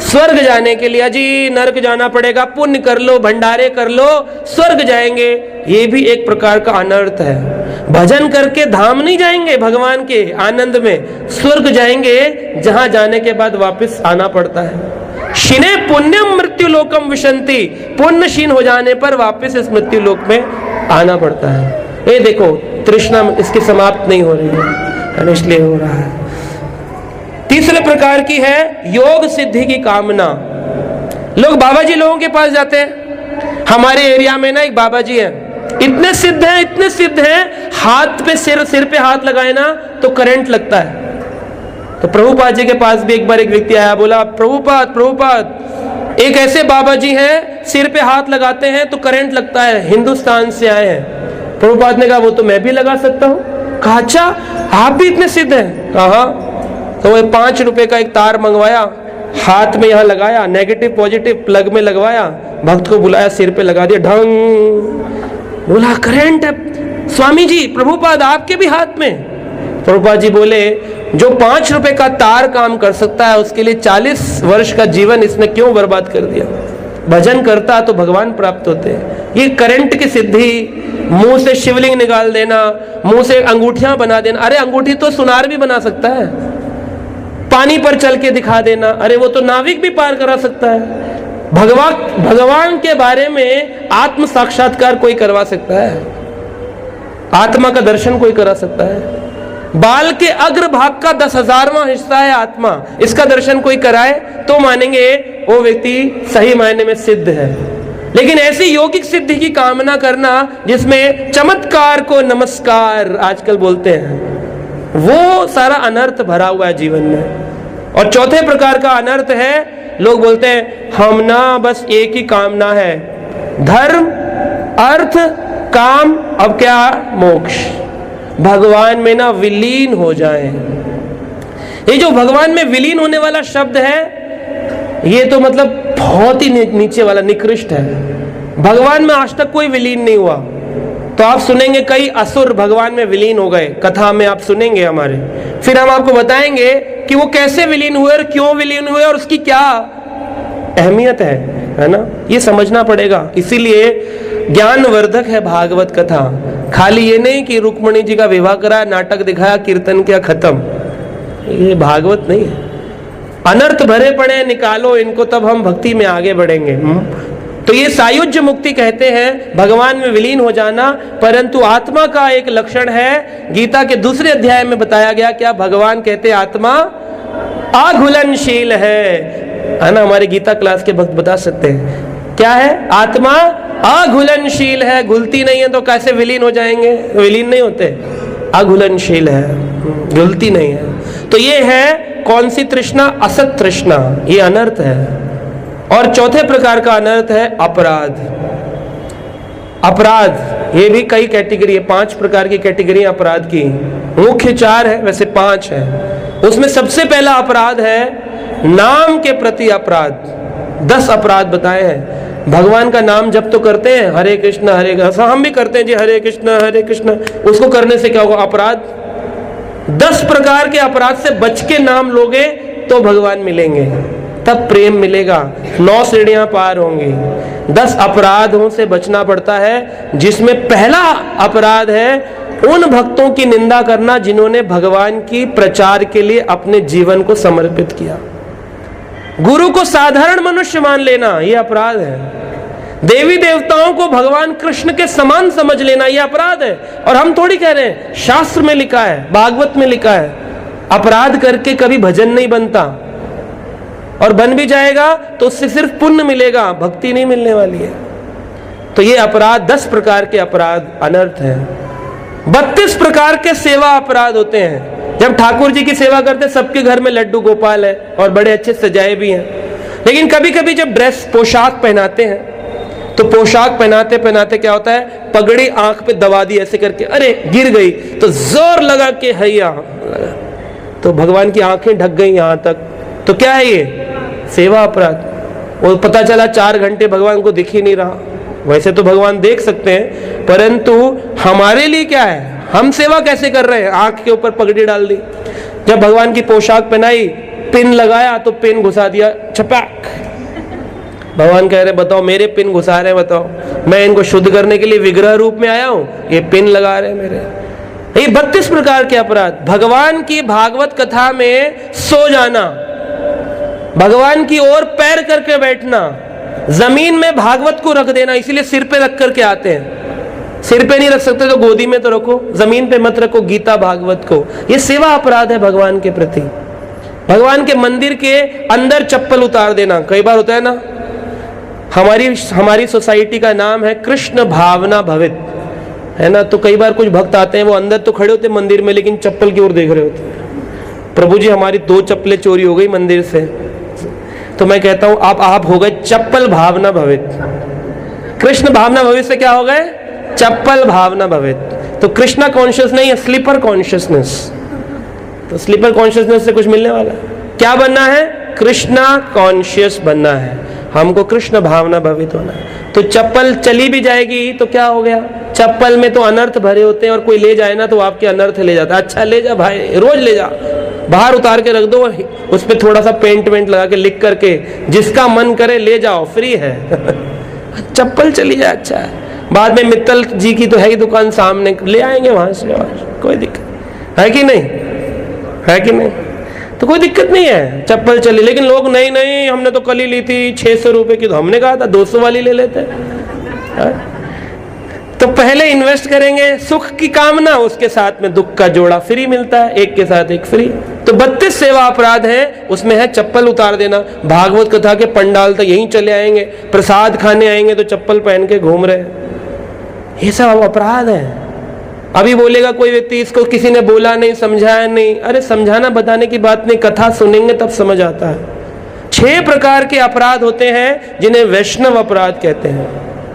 स्वर्ग जाने के लिए। अजी नरक जाना पड़ेगा, पुण्य कर लो, भंडारे कर लो, स्वर्ग जाएंगे। ये भी एक प्रकार का अनर्थ है। भजन करके धाम नहीं जाएंगे भगवान के आनंद में, स्वर्ग जाएंगे जहां जाने के बाद वापस आना पड़ता है। क्षीणे पुण्यम मृत्यु लोकम विशंति, पुण्य क्षीण हो जाने पर वापस इस मृत्यु लोक में आना पड़ता है। ये देखो तृष्णा इसकी समाप्त नहीं हो रही है, इसलिए हो रहा है। तीसरे प्रकार की है योग सिद्धि की कामना। लोग बाबा जी लोगों के पास जाते हैं। हमारे एरिया में ना एक बाबा जी हैं, इतने सिद्ध हैं, इतने सिद्ध हैं, हाथ पे सिर पे हाथ लगाए ना तो करंट लगता है। तो प्रभुपाद जी के पास भी एक बार एक व्यक्ति आया, बोला प्रभुपाद एक ऐसे बाबा जी हैं, सिर पे हाथ लगाते हैं तो करंट लगता है, हिंदुस्तान से आए हैं। प्रभुपाद ने कहा वो तो मैं भी लगा सकता हूँ। कहा अच्छा आप भी इतने सिद्ध हैं? कहा तो वो 5 रुपए का एक तार मंगवाया, हाथ में यहाँ लगाया, नेगेटिव पॉजिटिव प्लग में लगवाया, भक्त को बुलाया, सिर पे लगा दिया, ढंग, बोला करंट है। स्वामी जी प्रभुपाद आपके भी हाथ में? प्रभुपाद जी बोले जो 5 रुपए का तार काम कर सकता है उसके लिए 40 वर्ष का जीवन इसने क्यों बर्बाद कर दिया? भजन करता तो भगवान प्राप्त होते हैं। ये करंट की सिद्धि, मुंह से शिवलिंग निकाल देना, मुंह से अंगूठियां बना देना। अरे अंगूठी तो सुनार भी बना सकता है। पानी पर चल के दिखा देना, अरे वो तो नाविक भी पार करा सकता है। भगवान के बारे में आत्म साक्षात्कार कोई करवा सकता है, आत्मा का दर्शन कोई करा सकता है। बाल के अग्र भाग का 10,000वां हिस्सा है आत्मा, इसका दर्शन कोई कराए तो मानेंगे वो व्यक्ति सही मायने में सिद्ध है। लेकिन ऐसी यौगिक सिद्धि की कामना करना जिसमें चमत्कार को नमस्कार आजकल बोलते हैं, वो सारा अनर्थ भरा हुआ है जीवन में। और चौथे प्रकार का अनर्थ है, लोग बोलते हैं हम ना बस एक ही कामना है, धर्म अर्थ काम, अब क्या मोक्ष, भगवान में ना विलीन हो जाए। ये जो भगवान में विलीन होने वाला शब्द है, ये तो मतलब बहुत ही नीचे वाला, निकृष्ट है। भगवान में आज तक कोई विलीन नहीं हुआ। तो आप सुनेंगे कई असुर भगवान में विलीन हो गए, कथा में आप सुनेंगे हमारे। फिर हम आपको बताएंगे कि वो कैसे विलीन हुए और क्यों विलीन हुए और उसकी क्या अहमियत है ना? ये समझना पड़ेगा। इसीलिए ज्ञानवर्धक है भागवत कथा। खाली ये नहीं कि रुक्मणी जी का विवाह कराया, नाटक दिखाया, कीर्तन किया, खत्म, ये भागवत नहीं है। अनर्थ भरे पड़े, निकालो इनको, तब हम भक्ति में आगे बढ़ेंगे। तो ये सायुज्य मुक्ति कहते हैं, भगवान में विलीन हो जाना। परंतु आत्मा का एक लक्षण है, गीता के दूसरे अध्याय में बताया गया, क्या भगवान कहते हैं आत्मा अघुलनशील है ना? हमारे गीता क्लास के भक्त बता सकते हैं क्या है? आत्मा अघुलनशील है, घुलती नहीं है। तो कैसे विलीन हो जाएंगे? विलीन नहीं होते, अघुलनशील है, घुलती नहीं है। तो ये है कौन सी तृष्णा? असत तृष्णा, ये अनर्थ है। और चौथे प्रकार का अनर्थ है अपराध। अपराध ये भी कई कैटेगरी है, 5 प्रकार की कैटेगरी अपराध की। मुख्य 4 है, वैसे 5 है। उसमें सबसे पहला अपराध है नाम के प्रति अपराध। 10 अपराध बताए हैं। भगवान का नाम जब तो करते हैं, हरे कृष्ण हरे कृष्ण, हम भी करते हैं जी, हरे कृष्ण, उसको करने से क्या होगा? अपराध। 10 प्रकार के अपराध से बच के नाम लोगे तो भगवान मिलेंगे, तब प्रेम मिलेगा, 9 सीढ़ियां पार होंगी। 10 अपराधों से बचना पड़ता है, जिसमें पहला अपराध है उन भक्तों की निंदा करना जिन्होंने भगवान की प्रचार के लिए अपने जीवन को समर्पित किया। गुरु को साधारण मनुष्य मान लेना, यह अपराध है। देवी देवताओं को भगवान कृष्ण के समान समझ लेना, यह अपराध है। और हम थोड़ी कह रहे हैं, शास्त्र में लिखा है, भागवत में लिखा है, अपराध करके कभी भजन नहीं बनता, और बन भी जाएगा तो उससे सिर्फ पुण्य मिलेगा, भक्ति नहीं मिलने वाली है। तो ये अपराध 10 प्रकार के अपराध अनर्थ है। 32 प्रकार के सेवा अपराध होते हैं। जब ठाकुर जी की सेवा करते, सबके घर में लड्डू गोपाल है और बड़े अच्छे सजाए भी हैं, लेकिन कभी कभी जब ड्रेस पोशाक पहनाते हैं तो पोशाक पहनाते पहनाते क्या होता है, पगड़ी आंख पे दबा दी ऐसे करके, अरे गिर गई, तो जोर लगा के हैया लगा, तो भगवान की आंखें ढक गई यहां तक। तो क्या है ये? सेवा अपराध। और पता चला 4 घंटे भगवान को दिख ही नहीं रहा। वैसे तो भगवान देख सकते हैं, परंतु हमारे लिए क्या है, हम सेवा कैसे कर रहे हैं? आंख के ऊपर पगड़ी डाल दी। जब भगवान की पोशाक पहनाई, पिन लगाया तो पिन घुसा दिया, छपाक। भगवान कह रहे बताओ, मेरे पिन घुसा रहे, बताओ मैं इनको शुद्ध करने के लिए विग्रह रूप में आया हूं, ये पिन लगा रहे मेरे। ये 32 प्रकार के अपराध। भगवान की भागवत कथा में सो जाना, भगवान की ओर पैर करके बैठना, जमीन में भागवत को रख देना, इसीलिए सिर पे रख करके आते हैं। सिर पे नहीं रख सकते तो गोदी में तो रखो, जमीन पे मत रखो गीता भागवत को। ये सेवा अपराध है भगवान के प्रति। भगवान के मंदिर के अंदर चप्पल उतार देना, कई बार होता है ना। हमारी सोसाइटी का नाम है कृष्ण भावना भवित, है ना। तो कई बार कुछ भक्त आते हैं, वो अंदर तो खड़े होते मंदिर में, लेकिन चप्पल की ओर देख रहे होते हैं। प्रभु जी हमारी 2 चप्पलें चोरी हो गई मंदिर से। तो मैं कहता हूं आप हो गए चप्पल भावना भवित। कृष्ण भावना भवित से क्या हो गए? चप्पल भावना भवित। तो कृष्णा कॉन्शियस नहीं है, स्लीपर कॉन्शियसनेस। तो स्लीपर कॉन्शियसनेस से कुछ मिलने वाला क्या बनना है? कृष्णा कॉन्शियस बनना है हमको, कृष्ण भावना भवित होना है। तो चप्पल चली भी जाएगी तो क्या हो गया? चप्पल में तो अनर्थ भरे होते हैं, और कोई ले जाए ना तो आपके अनर्थ ले जाता है। अच्छा ले जा भाई, रोज ले जा, बाहर उतार के रख दो, उस पर थोड़ा सा पेंट वेंट लगा के लिख करके, जिसका मन करे ले जाओ, फ्री है। चप्पल चली जाए अच्छा है। बाद में मित्तल जी की तो है ही दुकान सामने, ले आएंगे वहां से, कोई दिक्कत है कि नहीं? है कि नहीं? तो कोई दिक्कत नहीं है, चप्पल चली। लेकिन लोग नहीं नहीं, हमने तो कल ही ली थी 600 रुपए की, तो हमने कहा था 200 वाली ले लेते हैं। तो पहले इन्वेस्ट करेंगे, सुख की कामना, उसके साथ में दुख का जोड़ा फ्री मिलता है, एक के साथ एक फ्री। तो 32 सेवा अपराध है, उसमें है चप्पल उतार देना। भागवत कथा के पंडाल तक यहीं चले आएंगे, प्रसाद खाने आएंगे तो चप्पल पहन के घूम रहे हैं, ये सब अपराध है। अभी बोलेगा कोई व्यक्ति, इसको किसी ने बोला नहीं, समझाया नहीं। अरे समझाना बताने की बात नहीं, कथा सुनेंगे तब समझ आता है। 6 प्रकार के अपराध होते हैं जिन्हें वैष्णव अपराध कहते हैं।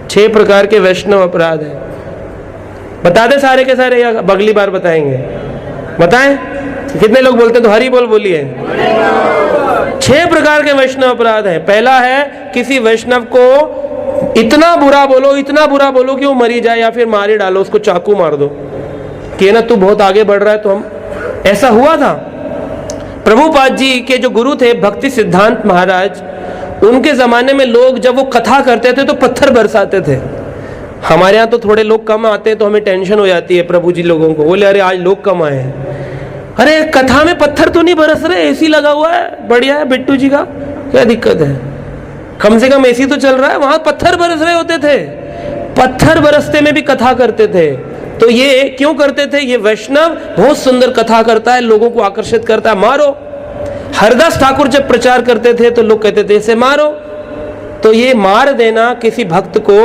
6 प्रकार के वैष्णव अपराध हैं। बता दे सारे के सारे या अगली बार बताएंगे? बताएं कितने लोग बोलते हैं? तो हरि बोल बोलिए। 6 प्रकार के वैष्णव अपराध हैं। पहला है, किसी वैष्णव को इतना बुरा बोलो कि वो मरी जाए, या फिर मारे डालो, उसको चाकू मार दो कि ना तू बहुत आगे बढ़ रहा है। तो हम, ऐसा हुआ था। प्रभुपाद जी के जो गुरु थे भक्ति सिद्धांत महाराज, उनके जमाने में लोग जब वो कथा करते थे तो पत्थर बरसाते थे। हमारे यहाँ तो थोड़े लोग कम आते हैं तो हमें टेंशन हो जाती है प्रभु जी लोगों को, बोले अरे आज लोग कम आए हैं। अरे कथा में पत्थर तो नहीं बरस रहे, एसी लगा हुआ है, बढ़िया है बिट्टू जी का, क्या दिक्कत है? कम से कम एसी तो चल रहा है। वहां पत्थर बरस रहे होते थे, पत्थर बरसते में भी कथा करते थे। तो ये क्यों करते थे? ये वैष्णव बहुत सुंदर कथा करता है, लोगों को आकर्षित करता है, मारो। हरदास ठाकुर जब प्रचार करते थे तो लोग कहते थे इसे मारो। तो ये मार देना किसी भक्त को,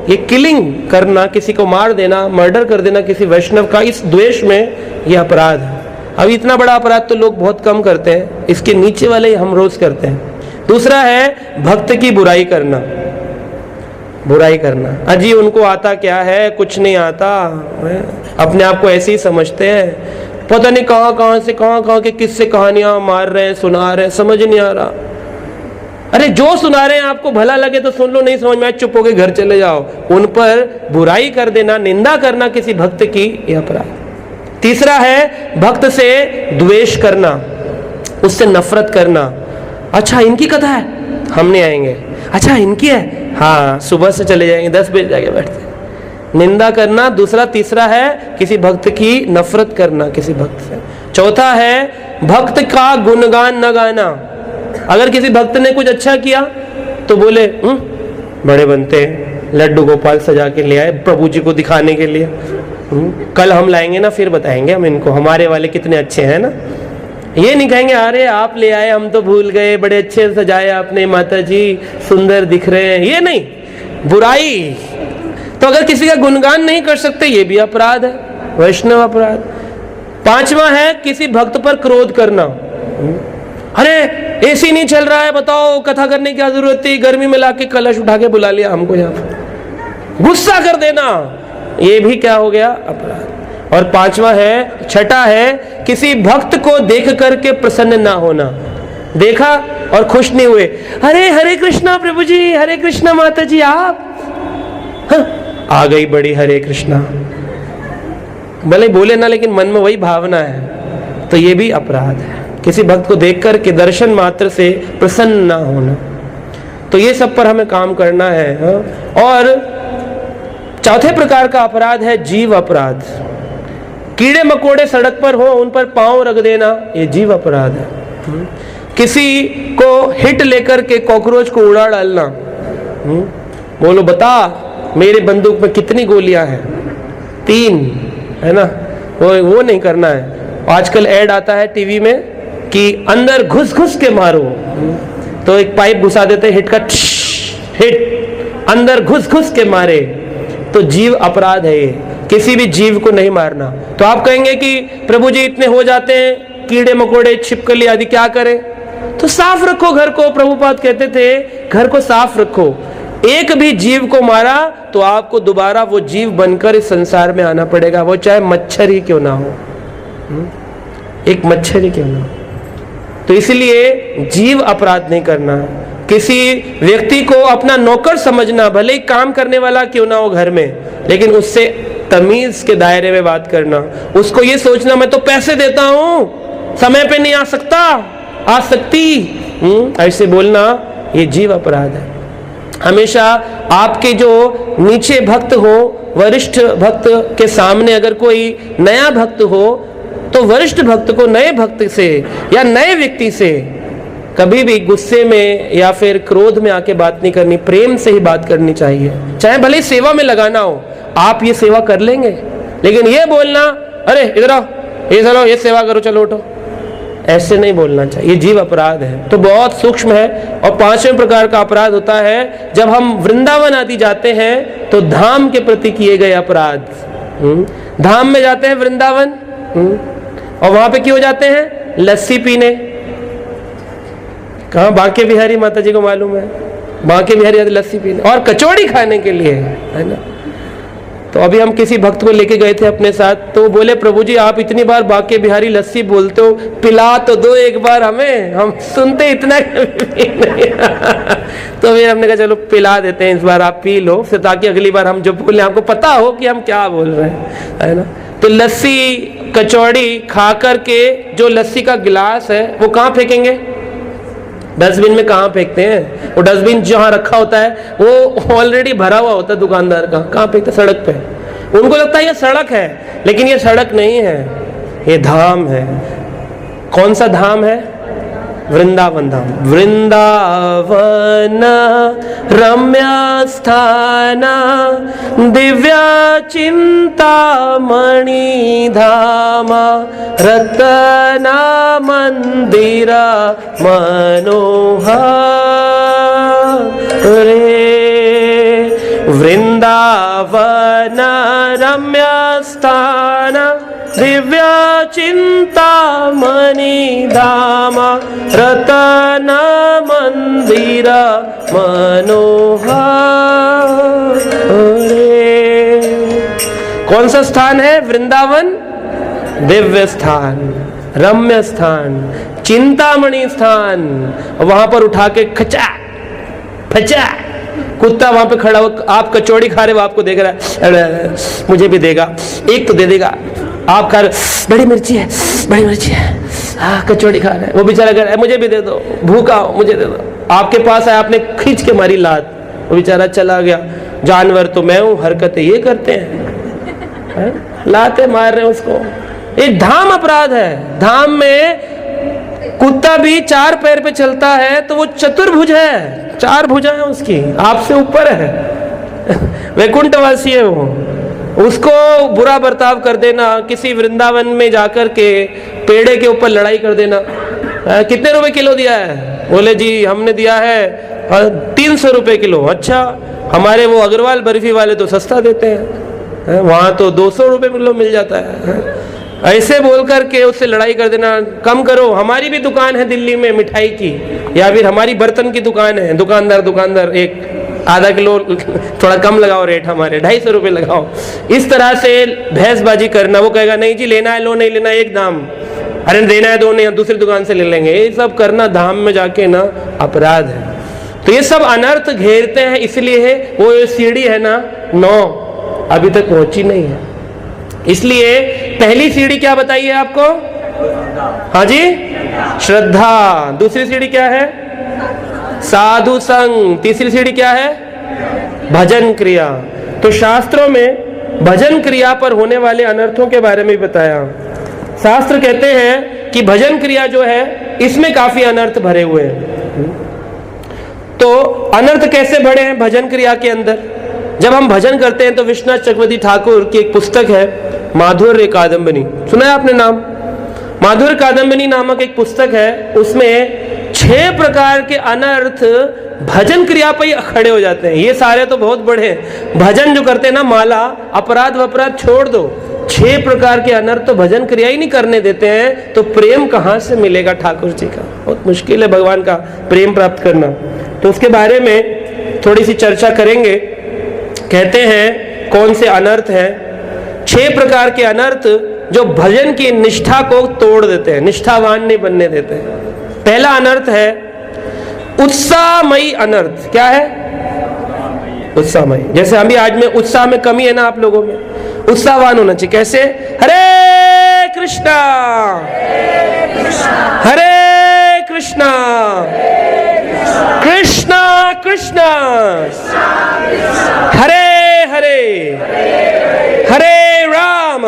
ये किलिंग करना, किसी को मार देना, मर्डर कर देना किसी वैष्णव का, इस द्वेष में ये अपराध है। अब इतना बड़ा अपराध तो लोग बहुत कम करते हैं, इसके नीचे वाले हम रोज करते हैं। दूसरा है भक्त की बुराई करना। बुराई करना, अजी उनको आता क्या है, कुछ नहीं आता, अपने आप को ऐसे ही समझते हैं, पता नहीं कहां के किससे कहानियां मार रहे हैं, सुना रहे हैं, समझ नहीं आ रहा। अरे जो सुना रहे हैं आपको भला लगे तो सुन लो, नहीं समझ में आए चुप होके घर चले जाओ। उन पर बुराई कर देना, निंदा करना किसी भक्त की, यह अपराध। तीसरा है भक्त से द्वेष करना, उससे नफरत करना। अच्छा इनकी कथा है, हम नहीं आएंगे। अच्छा इनकी है, हाँ सुबह से चले जाएंगे, 10 बजे जाके बैठते। निंदा करना दूसरा। तीसरा है किसी भक्त की नफरत करना, किसी भक्त से। चौथा है भक्त का गुणगान न गाना। अगर किसी भक्त ने कुछ अच्छा किया तो बोले बड़े बनते हैं, लड्डू गोपाल सजा के ले आए प्रभु जी को दिखाने के लिए, कल हम लाएंगे ना फिर बताएंगे हम इनको, हमारे वाले कितने अच्छे हैं ना। ये नहीं कहेंगे अरे आप ले आए हम तो भूल गए, बड़े अच्छे सजाए आपने माता जी, सुंदर दिख रहे हैं। ये नहीं, बुराई। तो अगर किसी का गुणगान नहीं कर सकते ये भी अपराध है, वैष्णव अपराध। पांचवा है किसी भक्त पर क्रोध करना। अरे एसी नहीं चल रहा है, बताओ कथा करने की क्या जरूरत थी, गर्मी में लाके कलश उठा के बुला लिया हमको यहाँ पर। गुस्सा कर देना, ये भी क्या हो गया? अपराध। और पांचवा है, छठा है, किसी भक्त को देख करके प्रसन्न ना होना। देखा और खुश नहीं हुए, अरे हरे कृष्णा प्रभु जी, हरे कृष्णा माता जी आप, हाँ, आ गई बड़ी हरे कृष्णा, भले बोले ना लेकिन मन में वही भावना है, तो ये भी अपराध है। किसी भक्त को देख कर के दर्शन मात्र से प्रसन्न ना होना, तो ये सब पर हमें काम करना है। और चौथे प्रकार का अपराध है जीव अपराध। कीड़े मकोड़े सड़क पर हो, उन पर पांव रख देना, ये जीव अपराध है। किसी को हिट लेकर के कॉकरोच को उड़ा डालना, बोलो बता मेरे बंदूक में कितनी गोलियां हैं? 3, है ना? वो नहीं करना है। आजकल ऐड आता है टीवी में कि अंदर घुस घुस के मारो, तो एक पाइप घुसा देते हिट का, हिट, अंदर घुस घुस के मारे, तो जीव अपराध है ये। किसी भी जीव को नहीं मारना। तो आप कहेंगे कि प्रभु जी इतने हो जाते हैं, कीड़े मकोड़े छिपकली आदि, क्या करें? तो साफ रखो घर को। प्रभुपाद कहते थे घर को साफ रखो। एक भी जीव को मारा तो आपको दोबारा वो जीव बनकर इस संसार में आना पड़ेगा, वो चाहे मच्छर ही क्यों ना हो, एक मच्छर ही क्यों ना हो। तो इसलिए जीव अपराध नहीं करना। किसी व्यक्ति को अपना नौकर समझना, भले ही काम करने वाला क्यों ना हो घर में, लेकिन उससे तमीज के दायरे में बात करना। उसको ये सोचना मैं तो पैसे देता हूं, समय पे नहीं आ सकता, आ सकती, ऐसे बोलना, ये जीव अपराध है। हमेशा आपके जो नीचे भक्त हो, वरिष्ठ भक्त के सामने अगर कोई नया भक्त हो, तो वरिष्ठ भक्त को नए भक्त से या नए व्यक्ति से कभी भी गुस्से में या फिर क्रोध में आके बात नहीं करनी, प्रेम से ही बात करनी चाहिए। चाहे भले सेवा में लगाना हो, आप ये सेवा कर लेंगे, लेकिन ये बोलना अरे इधर आओ, ये चलो ये सेवा करो, चलो उठो, ऐसे नहीं बोलना चाहिए। ये जीव अपराध है, तो बहुत सूक्ष्म है। और पांचवें प्रकार का अपराध होता है जब हम वृंदावन आदि जाते हैं तो धाम के प्रति किए गए अपराध। धाम में जाते हैं वृंदावन, और वहां पे क्यों जाते हैं? लस्सी पीने। कहाँ? बांके बिहारी माता जी को मालूम है, बांके बिहारी लस्सी पीने और कचौड़ी खाने के लिए, है ना? तो अभी हम किसी भक्त को लेके गए थे अपने साथ, तो बोले प्रभु जी आप इतनी बार बांके बिहारी लस्सी बोलते हो, पिला तो दो एक बार हमें, हम सुनते इतना नहीं। तो फिर हमने कहा चलो पिला देते हैं, इस बार आप पी लो, फिर ताकि अगली बार हम जो बोले आपको पता हो कि हम क्या बोल रहे हैं, है ना? तो लस्सी कचौड़ी खा करके जो लस्सी का गिलास है वो कहाँ फेंकेंगे? डस्टबिन में। कहाँ फेंकते हैं? वो डस्टबिन जहाँ रखा होता है वो ऑलरेडी भरा हुआ होता है दुकानदार का, कहाँ फेंकते? सड़क पे। उनको लगता है ये सड़क है, लेकिन ये सड़क नहीं है, ये धाम है। कौन सा धाम है? वृंदावन धाम। वृंदावन रम्य स्थान दिव्य चिंतामणि धाम रत्न मंदिर मनोहर रे। वृंदावन रम्य स्थान दिव्य चिंतामणि धाम रतन मंदिर मनोहर रे। कौन सा स्थान है? वृंदावन दिव्य स्थान, रम्य स्थान, चिंतामणि स्थान। वहां पर उठा के खचा फचा कुत्ता वहां पे खड़ा हो, आप कचौड़ी खा रहे हो, आपको देख रहा है, मुझे भी देगा, एक तो दे देगा। आप खा रहे, बड़ी मिर्ची है, बड़ी मिर्ची है, कचौड़ी खा रहे हैं, वो बेचारा कह रहा है मुझे भी दे दो, भूखा हो मुझे दे दो। आपके पास आया, आपने खींच के मारी लात, वो बेचारा चला गया। जानवर तो मैं हूं, हरकतें ये करते हैं, लाते मार रहे हैं उसको। एक धाम अपराध है। धाम में कुत्ता भी 4 पैर पे चलता है तो वो चतुर्भुज है, 4 भुजाएं उसकी, आपसे ऊपर है, वैकुंठवासी है वो। उसको बुरा बर्ताव कर देना, किसी वृंदावन में जाकर के पेड़े के ऊपर लड़ाई कर देना, कितने रुपए किलो दिया है? बोले जी हमने दिया है 300 रुपए किलो। अच्छा, हमारे वो अग्रवाल बर्फी वाले तो सस्ता देते हैं, वहां तो 200 रुपए किलो मिल जाता है। ऐसे बोल करके उससे लड़ाई कर देना। कम करो, हमारी भी दुकान है दिल्ली में मिठाई की, या फिर हमारी बर्तन की दुकान है, दुकानदार एक आधा किलो थोड़ा कम लगाओ रेट, हमारे 250 रुपये लगाओ। इस तरह से भैंसबाजी करना, वो कहेगा नहीं जी लेना है लो, नहीं लेना एक दाम, अरे देना है दो, नहीं दूसरी दुकान से ले लेंगे। ये सब करना धाम में जाके ना अपराध है। तो ये सब अनर्थ घेरते हैं, इसलिए है वो सीढ़ी है ना 9 अभी तक पहुंची नहीं है। इसलिए पहली सीढ़ी क्या बताइए आपको? हाँ जी, श्रद्धा। दूसरी सीढ़ी क्या है? साधु संग। तीसरी सीढ़ी क्या है? भजन क्रिया। तो शास्त्रों में भजन क्रिया पर होने वाले अनर्थों के बारे में बताया। शास्त्र कहते हैं कि भजन क्रिया जो है इसमें काफी अनर्थ भरे हुए हैं। तो अनर्थ कैसे भरे हैं भजन क्रिया के अंदर? जब हम भजन करते हैं तो विश्वनाथ चक्रवर्ती ठाकुर की एक पुस्तक है माधुर्य कादंबनी, सुना है आपने नाम? माधुर्य कादंबनी नामक एक पुस्तक है, उसमें 6 प्रकार के अनर्थ भजन क्रिया पर ही खड़े हो जाते हैं। ये सारे तो बहुत बड़े हैं, भजन जो करते हैं ना माला, अपराध वपराध छोड़ दो, 6 प्रकार के अनर्थ तो भजन क्रिया ही नहीं करने देते हैं। तो प्रेम कहां से मिलेगा ठाकुर जी का? बहुत मुश्किल है भगवान का प्रेम प्राप्त करना। तो उसके बारे में थोड़ी सी चर्चा करेंगे। कहते हैं कौन से अनर्थ हैं? 6 प्रकार के अनर्थ जो भजन की निष्ठा को तोड़ देते हैं, निष्ठावान नहीं बनने देते हैं। पहला अनर्थ है उत्साहमयी अनर्थ। क्या है? उत्साहमयी। जैसे अभी आज में उत्साह में कमी है ना आप लोगों में, उत्साहवान होना चाहिए। कैसे? हरे कृष्णा हरे कृष्णा कृष्णा कृष्णा हरे हरे हरे राम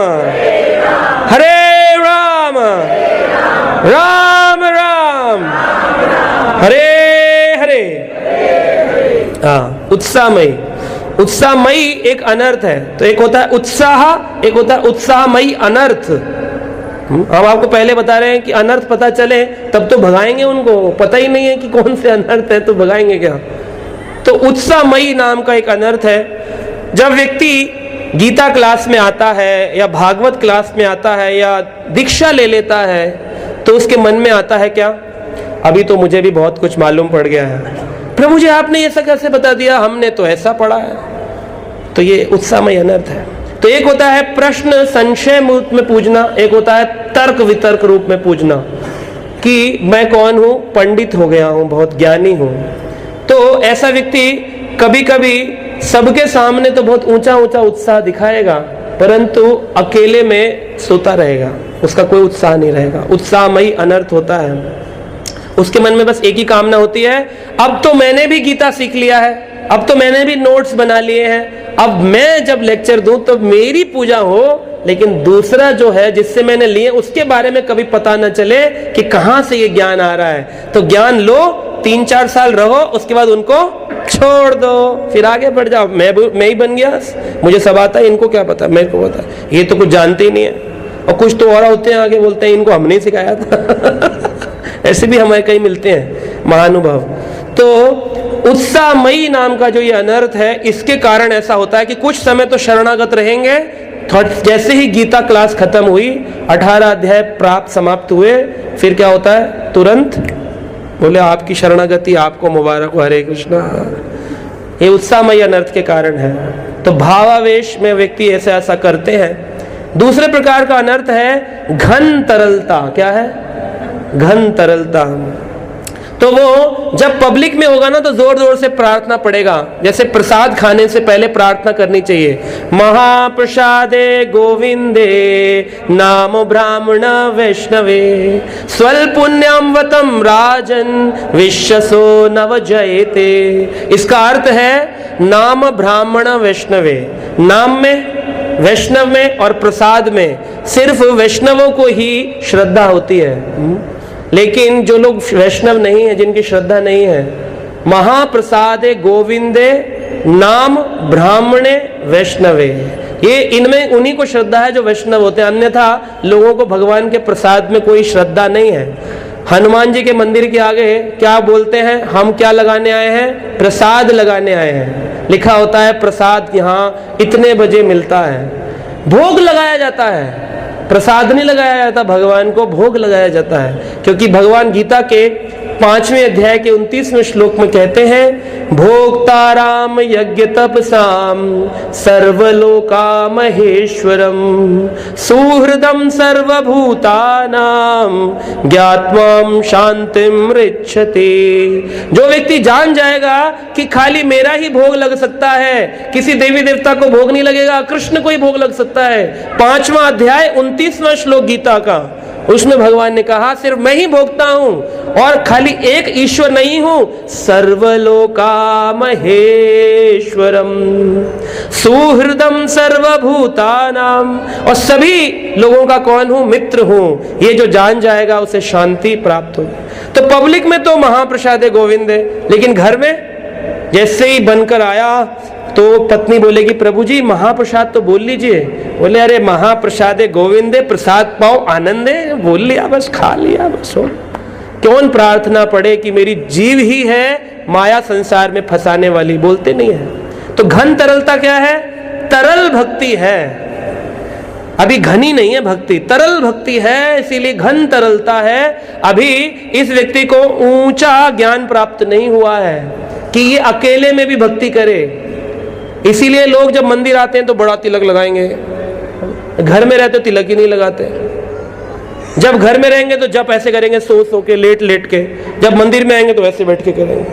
राम राम हरे हरे। हाँ, उत्साहमयी। उत्साहमयी एक अनर्थ है। तो एक होता है उत्साह, एक होता है उत्साहमयी अनर्थ। हम आपको पहले बता रहे हैं कि अनर्थ पता चले तब तो भगाएंगे उनको, पता ही नहीं है कि कौन से अनर्थ है तो भगाएंगे क्या? तो उत्साहमयी नाम का एक अनर्थ है। जब व्यक्ति गीता क्लास में आता है या भागवत क्लास में आता है या दीक्षा ले लेता है तो उसके मन में आता है क्या? अभी तो मुझे भी बहुत कुछ मालूम पड़ गया है, प्रभु जी आपने ये सब कैसे बता दिया, हमने तो ऐसा पढ़ा है। तो ये उत्साहमयी अनर्थ है। तो एक होता है प्रश्न संशय रूप में पूछना, एक होता है तर्क वितर्क रूप में पूछना कि मैं कौन हूं, पंडित हो गया हूं, बहुत ज्ञानी हूं। तो ऐसा व्यक्ति कभी कभी सबके सामने तो बहुत ऊंचा ऊंचा उत्साह दिखाएगा, परंतु अकेले में सोता रहेगा, उसका कोई उत्साह नहीं रहेगा। उत्साहमयी अनर्थ होता है। उसके मन में बस एक ही कामना होती है, अब तो मैंने भी गीता सीख लिया है, अब तो मैंने भी नोट्स बना लिए हैं, अब मैं जब लेक्चर दूं तो मेरी पूजा हो, लेकिन दूसरा जो है जिससे मैंने लिए उसके बारे में कभी पता न चले कि कहां से ये ज्ञान आ रहा है। तो ज्ञान लो, 3-4 साल रहो, उसके बाद उनको छोड़ दो, फिर आगे बढ़ जाओ। मैं ही बन गया, मुझे सब आता है, इनको क्या पता, मेरे को पता, ये तो कुछ जानते ही नहीं है। और कुछ तो और होते हैं आगे बोलते हैं इनको हमने ही सिखाया था ऐसे भी हमारे कई मिलते हैं महानुभाव। तो उत्साहमयी नाम का जो ये अनर्थ है, इसके कारण ऐसा होता है कि कुछ समय तो शरणागत रहेंगे, जैसे ही गीता क्लास खत्म हुई, 18 अध्याय प्राप्त समाप्त हुए, फिर क्या होता है? तुरंत बोले आपकी शरणागति, आपको मुबारक हो, हरे कृष्णा। ये उत्साहमयी अनर्थ के कारण है। तो भावावेश में व्यक्ति ऐसा करते हैं। दूसरे प्रकार का अनर्थ है घन तरलता। क्या है? घन तरलता। तो वो जब पब्लिक में होगा ना तो जोर जोर से प्रार्थना पड़ेगा। जैसे प्रसाद खाने से पहले प्रार्थना करनी चाहिए, महाप्रसादे गोविंदे नाम ब्राह्मण वैष्णवे स्वल्पुण्यम वतम राजन विश्वसो नव जयते। इसका अर्थ है नाम ब्राह्मण वैष्णवे, नाम में, वैष्णव में और प्रसाद में सिर्फ वैष्णवों को ही श्रद्धा होती है। लेकिन जो लोग वैष्णव नहीं है, जिनकी श्रद्धा नहीं है, महाप्रसादे गोविंदे नाम ब्राह्मणे वैष्णवे, ये इनमें उन्हीं को श्रद्धा है जो वैष्णव होते हैं। अन्यथा लोगों को भगवान के प्रसाद में कोई श्रद्धा नहीं है। हनुमान जी के मंदिर के आगे क्या बोलते हैं? हम क्या लगाने आए हैं? प्रसाद लगाने आए हैं। लिखा होता है प्रसाद यहाँ इतने बजे मिलता है। भोग लगाया जाता है, प्रसाद नहीं लगाया जाता, भगवान को भोग लगाया जाता है। क्योंकि भगवान गीता के 5वें अध्याय के 29वें श्लोक में कहते हैं, भोक्ताराम यज्ञ तपसाम सर्वलोका महेश्वरम सुहृदम सर्वभूतानाम ज्ञात्वाम शांतिम ऋच्छते। जो व्यक्ति जान जाएगा कि खाली मेरा ही भोग लग सकता है, किसी देवी देवता को भोग नहीं लगेगा, कृष्ण को ही भोग लग सकता है। 5वां अध्याय 29वां श्लोक गीता का, उसमें भगवान ने कहा सिर्फ मैं ही भोगता हूं और खाली एक ईश्वर नहीं हूं, सर्वलोका महेश्वरम सुहृदम सर्वभूतानाम, और सभी लोगों का कौन हूं, मित्र हूं। ये जो जान जाएगा उसे शांति प्राप्त होगी। तो पब्लिक में तो महाप्रसाद गोविंद है, लेकिन घर में जैसे ही बनकर आया तो पत्नी बोलेगी, प्रभु जी महाप्रसाद तो बोल लीजिए। बोले, अरे महाप्रसाद गोविंद प्रसाद पाओ आनंद है, बोल लिया बस, खा लिया बस हो। कौन प्रार्थना पड़े कि मेरी जीव ही है माया संसार में फंसाने वाली, बोलते नहीं है। तो घन तरलता क्या है, तरल भक्ति है। अभी घनी नहीं है भक्ति, तरल भक्ति है, इसीलिए घन तरलता है। अभी इस व्यक्ति को ऊंचा ज्ञान प्राप्त नहीं हुआ है कि ये अकेले में भी भक्ति करे। इसीलिए लोग जब मंदिर आते हैं तो बड़ा तिलक लगाएंगे, घर में रहते तिलक ही नहीं लगाते। जब घर में रहेंगे तो जब ऐसे करेंगे सो सो के, लेट लेट के, जब मंदिर में आएंगे तो ऐसे बैठ के करेंगे।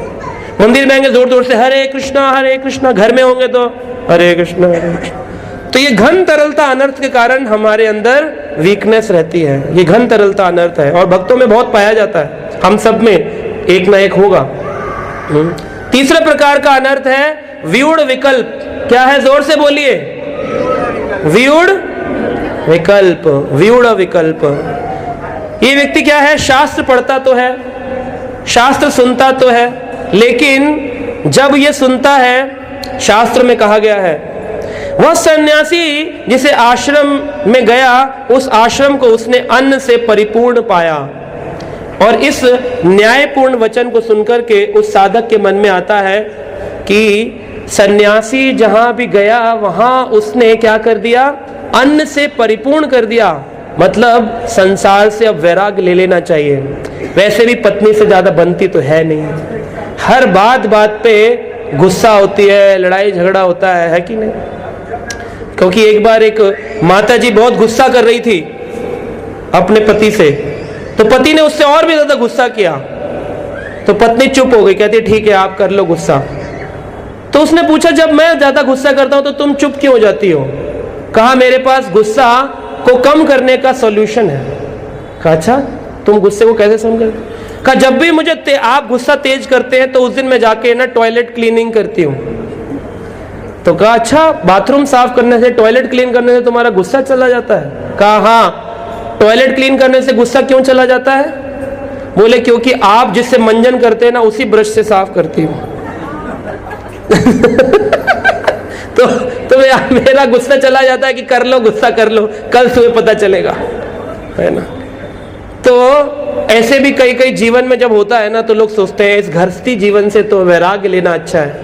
मंदिर में आएंगे जोर जोर से हरे कृष्णा, घर में होंगे तो हरे कृष्णा हरे कृष्णा। तो ये घन तरलता अनर्थ के कारण हमारे अंदर वीकनेस रहती है। ये घन तरलता अनर्थ है और भक्तों में बहुत पाया जाता है, हम सब में एक ना एक होगा। तीसरे प्रकार का अनर्थ है व्यूढ़ विकल्प। क्या है, जोर से बोलिए, व्यूढ़ विकल्प, व्यूढ़ विकल्प। ये व्यक्ति क्या है, शास्त्र पढ़ता तो है, शास्त्र सुनता तो है, लेकिन जब ये सुनता है, शास्त्र में कहा गया है वह सन्यासी जिसे आश्रम में गया, उस आश्रम को उसने अन्न से परिपूर्ण पाया। और इस न्यायपूर्ण वचन को सुनकर के उस साधक के मन में आता है कि सन्यासी जहां भी गया वहां उसने क्या कर दिया, अन्न से परिपूर्ण कर दिया। मतलब संसार से अब वैराग्य ले लेना चाहिए। वैसे भी पत्नी से ज्यादा बनती तो है नहीं, हर बात बात पे गुस्सा होती है, लड़ाई झगड़ा होता है कि नहीं। क्योंकि एक बार एक माता जी बहुत गुस्सा कर रही थी अपने पति से, तो पति ने उससे और भी ज्यादा गुस्सा किया, तो पत्नी चुप हो गई, कहती ठीक है आप कर लो गुस्सा। तो उसने पूछा, जब मैं ज्यादा गुस्सा करता हूं तो तुम चुप क्यों हो जाती हो? कहा मेरे पास गुस्सा को कम करने का सॉल्यूशन है। कहा अच्छा, तुम गुस्से को कैसे कम करते? कहा जब भी मुझे आप गुस्सा तेज करते हैं तो उस दिन मैं जाके ना टॉयलेट क्लीनिंग करती हूँ। तो कहा अच्छा, बाथरूम साफ करने से, टॉयलेट क्लीन करने से तुम्हारा गुस्सा चला जाता है? कहा हाँ, टॉयलेट क्लीन करने से गुस्सा क्यों चला जाता है? बोले क्योंकि आप जिससे मंजन करते हैं ना उसी ब्रश से साफ करती हूँ। तो मेरा गुस्सा चला जाता है कि कर लो गुस्सा कर लो, कल सुबह पता चलेगा, है ना। तो ऐसे भी कई कई जीवन में जब होता है ना तो लोग सोचते हैं इस गृहस्थी जीवन से तो वैराग्य लेना अच्छा है।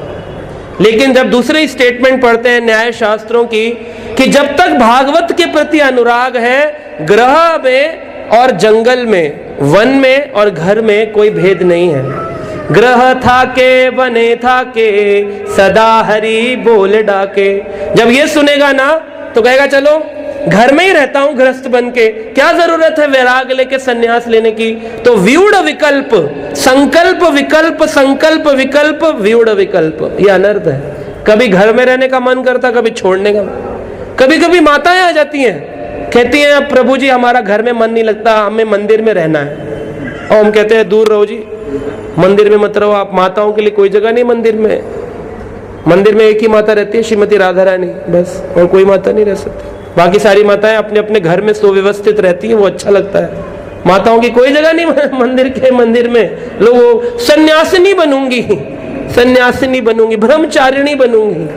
लेकिन जब दूसरे स्टेटमेंट पढ़ते हैं न्याय शास्त्रों की कि जब तक भागवत के प्रति अनुराग है, ग्रह में और जंगल में, वन में और घर में कोई भेद नहीं है। ग्रह था के बने था के सदा हरि बोल डाके। जब ये सुनेगा ना तो कहेगा चलो घर में ही रहता हूं गृहस्थ बन के, क्या जरूरत है वैराग लेके सन्यास लेने की। तो व्यूढ़ विकल्प, संकल्प विकल्प, संकल्प विकल्प, व्यूढ़ विकल्प, ये अनर्थ है। कभी घर में रहने का मन करता, कभी छोड़ने का। कभी कभी माताएं आ जाती हैं, कहती हैं प्रभु जी हमारा घर में मन नहीं लगता, हमें मंदिर में रहना है। और हम कहते हैं दूर रहो जी, मंदिर में मत रहो आप। माताओं के लिए कोई जगह नहीं मंदिर में। मंदिर में एक ही माता रहती है, श्रीमती राधा रानी, बस, और कोई माता नहीं रह सकती। बाकी सारी माताएं अपने अपने घर में सुव्यवस्थित रहती हैं, वो अच्छा लगता है। माताओं की कोई जगह नहीं मंदिर में। लोग सन्यासिनी बनूंगी, सन्यासिनी बनूंगी, ब्रह्मचारिणी बनूंगी,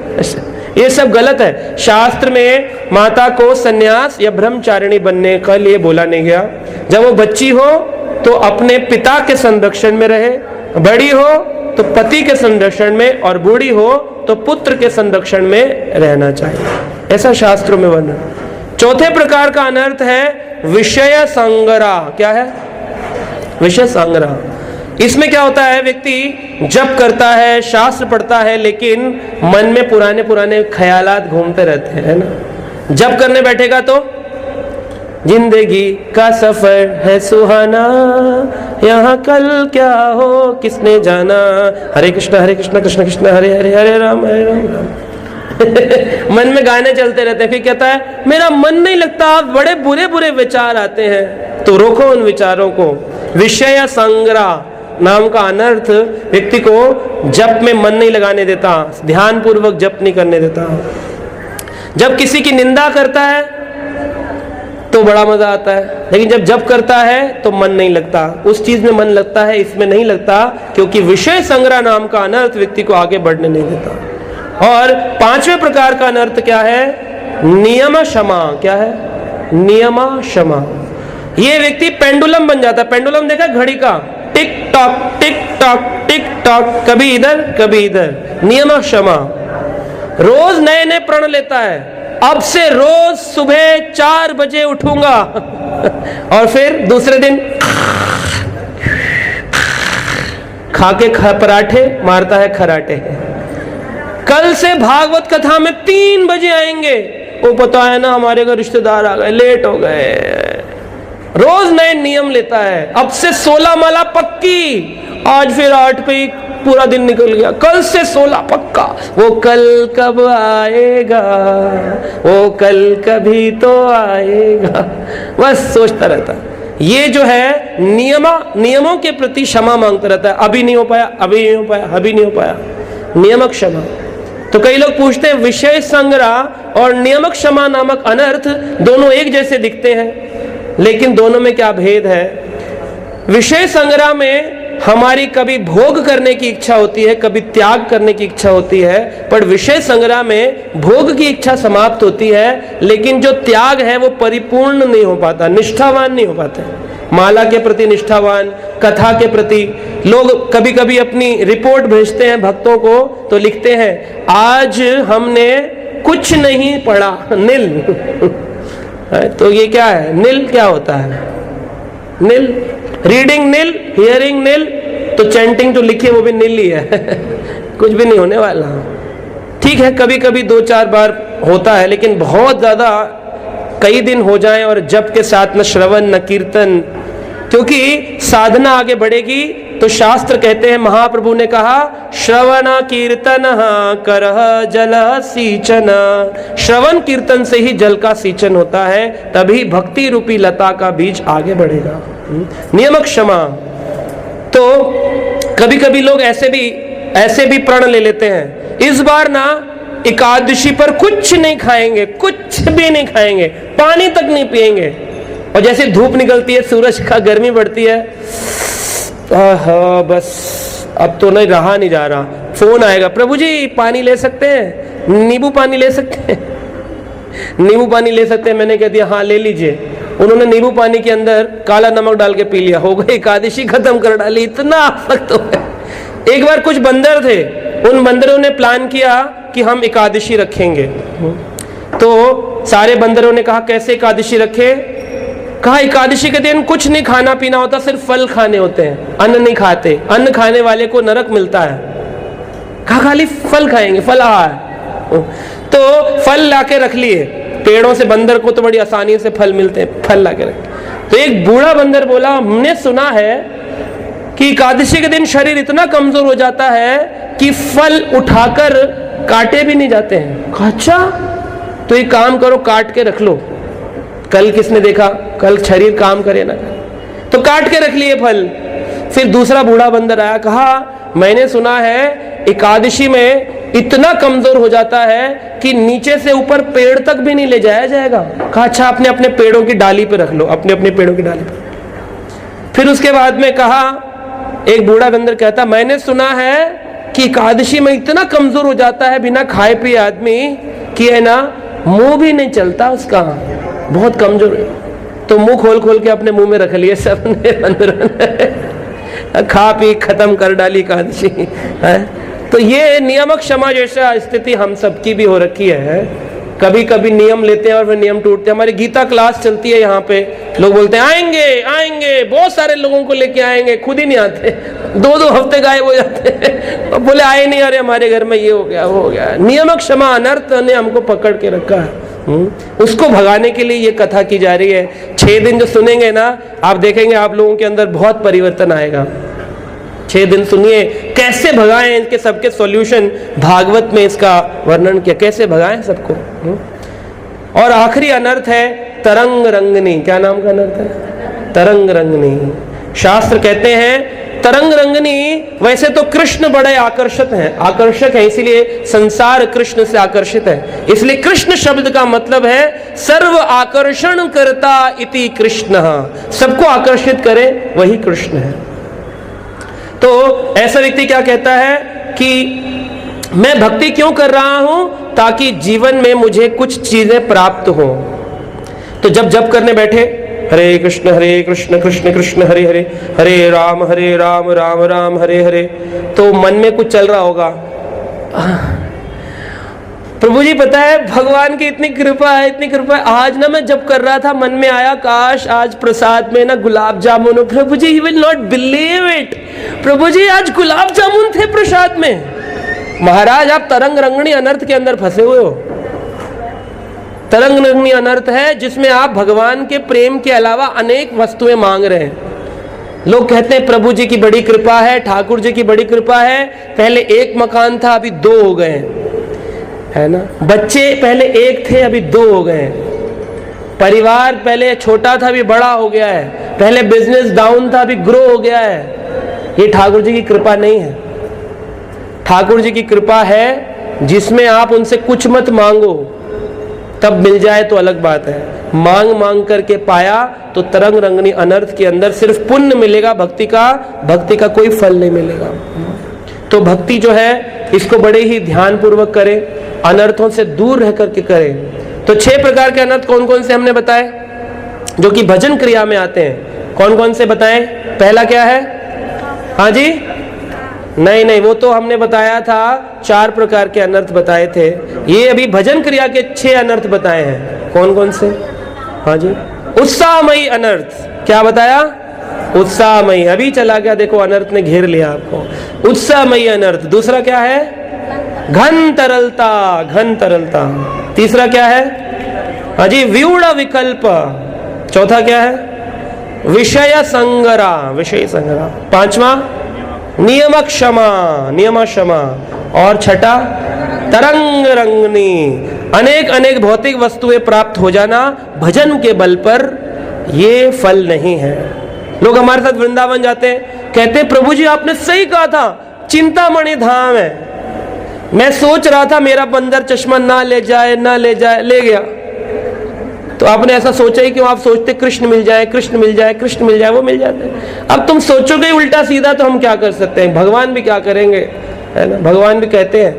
ये सब गलत है। शास्त्र में माता को सन्यास या ब्रह्मचारिणी बनने का लिए बोला नहीं गया। जब वो बच्ची हो तो अपने पिता के संरक्षण में रहे, बड़ी हो तो पति के संरक्षण में, और बूढ़ी हो तो पुत्र के संरक्षण में रहना चाहिए, ऐसा शास्त्रों में वर्णन। चौथे प्रकार का अनर्थ है विषय संग्रह। क्या है? विषय संग्रह। इसमें क्या होता है, व्यक्ति जप करता है, शास्त्र पढ़ता है, लेकिन मन में पुराने पुराने ख्यालात घूमते रहते हैं, है ना। जप करने बैठेगा तो जिंदगी का सफर है सुहाना, यहाँ कल क्या हो किसने जाना, हरे कृष्ण कृष्ण कृष्ण हरे हरे, हरे राम राम। मन में गाने चलते रहते हैं। फिर कहता है मेरा मन नहीं लगता, बड़े बुरे बुरे विचार आते हैं। तो रोको उन विचारों को। विषय संग्रह नाम का अनर्थ व्यक्ति को जप में मन नहीं लगाने देता, ध्यान पूर्वक जप नहीं करने देता। जब किसी की निंदा करता है तो बड़ा मजा आता है, लेकिन जब जप करता है तो मन नहीं लगता, उस चीज में मन लगता है, इसमें नहीं लगता, क्योंकि विषय संग्रह नाम का अनर्थ व्यक्ति को आगे बढ़ने नहीं देता। और पांचवें प्रकार का अनर्थ क्या है, नियम क्षमा। क्या है, नियम क्षमा। ये व्यक्ति पेंडुलम बन जाता है। पेंडुलम देखा घड़ी का, tick tock tick tock tick tock, कभी इधर कभी इधर। नियम क्षमा, रोज नए नए प्रण लेता है। अब से रोज सुबह 4 बजे उठूंगा और फिर दूसरे दिन खा के पराठे मारता है खराटे। कल से भागवत कथा में 3 बजे आएंगे, वो पता है ना हमारे घर रिश्तेदार आ गए, लेट हो गए। रोज नए नियम लेता है। अब से 16 माला पक्की, आज फिर 8 पे ही पूरा दिन निकल गया, कल से 16 पक्का। वो कल कब आएगा, वो कल कभी तो आएगा, बस सोचता रहता। ये जो है नियमों के प्रति क्षमा मांगता रहता है। अभी नहीं हो पाया, अभी नहीं हो पाया, अभी नहीं हो पाया। नियमक क्षमा। तो कई लोग पूछते हैं विषय संग्रह और नियमक क्षमा नामक अनर्थ दोनों एक जैसे दिखते हैं, लेकिन दोनों में क्या भेद है। विषय संग्रह में हमारी कभी भोग करने की इच्छा होती है, कभी त्याग करने की इच्छा होती है, पर विषय संग्रह में भोग की इच्छा समाप्त होती है, लेकिन जो त्याग है वो परिपूर्ण नहीं हो पाता, निष्ठावान नहीं हो पाते। माला के प्रति निष्ठावान, कथा के प्रति। लोग कभी कभी अपनी रिपोर्ट भेजते हैं भक्तों को, तो लिखते हैं आज हमने कुछ नहीं पढ़ा, नील। तो ये क्या है, नील क्या होता है, नील, रीडिंग नील, हियरिंग नील, तो चैंटिंग जो लिखी है वो भी नील ही है कुछ भी नहीं होने वाला। ठीक है, कभी कभी 2-4 बार होता है, लेकिन बहुत ज्यादा कई दिन हो जाएं और जप के साथ न श्रवण न कीर्तन, क्योंकि साधना आगे बढ़ेगी। तो शास्त्र कहते हैं, महाप्रभु ने कहा श्रवण कीर्तन करह जल सींचन। श्रवण कीर्तन से ही जल का सींचन होता है, तभी भक्ति रूपी लता का बीज आगे बढ़ेगा। नियमक क्षमा। तो कभी कभी लोग ऐसे भी प्रण ले लेते हैं, इस बार ना एकादशी पर कुछ नहीं खाएंगे, कुछ भी नहीं खाएंगे, पानी तक नहीं पिएंगे। और जैसे धूप निकलती है, सूरज का गर्मी बढ़ती है, बस अब तो नहीं रहा नहीं जा रहा, फोन आएगा, प्रभु जी पानी ले सकते हैं, नींबू पानी ले सकते हैं, नींबू पानी ले सकते हैं। मैंने कह दिया हाँ ले लीजिए। उन्होंने नींबू पानी के अंदर काला नमक डाल के पी लिया, हो गई एकादशी खत्म कर डाली, इतना आसक्त हो गए। एक बार कुछ बंदर थे, उन बंदरों ने प्लान किया कि हम एकादशी रखेंगे। तो सारे बंदरों ने कहा कैसे एकादशी रखे, कहा एकादशी के दिन कुछ नहीं खाना पीना होता, सिर्फ फल खाने होते हैं, अन्न नहीं खाते, अन्न खाने वाले को नरक मिलता है। कहा खाली फल खाएंगे, फलाहार। तो फल लाके रख लिए पेड़ों से, बंदर को तो बड़ी आसानी से फल मिलते हैं, फल लाके रख। तो एक बूढ़ा बंदर बोला हमने सुना है कि एकादशी के दिन शरीर इतना कमजोर हो जाता है कि फल उठाकर काटे भी नहीं जाते हैं। अच्छा तो एक काम करो, काट के रख लो, कल किसने देखा, कल शरीर काम करे ना। तो काट के रख लिए फल। फिर दूसरा बूढ़ा बंदर आया, कहा मैंने सुना है एकादशी में इतना कमजोर हो जाता है कि नीचे से ऊपर पेड़ तक भी नहीं ले जाया जाएगा। कहा अच्छा अपने अपने पेड़ों की डाली पे रख लो, अपने अपने पेड़ों की डाली पे। फिर उसके बाद में कहा, एक बूढ़ा बंदर कहता मैंने सुना है कि एकादशी में इतना कमजोर हो जाता है बिना खाए पिए आदमी कि है ना मुंह भी नहीं चलता उसका, बहुत कमजोर है। तो मुंह खोल खोल के अपने मुंह में रख लिए सबने, बंदरों ने खा पी खत्म कर डाली एकादशी है। तो ये नियमक क्षमा जैसा स्थिति हम सबकी भी हो रखी है। कभी कभी नियम लेते हैं और फिर नियम टूटते हैं। हमारी गीता क्लास चलती है यहाँ पे, लोग बोलते हैं आएंगे आएंगे, बहुत सारे लोगों को लेके आएंगे, खुद ही नहीं आते, 2-2 हफ्ते गायब हो जाते हैं, बोले आए नहीं, अरे हमारे घर में ये हो गया वो हो गया। नियम क्षमा अनर्थ ने हमको पकड़ के रखा है, उसको भगाने के लिए ये कथा की जा रही है। 6 दिन जो सुनेंगे ना, आप देखेंगे आप लोगों के अंदर बहुत परिवर्तन आएगा। 6 दिन सुनिए कैसे भगाएं, इनके सबके सॉल्यूशन भागवत में इसका वर्णन किया, कैसे भगाएं सबको। और आखिरी अनर्थ है तरंग रंगनी। क्या नाम का अनर्थ है? तरंग रंगनी। शास्त्र कहते हैं तरंग रंगनी, वैसे तो कृष्ण बड़े आकर्षक हैं, इसीलिए संसार कृष्ण से आकर्षित है। इसलिए कृष्ण शब्द का मतलब है सर्व आकर्षण करता इति कृष्ण, सबको आकर्षित करे वही कृष्ण है। तो ऐसा व्यक्ति क्या कहता है कि मैं भक्ति क्यों कर रहा हूं? ताकि जीवन में मुझे कुछ चीजें प्राप्त हो। तो जब जप करने बैठे हरे कृष्ण कृष्ण कृष्ण हरे हरे, हरे राम राम राम हरे हरे, तो मन में कुछ चल रहा होगा। प्रभु जी पता है भगवान की इतनी कृपा है, इतनी कृपा है, आज ना मैं जब कर रहा था मन में आया काश आज प्रसाद में ना गुलाब जामुन हो। Prabhu ji, you will not believe it, Prabhu ji आज गुलाब जामुन थे प्रसाद में। महाराज आप तरंग रंगनी अनर्थ के अंदर फंसे हुए हो। तरंग रंगनी अनर्थ है जिसमें आप भगवान के प्रेम के अलावा अनेक वस्तुएं मांग रहे हैं। लोग कहते हैं प्रभु जी की बड़ी कृपा है, ठाकुर जी की बड़ी कृपा है, पहले 1 मकान था अभी 2 हो गए, है ना। बच्चे पहले 1 थे अभी 2 हो गए, परिवार पहले छोटा था अभी बड़ा हो गया है, पहले बिजनेस डाउन था अभी ग्रो हो गया है। ये ठाकुर जी की कृपा नहीं है। ठाकुर जी की कृपा है जिसमें आप उनसे कुछ मत मांगो, तब मिल जाए तो अलग बात है। मांग मांग करके पाया तो तरंग रंगनी अनर्थ के अंदर सिर्फ पुण्य मिलेगा, भक्ति का कोई फल नहीं मिलेगा। तो भक्ति जो है इसको बड़े ही ध्यान पूर्वक करें, अनर्थों से दूर रह करके करें। तो 6 प्रकार के अनर्थ कौन कौन से हमने बताए जो कि भजन क्रिया में आते हैं? कौन कौन से बताएं? पहला क्या है? हाँ जी, नहीं, वो तो हमने बताया था, 4 प्रकार के अनर्थ बताए थे। ये अभी भजन क्रिया के 6 अनर्थ बताए हैं। कौन कौन से? हाँ जी, उत्साहमयी अनर्थ। क्या बताया? उत्साहमयी। अभी चला गया, देखो अनर्थ ने घेर लिया आपको। उत्साहमयी अनर्थ। दूसरा क्या है? घन तरलता। तीसरा क्या है? हाँ जी, व्यूढ़ विकल्प। चौथा क्या है? विषय संग्रह। 5वां नियम क्षमा। और छठा तरंग रंगनी। अनेक भौतिक वस्तुएं प्राप्त हो जाना भजन के बल पर ये फल नहीं है। लोग हमारे साथ वृंदावन जाते हैं, कहते हैं प्रभु जी आपने सही कहा था, चिंतामणि धाम है। मैं सोच रहा था मेरा बंदर चश्मा ना ले जाए, ले गया। तो आपने ऐसा सोचा ही क्यों? आप सोचते कृष्ण मिल जाए, वो मिल जाते हैं। अब तुम सोचोगे उल्टा सीधा तो हम क्या कर सकते हैं? भगवान भी क्या करेंगे, है ना। भगवान भी कहते हैं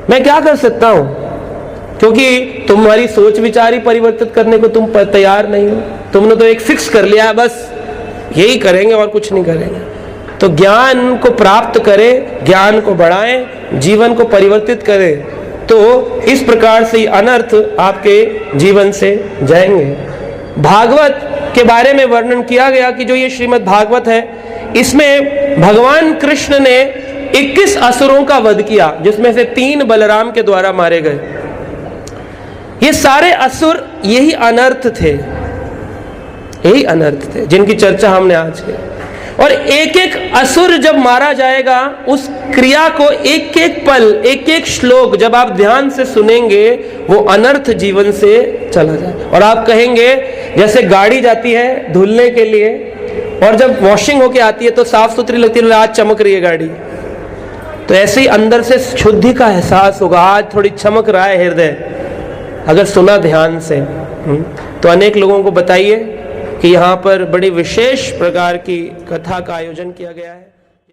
मैं क्या कर सकता हूं, क्योंकि तुम्हारी सोच विचार ही परिवर्तित करने को तुम तैयार नहीं हो। तुमने तो एक फिक्स कर लिया, बस यही करेंगे और कुछ नहीं करेंगे। तो ज्ञान को प्राप्त करें, ज्ञान को बढ़ाएं, जीवन को परिवर्तित करें, तो इस प्रकार से अनर्थ आपके जीवन से जाएंगे। भागवत के बारे में वर्णन किया गया कि जो ये श्रीमद् भागवत है, इसमें भगवान कृष्ण ने 21 असुरों का वध किया, जिसमें से 3 बलराम के द्वारा मारे गए। ये सारे असुर यही अनर्थ थे जिनकी चर्चा हमने आज की। और एक एक असुर जब मारा जाएगा, उस क्रिया को एक एक पल, एक एक श्लोक जब आप ध्यान से सुनेंगे, वो अनर्थ जीवन से चला जाए। और आप कहेंगे जैसे गाड़ी जाती है धुलने के लिए, और जब वॉशिंग होके आती है तो साफ सुथरी लगती है, आज चमक रही है गाड़ी, तो ऐसे ही अंदर से शुद्धि का एहसास होगा, आज थोड़ी चमक रहा है हृदय, अगर सुना ध्यान से। तो अनेक लोगों को बताइए कि यहाँ पर बड़ी विशेष प्रकार की कथा का आयोजन किया गया है।